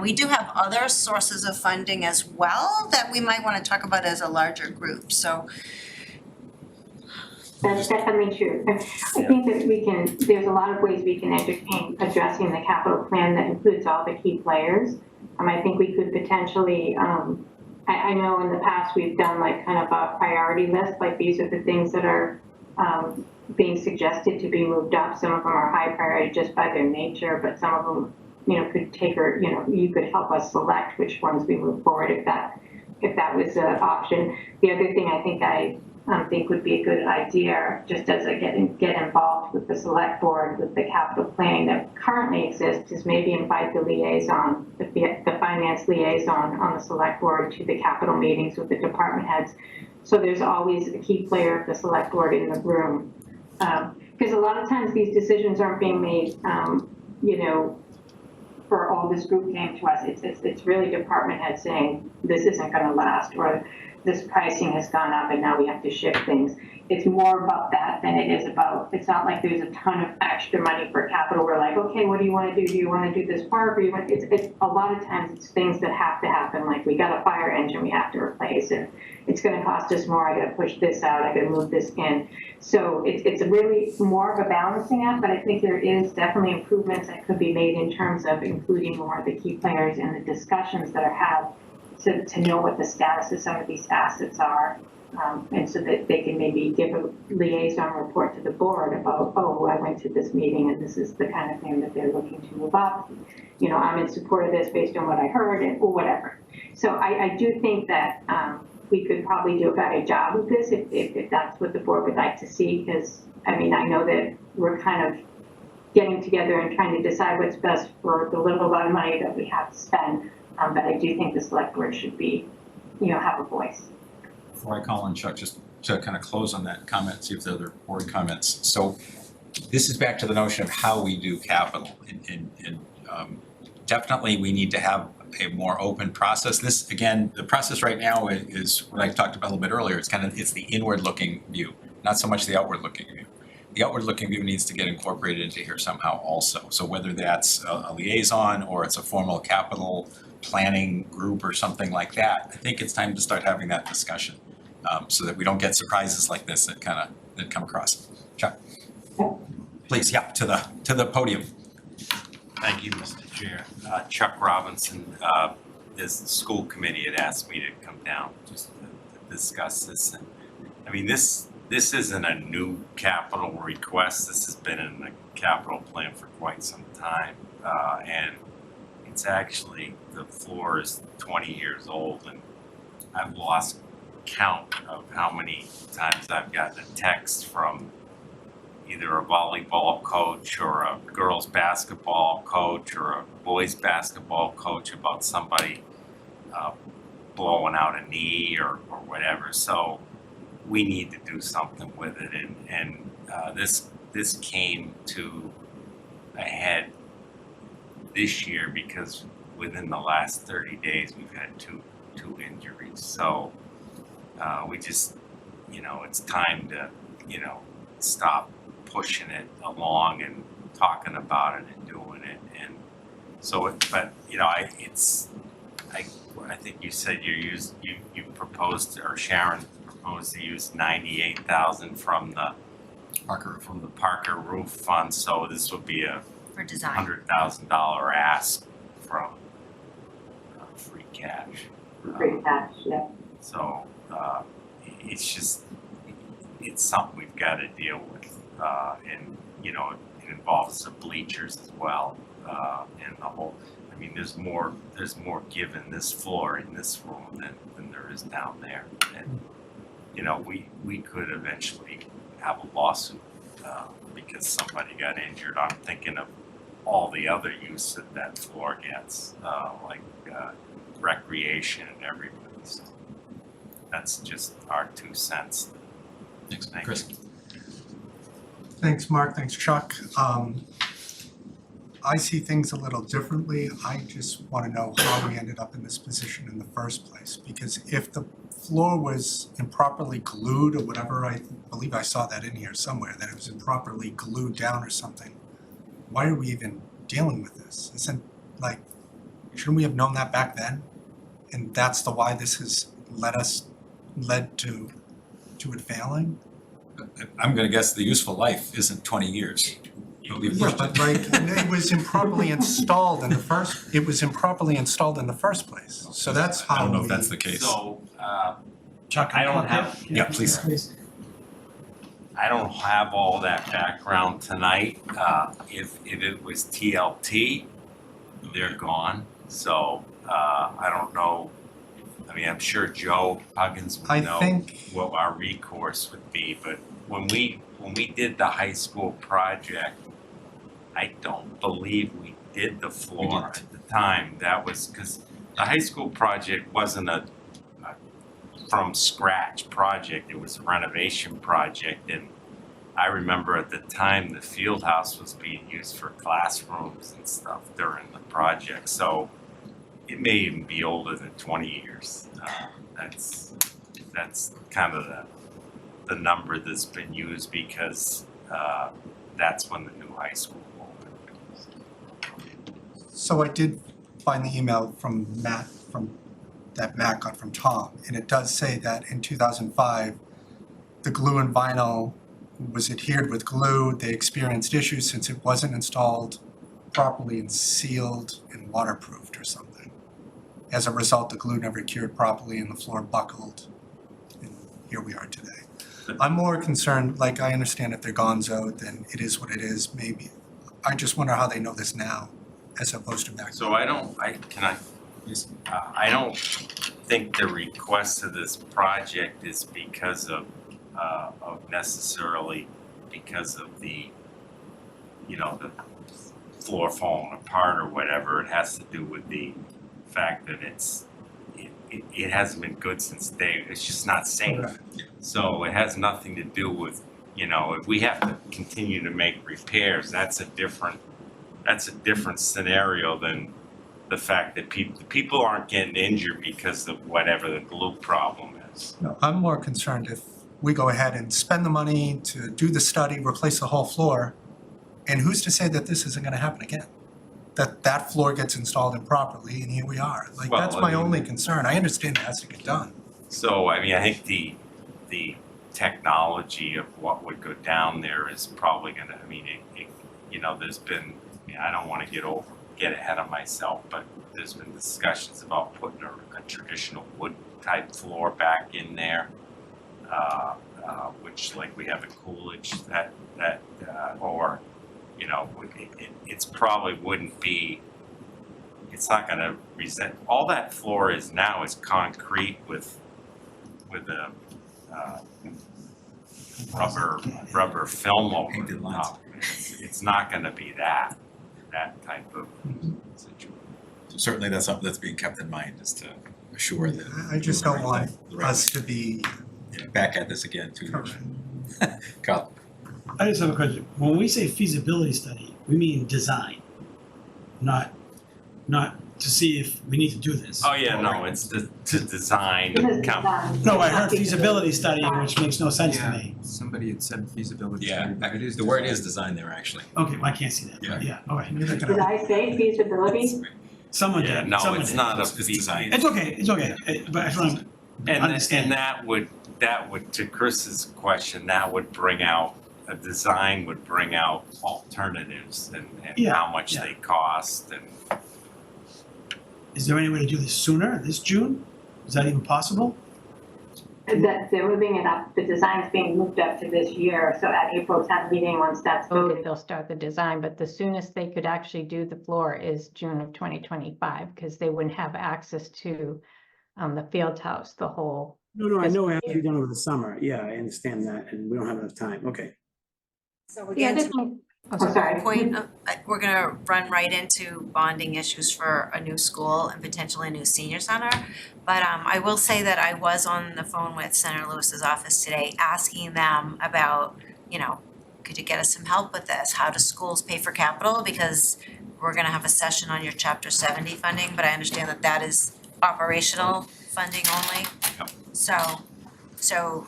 we do have other sources of funding as well that we might wanna talk about as a larger group, so. That's definitely true. I think that there's a lot of ways we can entertain addressing the capital plan that includes all the key players. I think we could potentially, I know in the past we've done like kind of a priority list, like these are the things that are being suggested to be moved up. Some of them are high priority just by their nature, but some of them, could you could help us select which ones we move forward if that was an option. The other thing I think would be a good idea, just as I get involved with the select board, with the capital planning that currently exists, is maybe invite the liaison, the finance liaison on the select board to the capital meetings with the department heads. So there's always a key player of the select board in the room. Because a lot of times these decisions aren't being made, for all this group came to us, it's really department head saying, this isn't gonna last, or this pricing has gone up and now we have to shift things. It's more about that than it is about, it's not like there's a ton of extra money for capital. We're like, okay, what do you wanna do? Do you wanna do this park, or you want, it's a lot of times it's things that have to happen, like we got a fire engine we have to replace, and it's gonna cost us more, I gotta push this out, I gotta move this in. So it's really more of a balancing act, but I think there is definitely improvements that could be made in terms of including more of the key players in the discussions that are had to know what the status of some of these assets are. And so that they can maybe give a liaison report to the board about, oh, I went to this meeting and this is the kind of thing that they're looking to move up. You know, I'm in support of this based on what I heard, or whatever. So I do think that we could probably do a better job of this if that's what the board would like to see, because I mean, I know that we're kind of getting together and trying to decide what's best for the little amount of money that we have to spend. But I do think the select board should be, you know, have a voice. Before I call on Chuck, just to kind of close on that comment, see if there are other board comments. So this is back to the notion of how we do capital. And definitely we need to have a more open process. This, again, the process right now is what I talked about a little bit earlier. It's the inward looking view, not so much the outward looking view. The outward looking view needs to get incorporated into here somehow also. So whether that's a liaison or it's a formal capital planning group or something like that, I think it's time to start having that discussion, so that we don't get surprises like this that come across. Chuck, please, yeah, to the podium. Thank you, Mr. Chair. Chuck Robinson, this school committee had asked me to come down just to discuss this. And I mean, this isn't a new capital request. This has been in the capital plan for quite some time, and it's actually, the floor is 20 years old, and I've lost count of how many times I've gotten a text from either a volleyball coach or a girls basketball coach or a boys basketball coach about somebody blowing out a knee or whatever. So we need to do something with it, and this came to a head this year because within the last 30 days we've had two injuries. So we just, you know, it's time to, you know, stop pushing it along and talking about it and doing it. And so but you know, I think you said you proposed, or Sharon proposed, to use 98,000 from the Parker roof fund. So this would be a For design. $100,000 ask from free cash. Free cash, yeah. So it's something we've got to deal with, and you know, it involves the bleachers as well, and the whole. I mean, there's more given this floor in this room than there is down there, and you know, we could eventually have a lawsuit because somebody got injured. I'm thinking of all the other use that floor gets, like recreation and everything. So that's just our 2 cents. Thanks, Thank Chris. you. Thanks, Mark. Thanks, Chuck. I see things a little differently. I just want to know how we ended up in this position in the first place. Because if the floor was improperly glued or whatever, I believe I saw that in here somewhere, that it was improperly glued down or something, why are we even dealing with this? Shouldn't we have known that back then? And that's why this has led to it failing? I'm gonna guess the useful life isn't 20 years. Yeah, but it was improperly installed in the first place. So that's how I don't know if we- that's the case. So Chuck, I don't have. Yeah, please. I don't have all that background tonight. If it was TLT, they're gone. So I don't know. I mean, I'm sure Joe Huggins would know what our recourse would be. But when we did the high school project, I don't believe we did the floor at the time. That was because the high school project wasn't a from scratch project. It was a renovation project, and I remember at the time the field house was being used for classrooms and stuff during the project, so it may even be older than 20 years. That's kind of the number that's been used because that's when the new high school opened. So I did find the email from Matt, that Matt got from Tom, and it does say that in 2005, the glue and vinyl was adhered with glue. They experienced issues since it wasn't installed properly and sealed and waterproofed or something. As a result, the glue never cured properly and the floor buckled, and here we are today. I'm more concerned, like I understand if they're gonzo, then it is what it is, maybe. I just wonder how they know this now as opposed to back. So I don't think the request of this project is because of necessarily because of the, you know, the floor falling apart or whatever. It has to do with the fact that it hasn't been good since day, it's just not safe. Okay. So it has nothing to do with, you know, if we have to continue to make repairs, that's a different scenario than the fact that people aren't getting injured because of whatever the glue problem is. No, I'm more concerned if we go ahead and spend the money to do the study, replace the whole floor, and who's to say that this isn't gonna happen again? That floor gets installed improperly and here we are. Like, Well, that's I my mean- only concern. I understand it has to get done. So, I mean, I think the technology of what would go down there is probably gonna, I mean, you know, there's been, I don't wanna get ahead of myself, but there's been discussions about putting a traditional wood type floor back in there. Which like we have in Coolidge or, you know, it's probably wouldn't be, it's not gonna resent, all that floor is now is concrete with a rubber film over Painted the lines. top. It's not gonna be that type of situation. So certainly that's something that's being kept in mind, is to assure that. I just we're don't doing want the right us thing. to be. Back at this again 2 years. Carl, I just have a question. When we say feasibility study, we mean design, not to see if we need to do this. Oh, yeah, no, it's to design, This is done. No, I heard feasibility study, which makes no sense to Yeah, me. somebody had said feasibility yeah, study, but it is the word design. is design there, actually. Okay, well, I can't see that, but yeah, all right. Did I say feasibility? Someone yeah, did, no, someone it's did. not a It's design. It's okay, but I just want to And understand. that would, to Chris's question, that would bring out, a design would bring out alternatives and Yeah, how much yeah. they cost and. Is there any way to do this sooner, this June? Is that even possible? That they're moving it up, the design's being moved up to this year, so at April town meeting, once that's voted, voted. they'll start the design, but the soonest they could actually do the floor is June of 2025, because they wouldn't have access to the field house, the whole. No, I know it has to to be done over the summer. Yeah, I understand that, and we don't have enough time. Okay. So we're Yeah, getting this to one, oh, I'm sorry. sorry. point, we're gonna run right into bonding issues for a new school and potentially a new senior center. But I will say that I was on the phone with Senator Lewis's office today, asking them about, you know, could you get us some help with this? How do schools pay for capital? Because we're gonna have a session on your chapter 70 funding, but I understand that that is operational funding only. Yep. So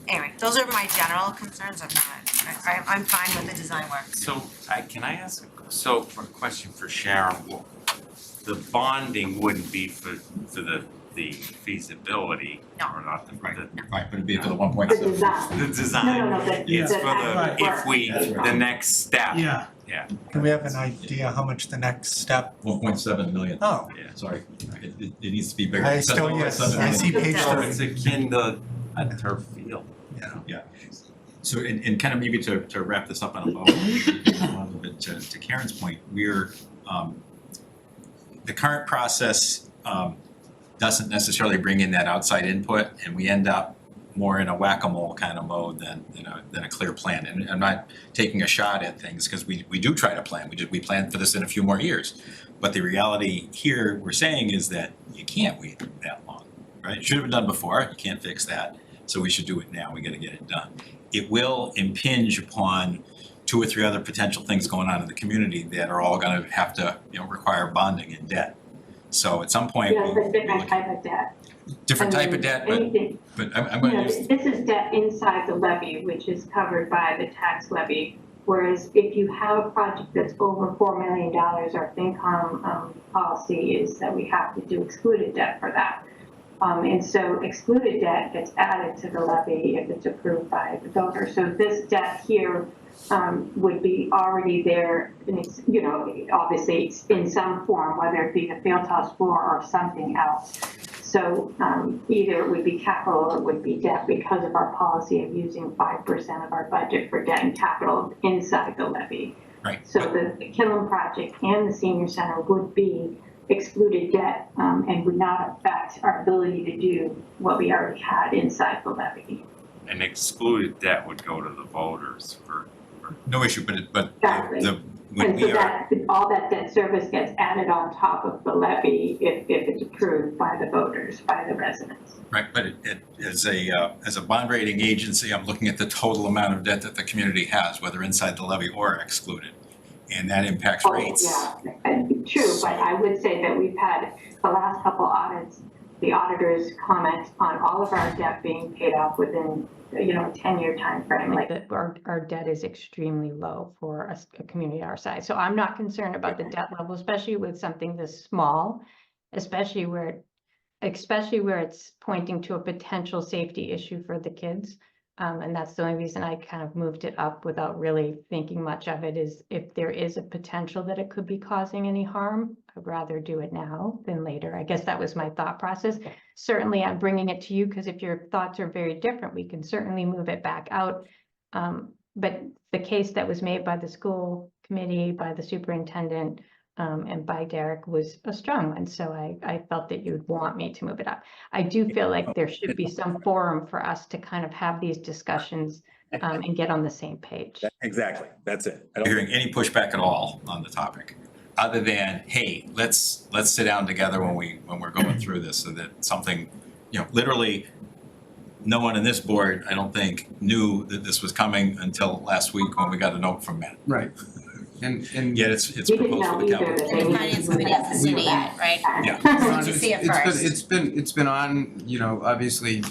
anyway, those are my general concerns. I'm fine with the design work. So, can I ask, for a question for Sharon, the bonding wouldn't be for the feasibility, No. or not the, Right, but it'd be for the 1.7. The design. the design. No, It's the for actual work. if we, the next step. Yeah, Can we have an idea how much the next step? 1.7 million. Oh, Sorry, it needs to be bigger. I still, yes, I see page So 3. it's akin to a turf field. Yeah. So, and kind of maybe to wrap this up on a little bit to Karen's point, we're, the current process doesn't necessarily bring in that outside input, and we end up more in a whack-a-mole kind of mode than a clear plan. And I'm not taking a shot at things, because we do try to plan. We plan for this in a few more years. But the reality here we're saying is that you can't wait that long, right? It should have been done before, you can't fix that. so we should do it now, we gotta get it done. It will impinge upon 2 or 3 other potential things going on in the community that are all gonna have to, require bonding and debt. So at some point, Yeah, we'll but be different looking, type of debt. different type of debt, but, Anything, I'm you gonna know, use, this is debt inside the levy, which is covered by the tax levy. Whereas if you have a project that's over $4 million, our FinCom policy is that we have to do excluded debt for that. And so excluded debt gets added to the levy if it's approved by the voter. So this debt here would be already there, and it's, obviously it's in some form, whether it be the field house floor or something else. So either it would be capital or it would be debt because of our policy of using 5% of our budget for debt and capital inside the levy. right, So the Killam project and the senior center would be excluded debt and would not affect our ability to do what we already had inside the levy. And excluded debt would go to the voters for. no issue, but Exactly. when And so we are, that, all that debt service gets added on top of the levy if it's approved by the voters, by the residents. right, but it, as a bond rating agency, I'm looking at the total amount of debt that the community has, whether inside the levy or excluded. And that impacts rates. Yeah, true, but I would say that we've had the last couple audits, the auditors comment on all of our debt being paid off within, a 10-year timeframe. Like that our debt is extremely low for a community our size. So I'm not concerned about the debt level, especially with something this small, especially where it's pointing to a potential safety issue for the kids. And that's the only reason I kind of moved it up without really thinking much of it, is if there is a potential that it could be causing any harm, I'd rather do it now than later. I guess that was my thought process. Certainly, I'm bringing it to you because if your thoughts are very different, we can certainly move it back out. But the case that was made by the school committee, by the superintendent, and by Derek was a strong one. So I felt that you'd want me to move it up. I do feel like there should be some forum for us to kind of have these discussions and get on the same page. Exactly, that's it. I Not don't hearing any pushback at all on the topic, other than, hey, let's sit down together when we're going through this, so that something, literally, no one in this board, I don't think, knew that this was coming until last week when we got a note from Matt. Right. And Yet it's we didn't proposed for know the either capital. that And they the needed finance to committee move hasn't seen it yet, right? Yeah. To see it first. It's been on, obviously,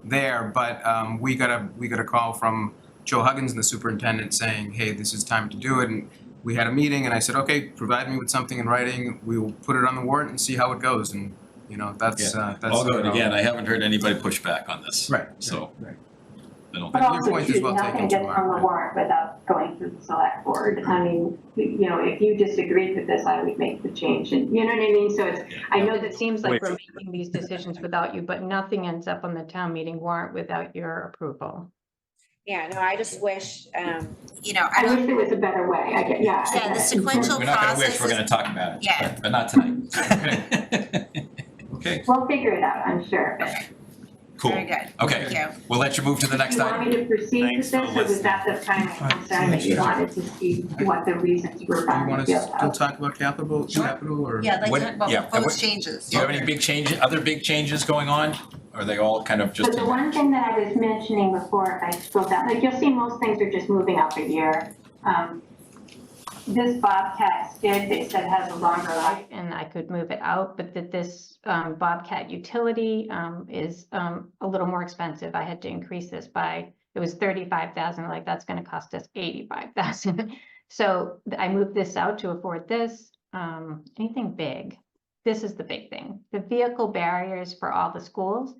there, but we got a call from Joe Huggins, the superintendent, saying, hey, this is time to do it. And we had a meeting and I said, okay, provide me with something in writing. We will put it on the warrant and see how it goes. And, that's. All good. Again, I haven't heard anybody push back on this. Right. So, Right. I don't But think, your also, point is too, well taken, nothing gets Tamara. on the warrant without going through the select board. I mean, if you disagreed with this, I would make the change, and you know what I mean? So I know It that seems like we're making these decisions without you, but nothing ends up on the town meeting warrant without your approval. Yeah, no, I just wish, I I don't, wish there was a better way. I get yeah, the it. sequential we're not gonna process wish, we're is, gonna talk about it. Yeah. But not tonight. Okay, We'll figure it out, I'm sure. cool. very good. Okay, Thank you. we'll let you move to the next Do you want item. me to proceed with Thanks this, for or was listening. that the primary concern that you wanted to see what the reasons were Do you behind want the to field still house? talk about capital or? Yeah, I'd like What- to talk about yeah, proposed what- changes. Do you have any other big changes going on? Or are they all kind of just? But the one thing that I was mentioning before, if I scroll down, like you'll see most things are just moving up a year. This Bobcat skid, they said has a longer life. And I could move it out, but that this Bobcat utility is a little more expensive. I had to increase this by, it was 35,000, like that's gonna cost us 85,000. So I moved this out to afford this. Anything big? This is the big thing. The vehicle barriers for all the schools.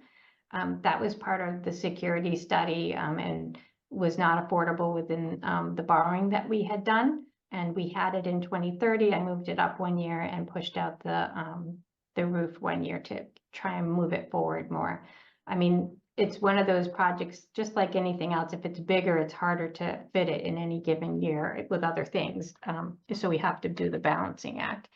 That was part of the security study and was not affordable within the borrowing that we had done. And we had it in 2030. I moved it up 1 year and pushed out the roof 1 year to try and move it forward more. I mean, it's one of those projects, just like anything else. If it's bigger, it's harder to fit it in any given year with other things. So we have to do the balancing act.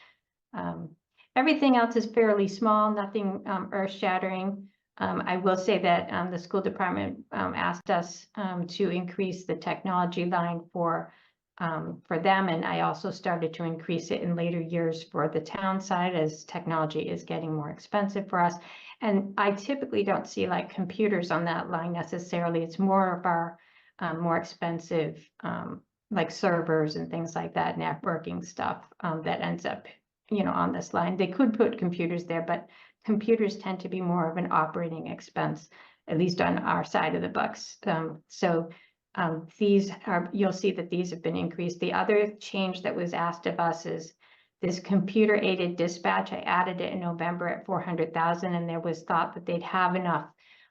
Everything else is fairly small, nothing earth-shattering. I will say that the school department asked us to increase the technology line for them, and I also started to increase it in later years for the town side as technology is getting more expensive for us. And I typically don't see like computers on that line necessarily. It's more of our more expensive like servers and things like that, networking stuff that ends up, on this line. They could put computers there, but computers tend to be more of an operating expense, at least on our side of the books. These are, you'll see that these have been increased. The other change that was asked of us is this computer aided dispatch. I added it in November at 400,000, and there was thought that they'd have enough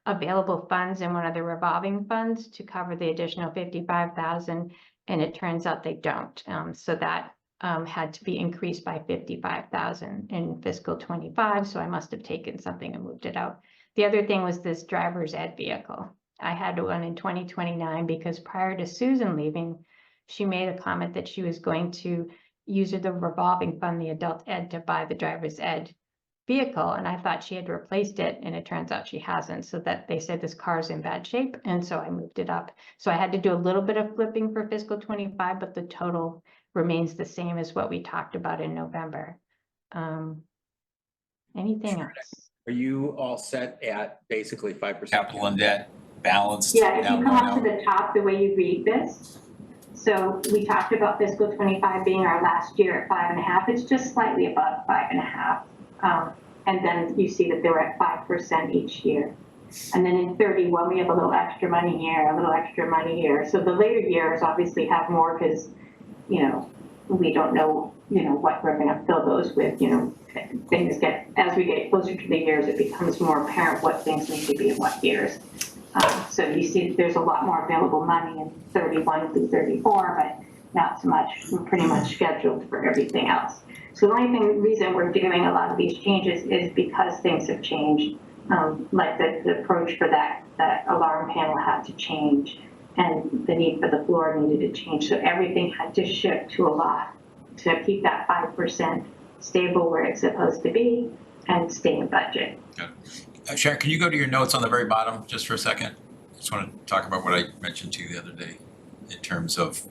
available funds in one of the revolving funds to cover the additional 55,000, and it turns out they don't. So that had to be increased by 55,000 in fiscal 25. So I must have taken something and moved it out. The other thing was this driver's ed vehicle. I had one in 2029 because prior to Susan leaving, she made a comment that she was going to use the revolving fund, the adult ed, to buy the driver's ed vehicle. And I thought she had replaced it, and it turns out she hasn't. So that they said this car's in bad shape. And so I moved it up. So I had to do a little bit of flipping for fiscal 25, but the total remains the same as what we talked about in November. Anything else? Are you all set at basically 5%? Capital and debt balanced. Yeah, if down you come up to 1.0. the top, the way you read this. So we talked about fiscal 25 being our last year at 5.5. It's just slightly above 5.5. And then you see that they were at 5% each year. And then in 31, we have a little extra money here, a little extra money here. So the later years obviously have more because, we don't know, what we're going to fill those with. Things get, as we get closer to the years, it becomes more apparent what things need to be in what years. So you see there's a lot more available money in 31 through 34, but not so much. We're pretty much scheduled for everything else. So the only reason we're doing a lot of these changes is because things have changed. Like the approach for that alarm panel had to change, and the need for the floor needed to change. So everything had to shift to a lot to keep that 5% stable where it's supposed to be and stay in budget. Sharon, can you go to your notes on the very bottom just for a second? I just want to talk about what I mentioned to you the other day in terms of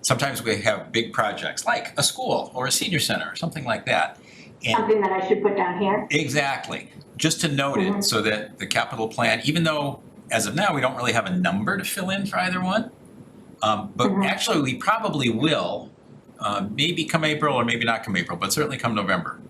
sometimes we have big projects like a school or a senior center or something like that. And something that I should put down here? Exactly. Just to note it so that the capital plan, even though as of now we don't really have a number to fill in for either one, but actually we probably will, maybe come April or maybe not come April, but certainly come November.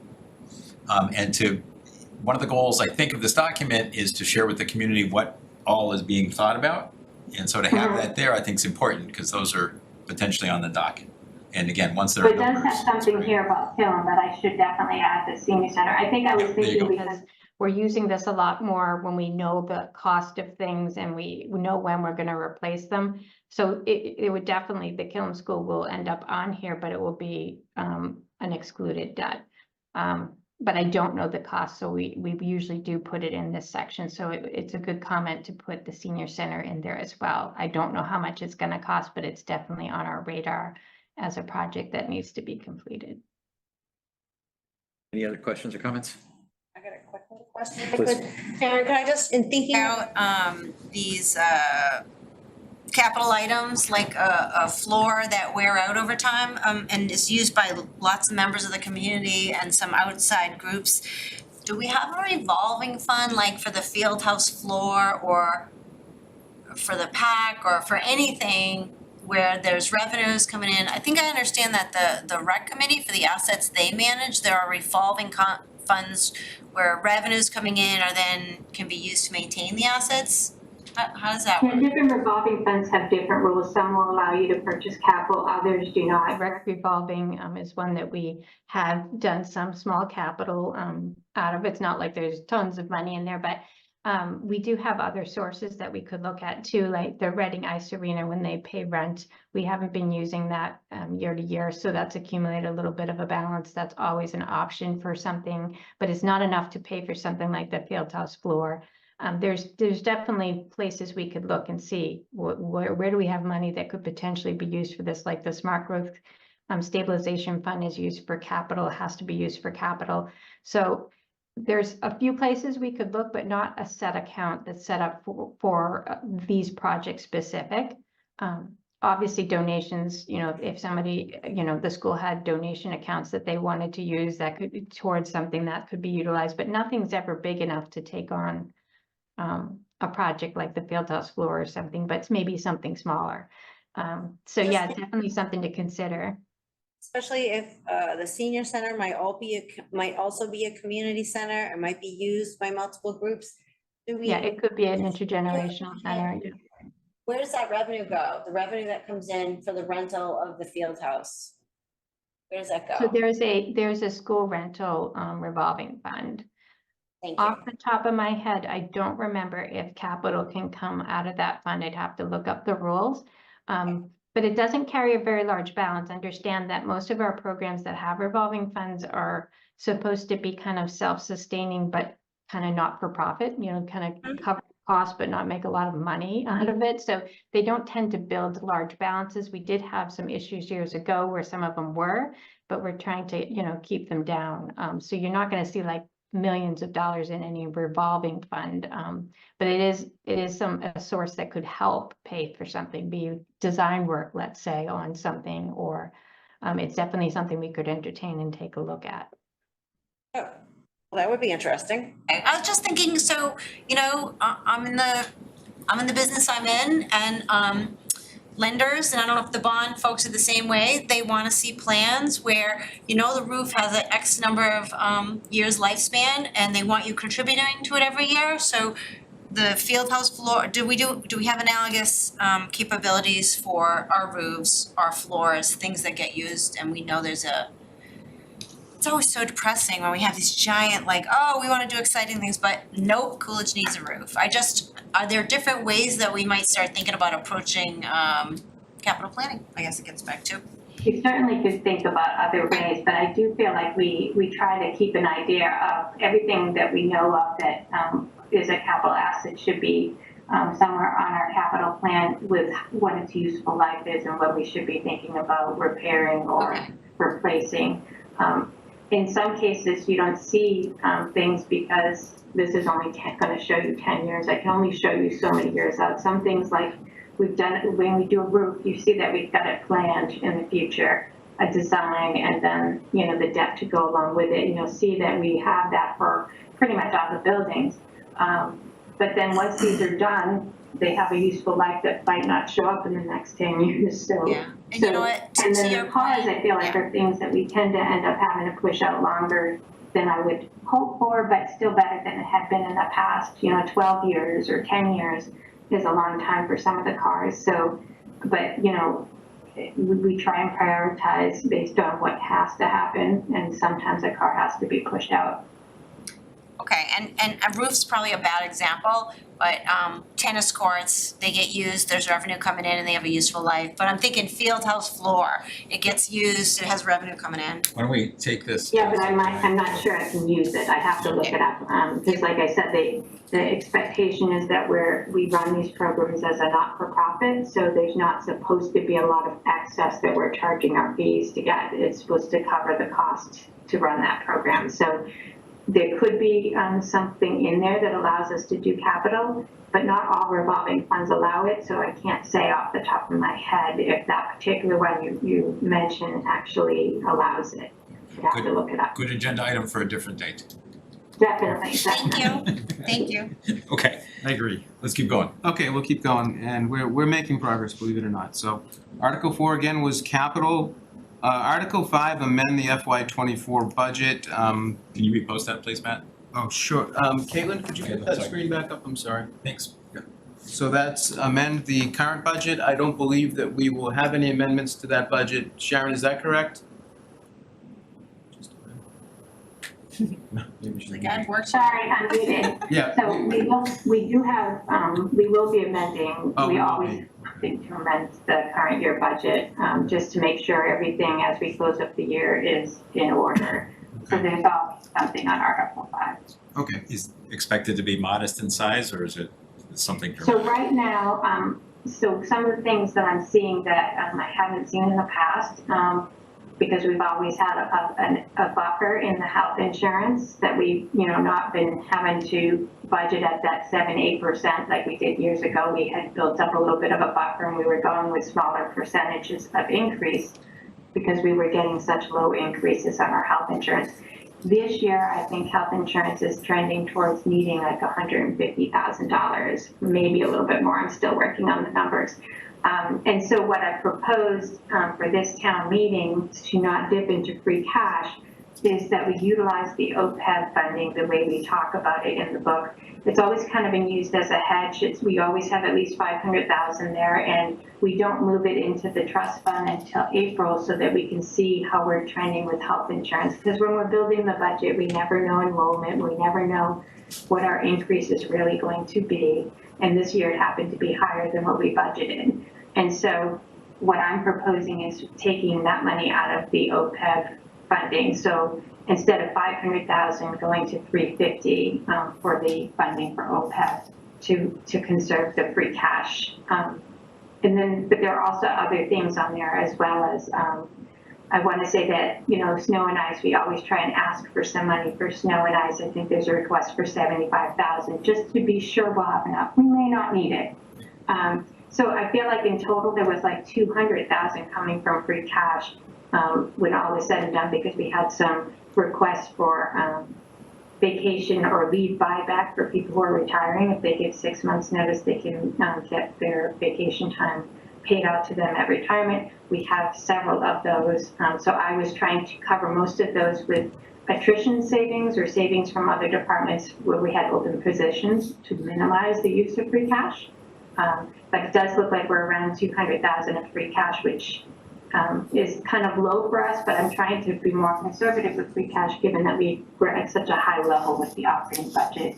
One of the goals I think of this document is to share with the community what all is being thought about. And so to have that there, I think is important because those are potentially on the docket. And again, once there are numbers. But it does have something here about film that I should definitely add the senior center. I think I was thinking because we're using this a lot more when we know the cost of things and we know when we're going to replace them. So it would definitely, the Killam School will end up on here, but it will be an excluded debt. But I don't know the cost, so we usually do put it in this section. So it's a good comment to put the senior center in there as well. I don't know how much it's going to cost, but it's definitely on our radar as a project that needs to be completed. Any other questions or comments? I got a quick little question. Please. Karen, can I just, in thinking about these capital items like a floor that wear out over time and is used by lots of members of the community and some outside groups, do we have a revolving fund like for the field house floor or for the PAC or for anything where there's revenues coming in? I think I understand that the rec committee for the assets they manage, there are revolving funds where revenues coming in are then can be used to maintain the assets. How does that work? Yeah, different revolving funds have different rules. Some will allow you to purchase capital, others do not. Rec revolving is one that we have done some small capital out of. It's not like there's tons of money in there, but we do have other sources that we could look at too, like the Reading Ice Arena when they pay rent. We haven't been using that year to year, so that's accumulated a little bit of a balance. That's always an option for something, but it's not enough to pay for something like the Fieldhouse floor. There's definitely places we could look and see where do we have money that could potentially be used for this, like the Smart Growth Stabilization Fund is used for capital, it has to be used for capital. So there's a few places we could look, but not a set account that's set up for these projects specific. obviously donations, if somebody, the school had donation accounts that they wanted to use that could be towards something that could be utilized, but nothing's ever big enough to take on a project like the Fieldhouse floor or something, but it's maybe something smaller. So yeah, it's definitely something to consider. Especially if the senior center might also be a community center, it might be used by multiple groups. Yeah, it could be an intergenerational center. Yeah. Where does that revenue go? The revenue that comes in for the rental of the field house? Where does that go? So there's a school rental revolving fund. Thank you. Off the top of my head, I don't remember if capital can come out of that fund. I'd have to look up the rules. But it doesn't carry a very large balance. Understand that most of our programs that have revolving funds are supposed to be kind of self-sustaining, but kind of not for profit, kind of cover costs, but not make a lot of money out of it. So they don't tend to build large balances. We did have some issues years ago where some of them were, but we're trying to, keep them down. So you're not going to see like millions of dollars in any revolving fund. But it is a source that could help pay for something, be design work, let's say, on something, or it's definitely something we could entertain and take a look at. Oh, well, that would be interesting. I was just thinking, so, I'm in the business I'm in, and lenders, and I don't know if the bond folks are the same way, they wanna see plans where, the roof has an X number of years lifespan, and they want you contributing to it every year, so the field house floor, do we have analogous capabilities for our roofs, our floors, things that get used, and we know it's always so depressing when we have these giant, we wanna do exciting things, but nope, Coolidge needs a roof. Are there different ways that we might start thinking about approaching capital planning? I guess it gets back to. We certainly could think about other ways, but I do feel like we try to keep an idea of everything that we know of that is a capital asset should be somewhere on our capital plan with what its useful life is and what we should be thinking about repairing or replacing. In some cases, you don't see things because this is only going to show you 10 years. I can only show you so many years out. Some things like we've done it when we do a roof, you see that we've got it planned in the future, a design, and then, the debt to go along with it. And you'll see that we have that for pretty much all the buildings. But then once these are done, they have a useful life that might not show up in the next 10 years. So, yeah. And you know what? And then the cars, I feel like, are things that we tend to end up having to push out longer than I would hope for, but still better than it had been in the past. 12 years or 10 years is a long time for some of the cars. So, but, we try and prioritize based on what has to happen, and sometimes a car has to be pushed out. Okay, and a roof's probably a bad example, but tennis courts, they get used, there's revenue coming in and they have a useful life. But I'm thinking field house floor, it gets used, it has revenue coming in. Why don't we take this? Yeah, but I'm not sure I can use it. I have to look it up. Because like I said, the expectation is that we run these programs as a not-for-profit, so there's not supposed to be a lot of excess that we're charging our fees to get. It's supposed to cover the cost to run that program. So there could be something in there that allows us to do capital, but not all revolving funds allow it, so I can't say off the top of my head if that particular one you mentioned actually allows it. I'd have to look it up. Good agenda item for a different date. Definitely. Thank you. Okay, I agree. let's keep going. Okay, we'll keep going, and we're making progress, believe it or not. So Article 4 again was capital. Article 5, amend the FY24 budget. Can you repost that, please, Matt? Oh, sure. Caitlin, could you Okay, get that sorry. screen back up? I'm sorry. Thanks. So that's amend the current budget. I don't believe that we will have any amendments to that budget. Sharon, is that correct? Maybe we should- Sorry, I'm muted. Yeah. So we will be amending, Oh, we we will always think to amend the current year budget, just to make sure everything as we close up the year is in order. So there's always something on Article 5. Okay. Is expected to be modest in size, or is it something So dramatic? right now, so some of the things that I'm seeing that I haven't seen in the past, because we've always had a buffer in the health insurance that we've, not been having to budget at that 7-8% like we did years ago. We had built up a little bit of a buffer and we were going with smaller percentages of increase because we were getting such low increases on our health insurance. This year, I think health insurance is trending towards needing like $150,000, maybe a little bit more. I'm still working on the numbers. And so what I proposed for this town meeting to not dip into free cash is that we utilize the OPEB funding the way we talk about it in the book. It's always kind of been used as a hedge. We always have at least 500,000 there, and we don't move it into the trust fund until April so that we can see how we're trending with health insurance. Because when we're building the budget, we never know enrollment, we never know what our increase is really going to be. And this year it happened to be higher than what we budgeted. And so what I'm proposing is taking that money out of the OPEB funding. So instead of 500,000 going to 350 for the funding for OPEB to conserve the free cash. But there are also other things on there as well as I want to say that, snow and ice, we always try and ask for some money for snow and ice. I think there's a request for 75,000 just to be sure we'll have enough. We may not need it. So I feel like in total there was like 200,000 coming from free cash when all was said and done, because we had some requests for vacation or leave buyback for people who are retiring. If they give 6 months notice, they can get their vacation time paid out to them at retirement. We have several of those. So I was trying to cover most of those with attrition savings or savings from other departments where we had open positions to minimize the use of free cash. But it does look like we're around 200,000 of free cash, which is kind of low for us, but I'm trying to be more conservative with free cash given that we're at such a high level with the operating budget.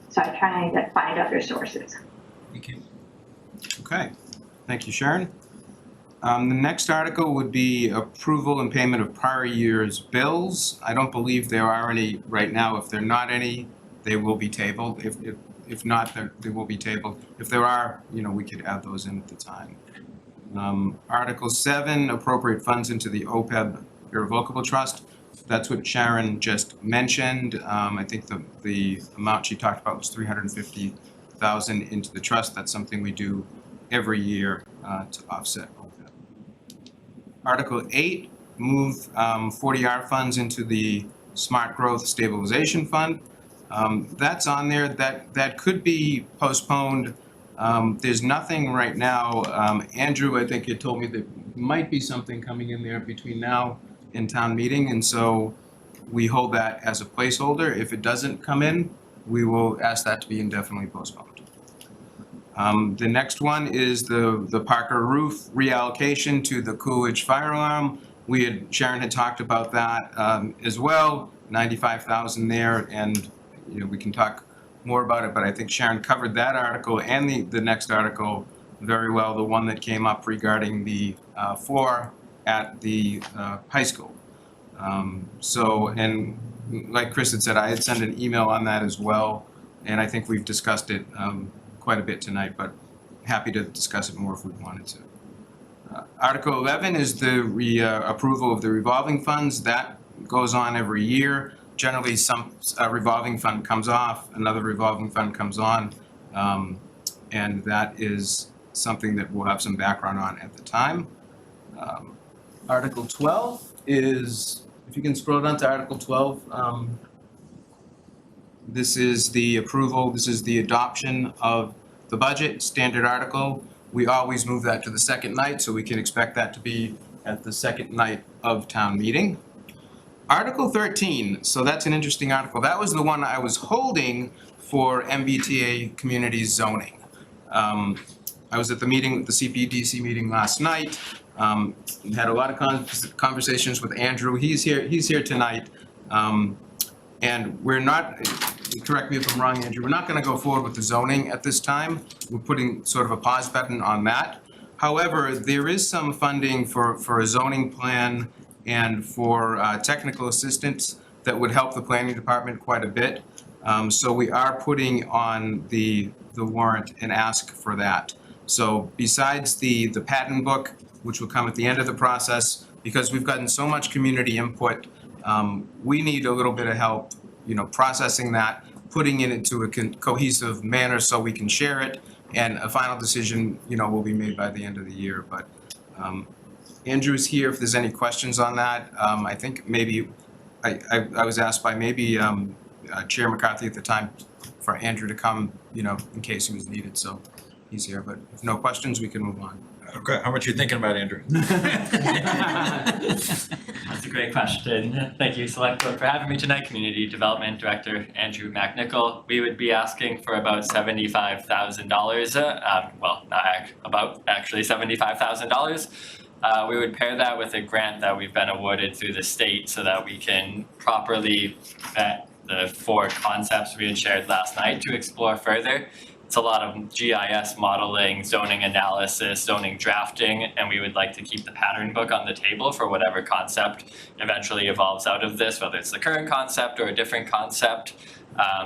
So I'm trying to find other sources. Thank you. Okay, thank you, Sharon. The next article would be approval and payment of prior year's bills. I don't believe there are any right now. If there are not any, they will be tabled. If not, they will be tabled. If there are, we could add those in at the time. Article 7, appropriate funds into the OPEB irrevocable trust. That's what Sharon just mentioned. I think the amount she talked about was 350,000 into the trust. That's something we do every year to offset OPEB. Article 8, move 40R funds into the Smart Growth Stabilization Fund. That's on there. That could be postponed. There's nothing right now. Andrew, I think, had told me there might be something coming in there between now and town meeting, and so we hold that as a placeholder. If it doesn't come in, we will ask that to be indefinitely postponed. The next one is the Parker roof reallocation to the Coolidge fire alarm. Sharon had talked about that as well, 95,000 there, and we can talk more about it, but I think Sharon covered that article and the next article very well, the one that came up regarding the floor at the high school. And like Chris had said, I had sent an email on that as well, and I think we've discussed it quite a bit tonight, but happy to discuss it more if we wanted to. Article 11 is the approval of the revolving funds. That goes on every year. Generally, some revolving fund comes off, another revolving fund comes on, and that is something that we'll have some background on at the time. Article 12 is, if you can scroll down to Article 12, this is the approval, this is the adoption of the budget, standard article. We always move that to the second night, so we can expect that to be at the second night of town meeting. Article 13, so that's an interesting article. That was the one I was holding for MBTA community zoning. I was at the meeting, the CPDC meeting last night. Had a lot of conversations with Andrew. He's here tonight. And we're not, correct me if I'm wrong, Andrew, we're not going to go forward with the zoning at this time. We're putting sort of a pause button on that. However, there is some funding for a zoning plan and for technical assistance that would help the planning department quite a bit. So we are putting on the warrant and ask for that. So besides the patent book, which will come at the end of the process, because we've gotten so much community input. We need a little bit of help, processing that, putting it into a cohesive manner so we can share it, and a final decision, will be made by the end of the year. But Andrew's here if there's any questions on that. I think maybe, I was asked by maybe Chair McCarthy at the time for Andrew to come, in case he was needed, so he's here. But if no questions, we can move on. Okay, how much you thinking about, Andrew? That's a great question. Thank you, Select Board, for having me tonight. Community Development Director Andrew McNichol. We would be asking for about $75,000. Actually $75,000. We would pair that with a grant that we've been awarded through the state so that we can properly vet the 4 concepts we had shared last night to explore further. It's a lot of GIS modeling, zoning analysis, zoning drafting, and we would like to keep the pattern book on the table for whatever concept eventually evolves out of this, whether it's the current concept or a different concept,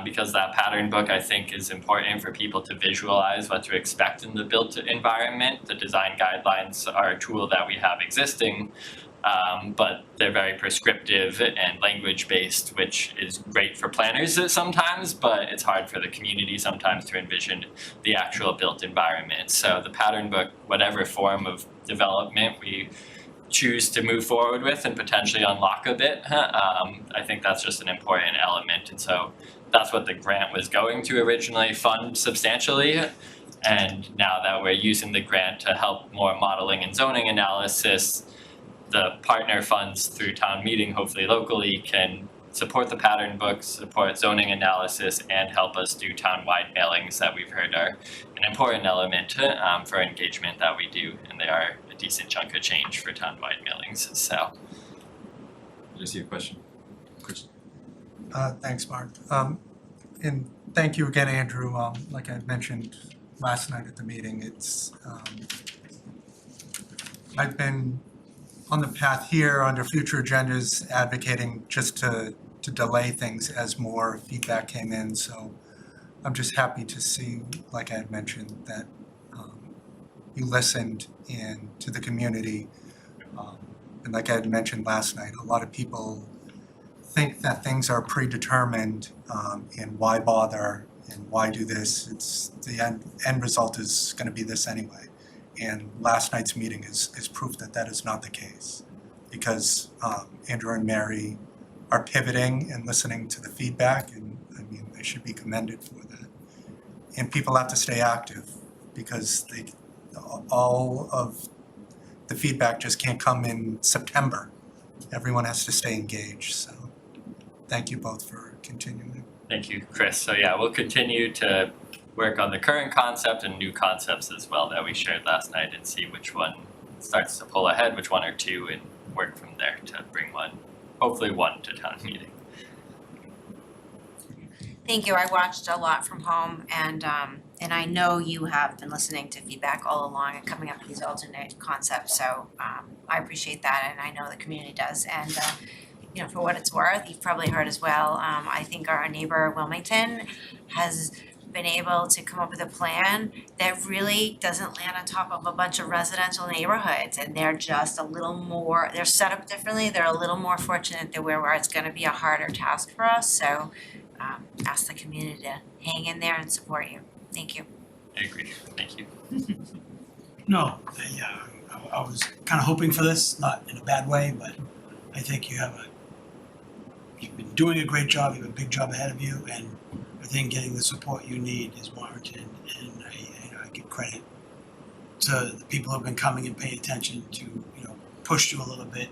because that pattern book, I think, is important for people to visualize what to expect in the built environment. The design guidelines are a tool that we have existing, but they're very prescriptive and language-based, which is great for planners sometimes, but it's hard for the community sometimes to envision the actual built environment. So the pattern book, whatever form of development we choose to move forward with and potentially unlock a bit, I think that's just an important element. And so that's what the grant was going to originally fund substantially. And now that we're using the grant to help more modeling and zoning analysis, the partner funds through town meeting, hopefully locally, can support the pattern books, support zoning analysis, and help us do town-wide mailings that we've heard are an important element for engagement that we do, and they are a decent chunk of change for town-wide mailings, so. Did you see a question? Chris? Thanks, Mark. And thank you again, Andrew. Like I mentioned last night at the meeting, it's, I've been on the path here under future agendas advocating just to delay things as more feedback came in. So I'm just happy to see, like I had mentioned, that you listened in to the community. And like I had mentioned last night, a lot of people think that things are predetermined, and why bother and why do this? It's the end result is going to be this anyway. And last night's meeting is proof that that is not the case, because Andrew and Mary are pivoting and listening to the feedback, and I mean, they should be commended for that. And people have to stay active, because all of the feedback just can't come in September. Everyone has to stay engaged, so thank you both for continuing. Thank you, Chris. So yeah, we'll continue to work on the current concept and new concepts as well that we shared last night, and see which one starts to pull ahead, which one or two, and work from there to bring hopefully one to town meeting. Thank you. I watched a lot from home, and I know you have been listening to feedback all along and coming up with these alternate concepts. So I appreciate that, and I know the community does. And for what it's worth, you've probably heard as well. I think our neighbor Wilmington has been able to come up with a plan that really doesn't land on top of a bunch of residential neighborhoods, and they're just a little more, they're set up differently, they're a little more fortunate than where it's gonna be a harder task for us, so ask the community to hang in there and support you. Thank you. I agree. Thank you. No, I was kind of hoping for this, not in a bad way, but I think you've been doing a great job, you have a big job ahead of you, and I think getting the support you need is warranted, and I give credit to the people who have been coming and paying attention to, push you a little bit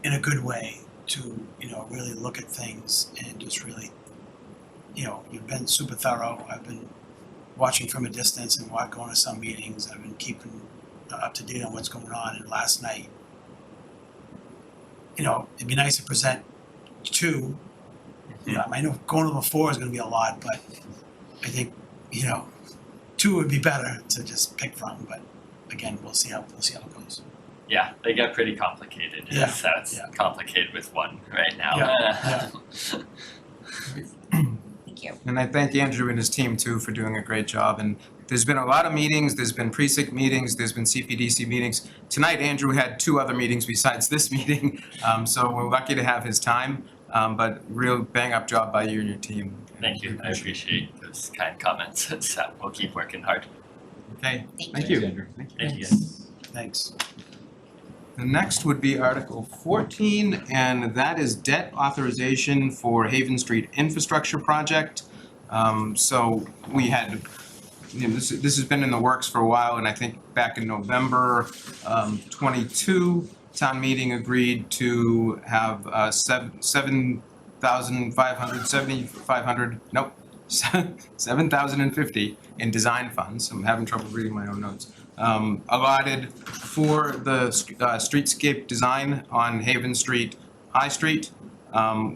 in a good way to, really look at things and just really, you've been super thorough. I've been watching from a distance and going to some meetings. I've been keeping up to date on what's going on, and last night, it'd be nice to present 2. I know going over 4 is going to be a lot, but I think 2 would be better to just pick from. But again, we'll see how it goes. Yeah, they get pretty complicated. Yeah. So it's complicated with one right now. Yeah. Thank you. And I thank Andrew and his team too for doing a great job, and There's been a lot of meetings, there's been precinct meetings, there's been CPDC meetings. Tonight, Andrew had 2 other meetings besides this meeting, so we're lucky to have his time, but real bang-up job by you and your team. Thank you, I appreciate those kind comments, so we'll keep working hard. Okay, Thank thank Thanks, you. Andrew. Thank you guys. Thanks. The next would be Article 14, and that is debt authorization for Haven Street Infrastructure Project. So we had, this has been in the works for a while, and I think back in November 22, town meeting agreed to have 7,050 in design funds. I'm having trouble reading my own notes. Allotted for the streetscape design on Haven Street, High Street.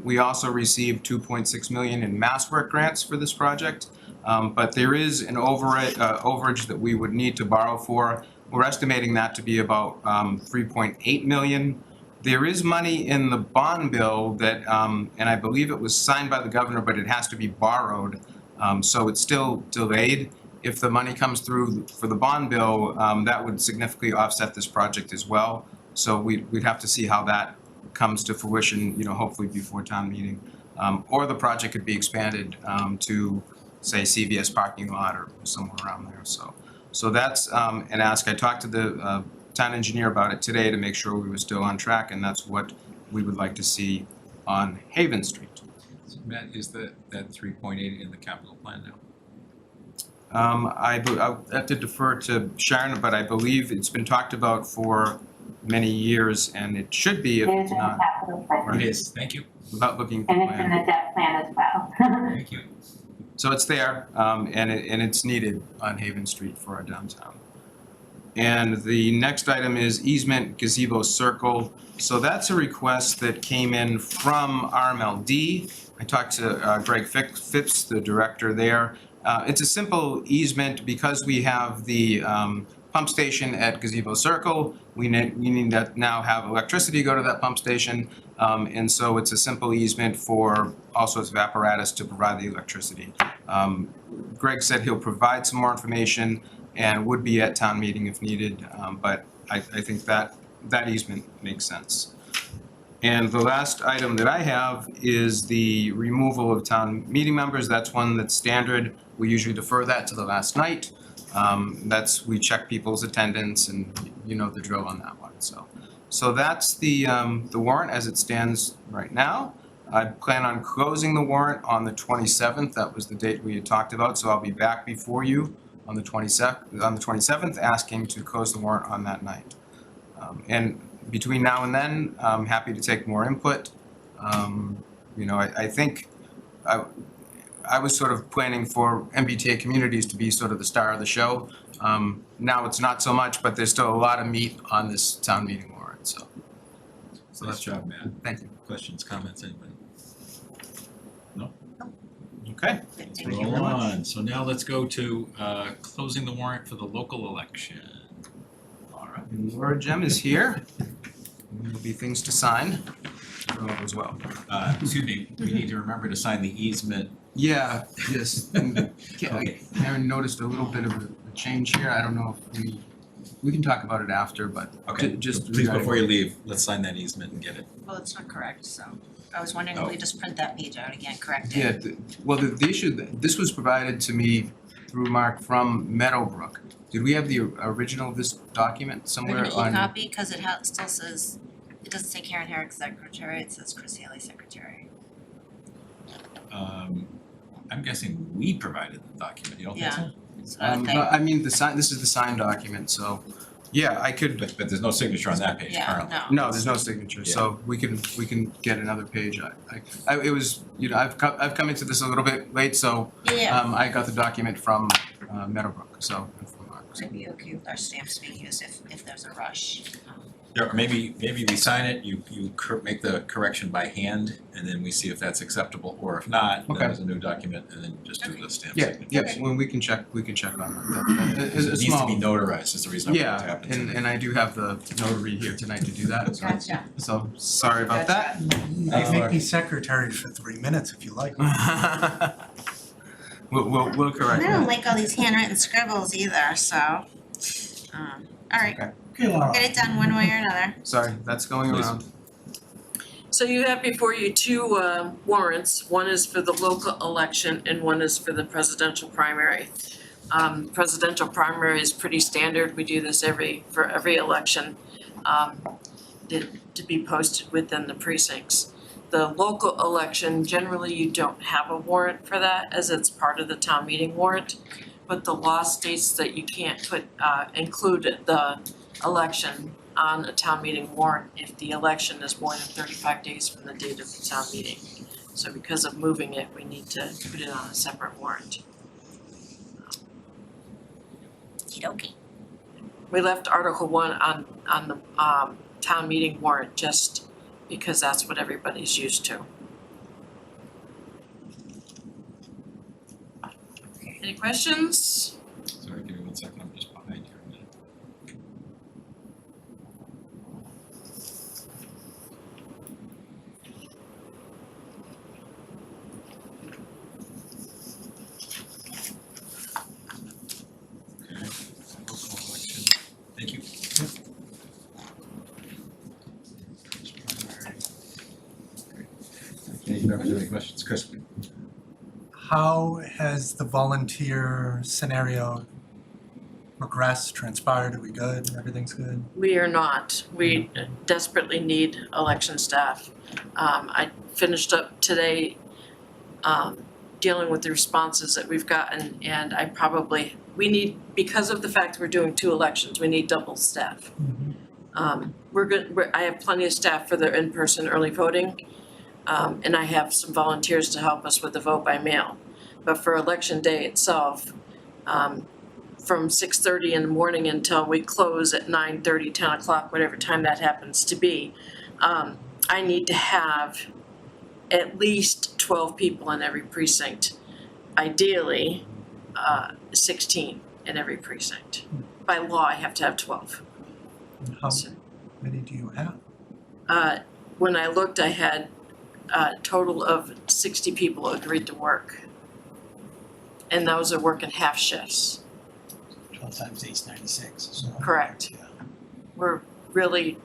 We also received 2.6 million in mass work grants for this project. But there is an overage that we would need to borrow for. We're estimating that to be about 3.8 million. There is money in the bond bill that, and I believe it was signed by the governor, but it has to be borrowed. So it's still delayed. If the money comes through for the bond bill, that would significantly offset this project as well. So we'd have to see how that comes to fruition, hopefully before town meeting. Or the project could be expanded to, say, CVS parking lot or somewhere around there. So that's an ask. I talked to the town engineer about it today to make sure we were still on track, and that's what we would like to see on Haven Street. So Matt, is that 3.8 in the capital plan now? I'll have to defer to Sharon, but I believe it's been talked about for many years, and it should be if It is it's in the not, capital plan. It is, thank you, without looking at the And it's in plan. the debt plan as well. thank you. So it's there, and it's needed on Haven Street for our downtown. And the next item is easement gazebo circle. So that's a request that came in from RMLD. I talked to Greg Phipps, the director there. It's a simple easement because we have the pump station at Gazebo Circle. We need to now have electricity go to that pump station. And so it's a simple easement for all sorts of apparatus to provide the electricity. Greg said he'll provide some more information and would be at town meeting if needed. But I think that easement makes sense. And the last item that I have is the removal of town meeting members. That's one that's standard. We usually defer that to the last night. We check people's attendance, and you know the drill on that one. So that's the warrant as it stands right now. I plan on closing the warrant on the 27th. That was the date we had talked about. So I'll be back before you on the 27th, asking to close the warrant on that night. And between now and then, I'm happy to take more input. I think I was sort of planning for MBTA communities to be sort of the star of the show. Now it's not so much, but there's still a lot of meat on this town meeting warrant, so. Nice job, Matt. Thank you. Questions, comments, anybody? Okay. Thank you Roll very much. on. So now let's go to closing the warrant for the local election. All right. And Laura Gem is here. There'll be things to sign as well. Excuse me, we need to remember to sign the easement. Yeah, yes. And Okay. Karen noticed a little bit of a change here. I don't know if we can talk about it after, but Okay, just. please, before you leave, let's sign that easement and get it. Well, it's not correct, so I was wondering if we just print that page out again, correct it? Yeah, the issue, this was provided to me through Mark from Meadow Brook. Did we have the original of this document We're somewhere gonna on? e-copy, cause it still says, it doesn't say Karen Herrick secretary, it says Chris Haley secretary. I'm guessing we provided the document, you don't think so? Yeah. So I would think, I mean, this is the signed document, so, yeah, I could, But there's no signature on that page yeah, currently. no. no, there's no signature, so we can get another page. It was, I've come into this a little bit late, so, Yeah, I got the document from, Meadow Brook, so, from Mark. So. maybe okay with our stamps being used if there's a rush. Yeah, or maybe we sign it, you make the correction by hand, and then we see if that's acceptable, or if not, then Okay. there's a new document, and then just do the stamp Yeah, signature. yeah, when we can check on that. It needs to be notarized, is the reason I want it to Yeah, happen. and I do have the notary here tonight to do that, so. Gotcha. So, sorry about that. You make me secretary for 3 minutes if you like. We'll correct I don't that. like all these handwritten scribbles either, so, all right, Okay. Okay, Laura. get it done one way or another. Sorry, that's going Please. around. So you have before you two warrants. One is for the local election and one is for the presidential primary. Presidential primary is pretty standard. We do this for every election to be posted within the precincts. The local election, generally you don't have a warrant for that as it's part of the town meeting warrant. But the law states that you can't include the election on a town meeting warrant if the election is more than 35 days from the date of the town meeting. So because of moving it, we need to put it on a separate warrant. Okey-dokey. We left Article 1 on the town meeting warrant just because that's what everybody's used to. Any questions? Sorry, give me 1 second, I'm just behind here a minute. Okay, local election, thank you. Any members have any questions? Chris? How has the volunteer scenario progressed, transpired? Are we good? Everything's good? We are not. We desperately need election staff. I finished up today dealing with the responses that we've gotten, and we need, because of the fact that we're doing 2 elections, we need double staff. I have plenty of staff for the in-person early voting, and I have some volunteers to help us with the vote by mail. But for election day itself, from 6:30 in the morning until we close at 9:30, 10 o'clock, whatever time that happens to be, I need to have at least 12 people in every precinct. Ideally, 16 in every precinct. By law, I have to have 12. And how So, many do you have? when I looked, I had a total of 60 people agreed to work. And those are working half shifts. 12 times 8 is 96, so. Correct. Yeah. We're really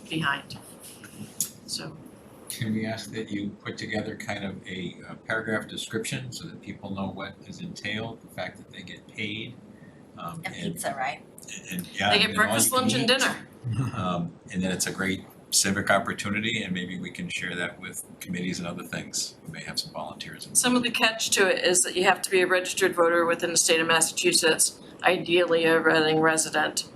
behind. So, Can we ask that you put together kind of a paragraph description so that people know what is entailed, the fact that they get paid? And pizza, right? And yeah, they and get all breakfast, you can lunch, and eat. dinner. And then it's a great civic opportunity, and maybe we can share that with committees and other things. We may have some volunteers. Some of the catch to it is that you have to be a registered voter within the state of Massachusetts, ideally a Reading resident.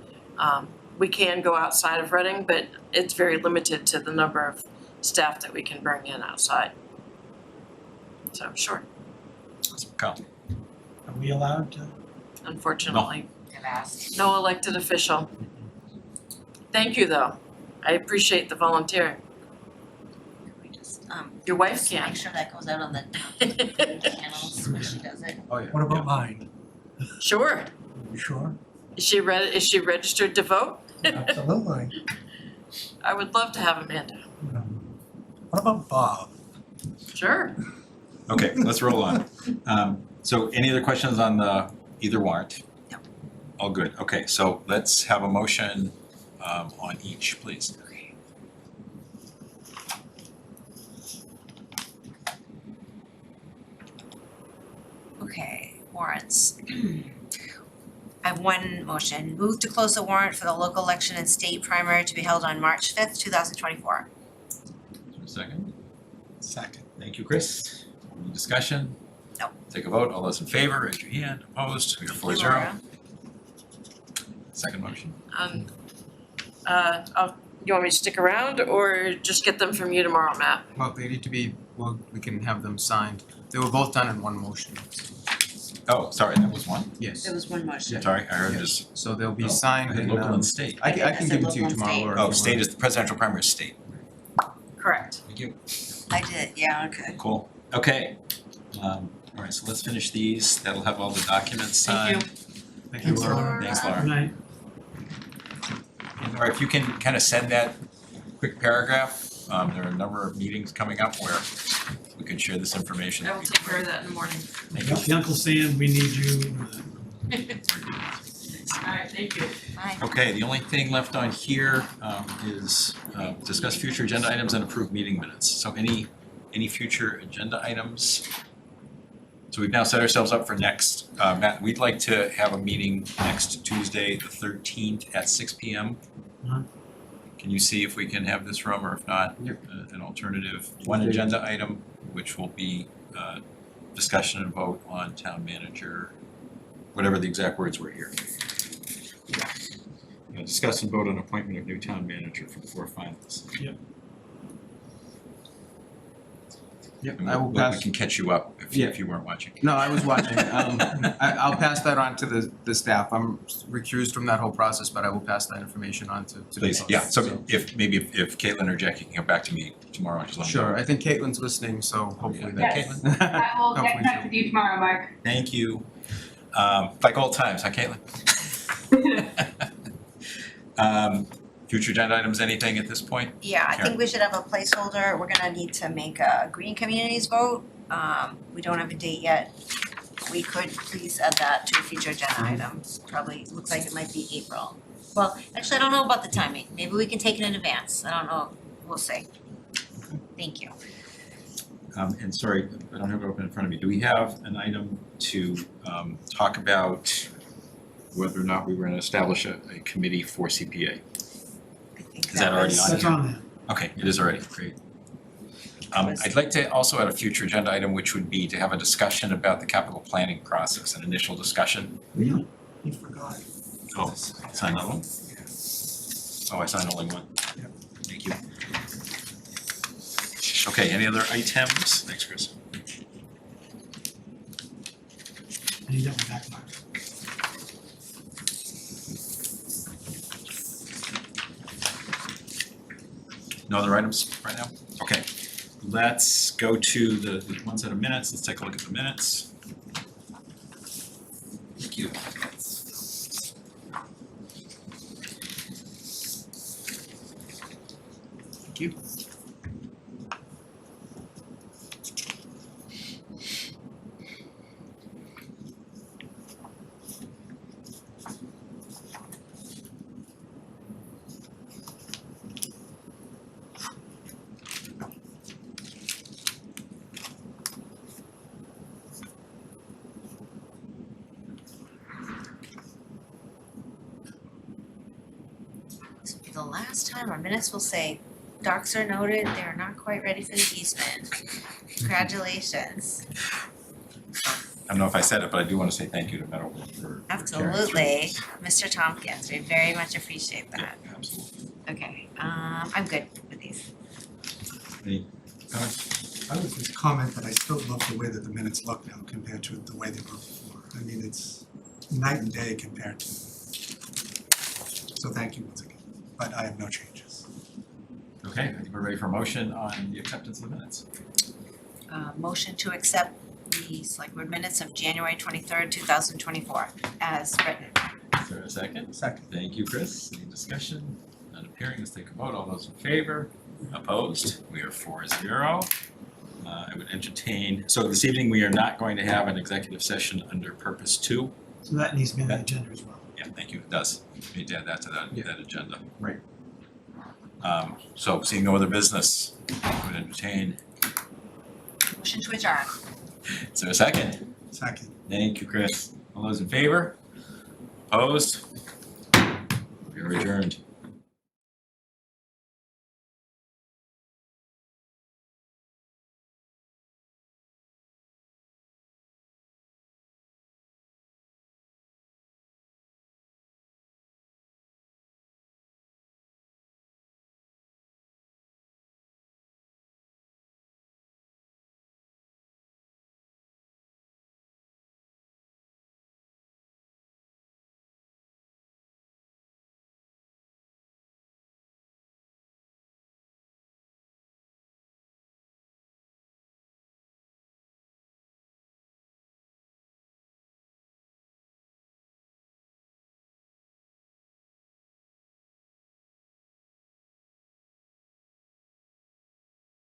We can go outside of Reading, but it's very limited to the number of staff that we can bring in outside. So, sure, Go. Are we allowed to? unfortunately, I've asked. no elected official. Thank you, though. I appreciate the volunteering. We just, Your wife just can. make sure that goes out on the channels when she does it. Oh, yeah. What about mine? Sure. You sure? Is she registered to vote? Absolutely. I would love to have Amanda. What about Bob? Sure. Okay, let's roll on. So any other questions on either warrant? No. All good, okay, so let's have a motion on each, please. Okay, warrants. I have one motion. Move to close the warrant for the local election and state primary to be held on March 5th, 2024. Is there a second? Second. Thank you, Chris. Any discussion? No. Take a vote, all those in favor, raise your hand, opposed, we are 4-0. Laura. Second motion. You want me to stick around or just get them from you tomorrow, Matt? Well, they need to be, well, we can have them signed. They were both done in one motion. Oh, sorry, that was one. Yes. There was one motion. Sorry, I heard Yes. just, So they'll I be had signed in, local and state. I can I said give it to you local and tomorrow, state. Laura. Oh, state is, the presidential primary is state. Correct. Thank you. I did, yeah, okay. Cool, okay. All right, so let's finish these, that'll have all the documents Thank you. signed. Thank you, Laura. Thanks, Good Laura. night. Laura, if you can kind of send that quick paragraph, there are a number of meetings coming up where we can share this information. I will take care of that in the morning. Thank you. Uncle Sam, we need you. Alright, thank you. Bye. Okay, the only thing left on here is discuss future agenda items and approve meeting minutes. So any future agenda items? So we've now set ourselves up for next, Matt, we'd like to have a meeting next Tuesday, the 13th at 6 p.m. Uh-huh. Can you see if we can have this room, or if not, an alternative one agenda item, which will be discussion and vote on town manager, whatever the exact words were here. Discuss and vote on appointment of new town manager for 4 finalists. Yep, And I will we pass. can catch you up if you weren't watching. No, I was watching. I'll pass that on to the staff. I'm recused from that whole process, but I will pass that information on to the Please, folks. yeah, so if Caitlin or Jackie can come back to me tomorrow, just let me know. Sure, I think Caitlin's listening, so hopefully Yeah. that. Yes. Caitlin? I will get Hopefully in touch she'll- with you tomorrow, Mark. Thank you. Like old times, huh, Caitlin? Future agenda items, anything at this point? Yeah, I Karen. think we should have a placeholder. We're gonna need to make a green communities vote. We don't have a date yet. We could please add that to a future agenda item. Probably looks like it might be April. Well, actually, I don't know about the timing. Maybe we can take it in advance. I don't know. We'll see. Thank you. And sorry, I don't have it open in front of me. Do we have an item to talk about whether or not we were gonna establish a committee for CPA? I think Is that already was- on That's here? on there. Okay, it is already, great. I'd like to also add a future agenda item, which would be to have a discussion about the capital planning process, an initial discussion. Yeah, you forgot. Oh, sign that one? Oh, I signed only one. Yep. Thank you. Okay, any other items? Thanks, Chris. I need that one back, Mark. No other items right now? Okay, let's go to the one set of minutes. Let's take a look at the minutes. Thank you. Thank you. This will be the last time our minutes will say, docs are noted, they are not quite ready for the easement. Congratulations. I don't know if I said it, but I do want to say thank you to Meadow Brook for carrying Absolutely, through Mr. Tompkins, we very much appreciate this. that. Yeah, absolutely. Okay, I'm good with these. Any comments? I would just comment that I still love the way that the minutes look now compared to the way they were before. I mean, it's night and day compared to. So thank you once again, but I have no changes. Okay, I think we're ready for a motion on the acceptance of the minutes. Motion to accept the select board minutes of January 23rd, 2024 as written. Is there a second? Second. Thank you, Chris. Any discussion? None appearing. Let's take a vote. All those in favor? Opposed? We are 4-0. I would entertain, so this evening we are not going to have an executive session under purpose 2. So that needs to be on the agenda as well. Yeah, thank you. It does. We need to add that to that agenda. Right. So seeing no other business, I would entertain, Motion to adjourn. is there a second? Second. Thank you, Chris. All those in favor? Opposed? We are adjourned.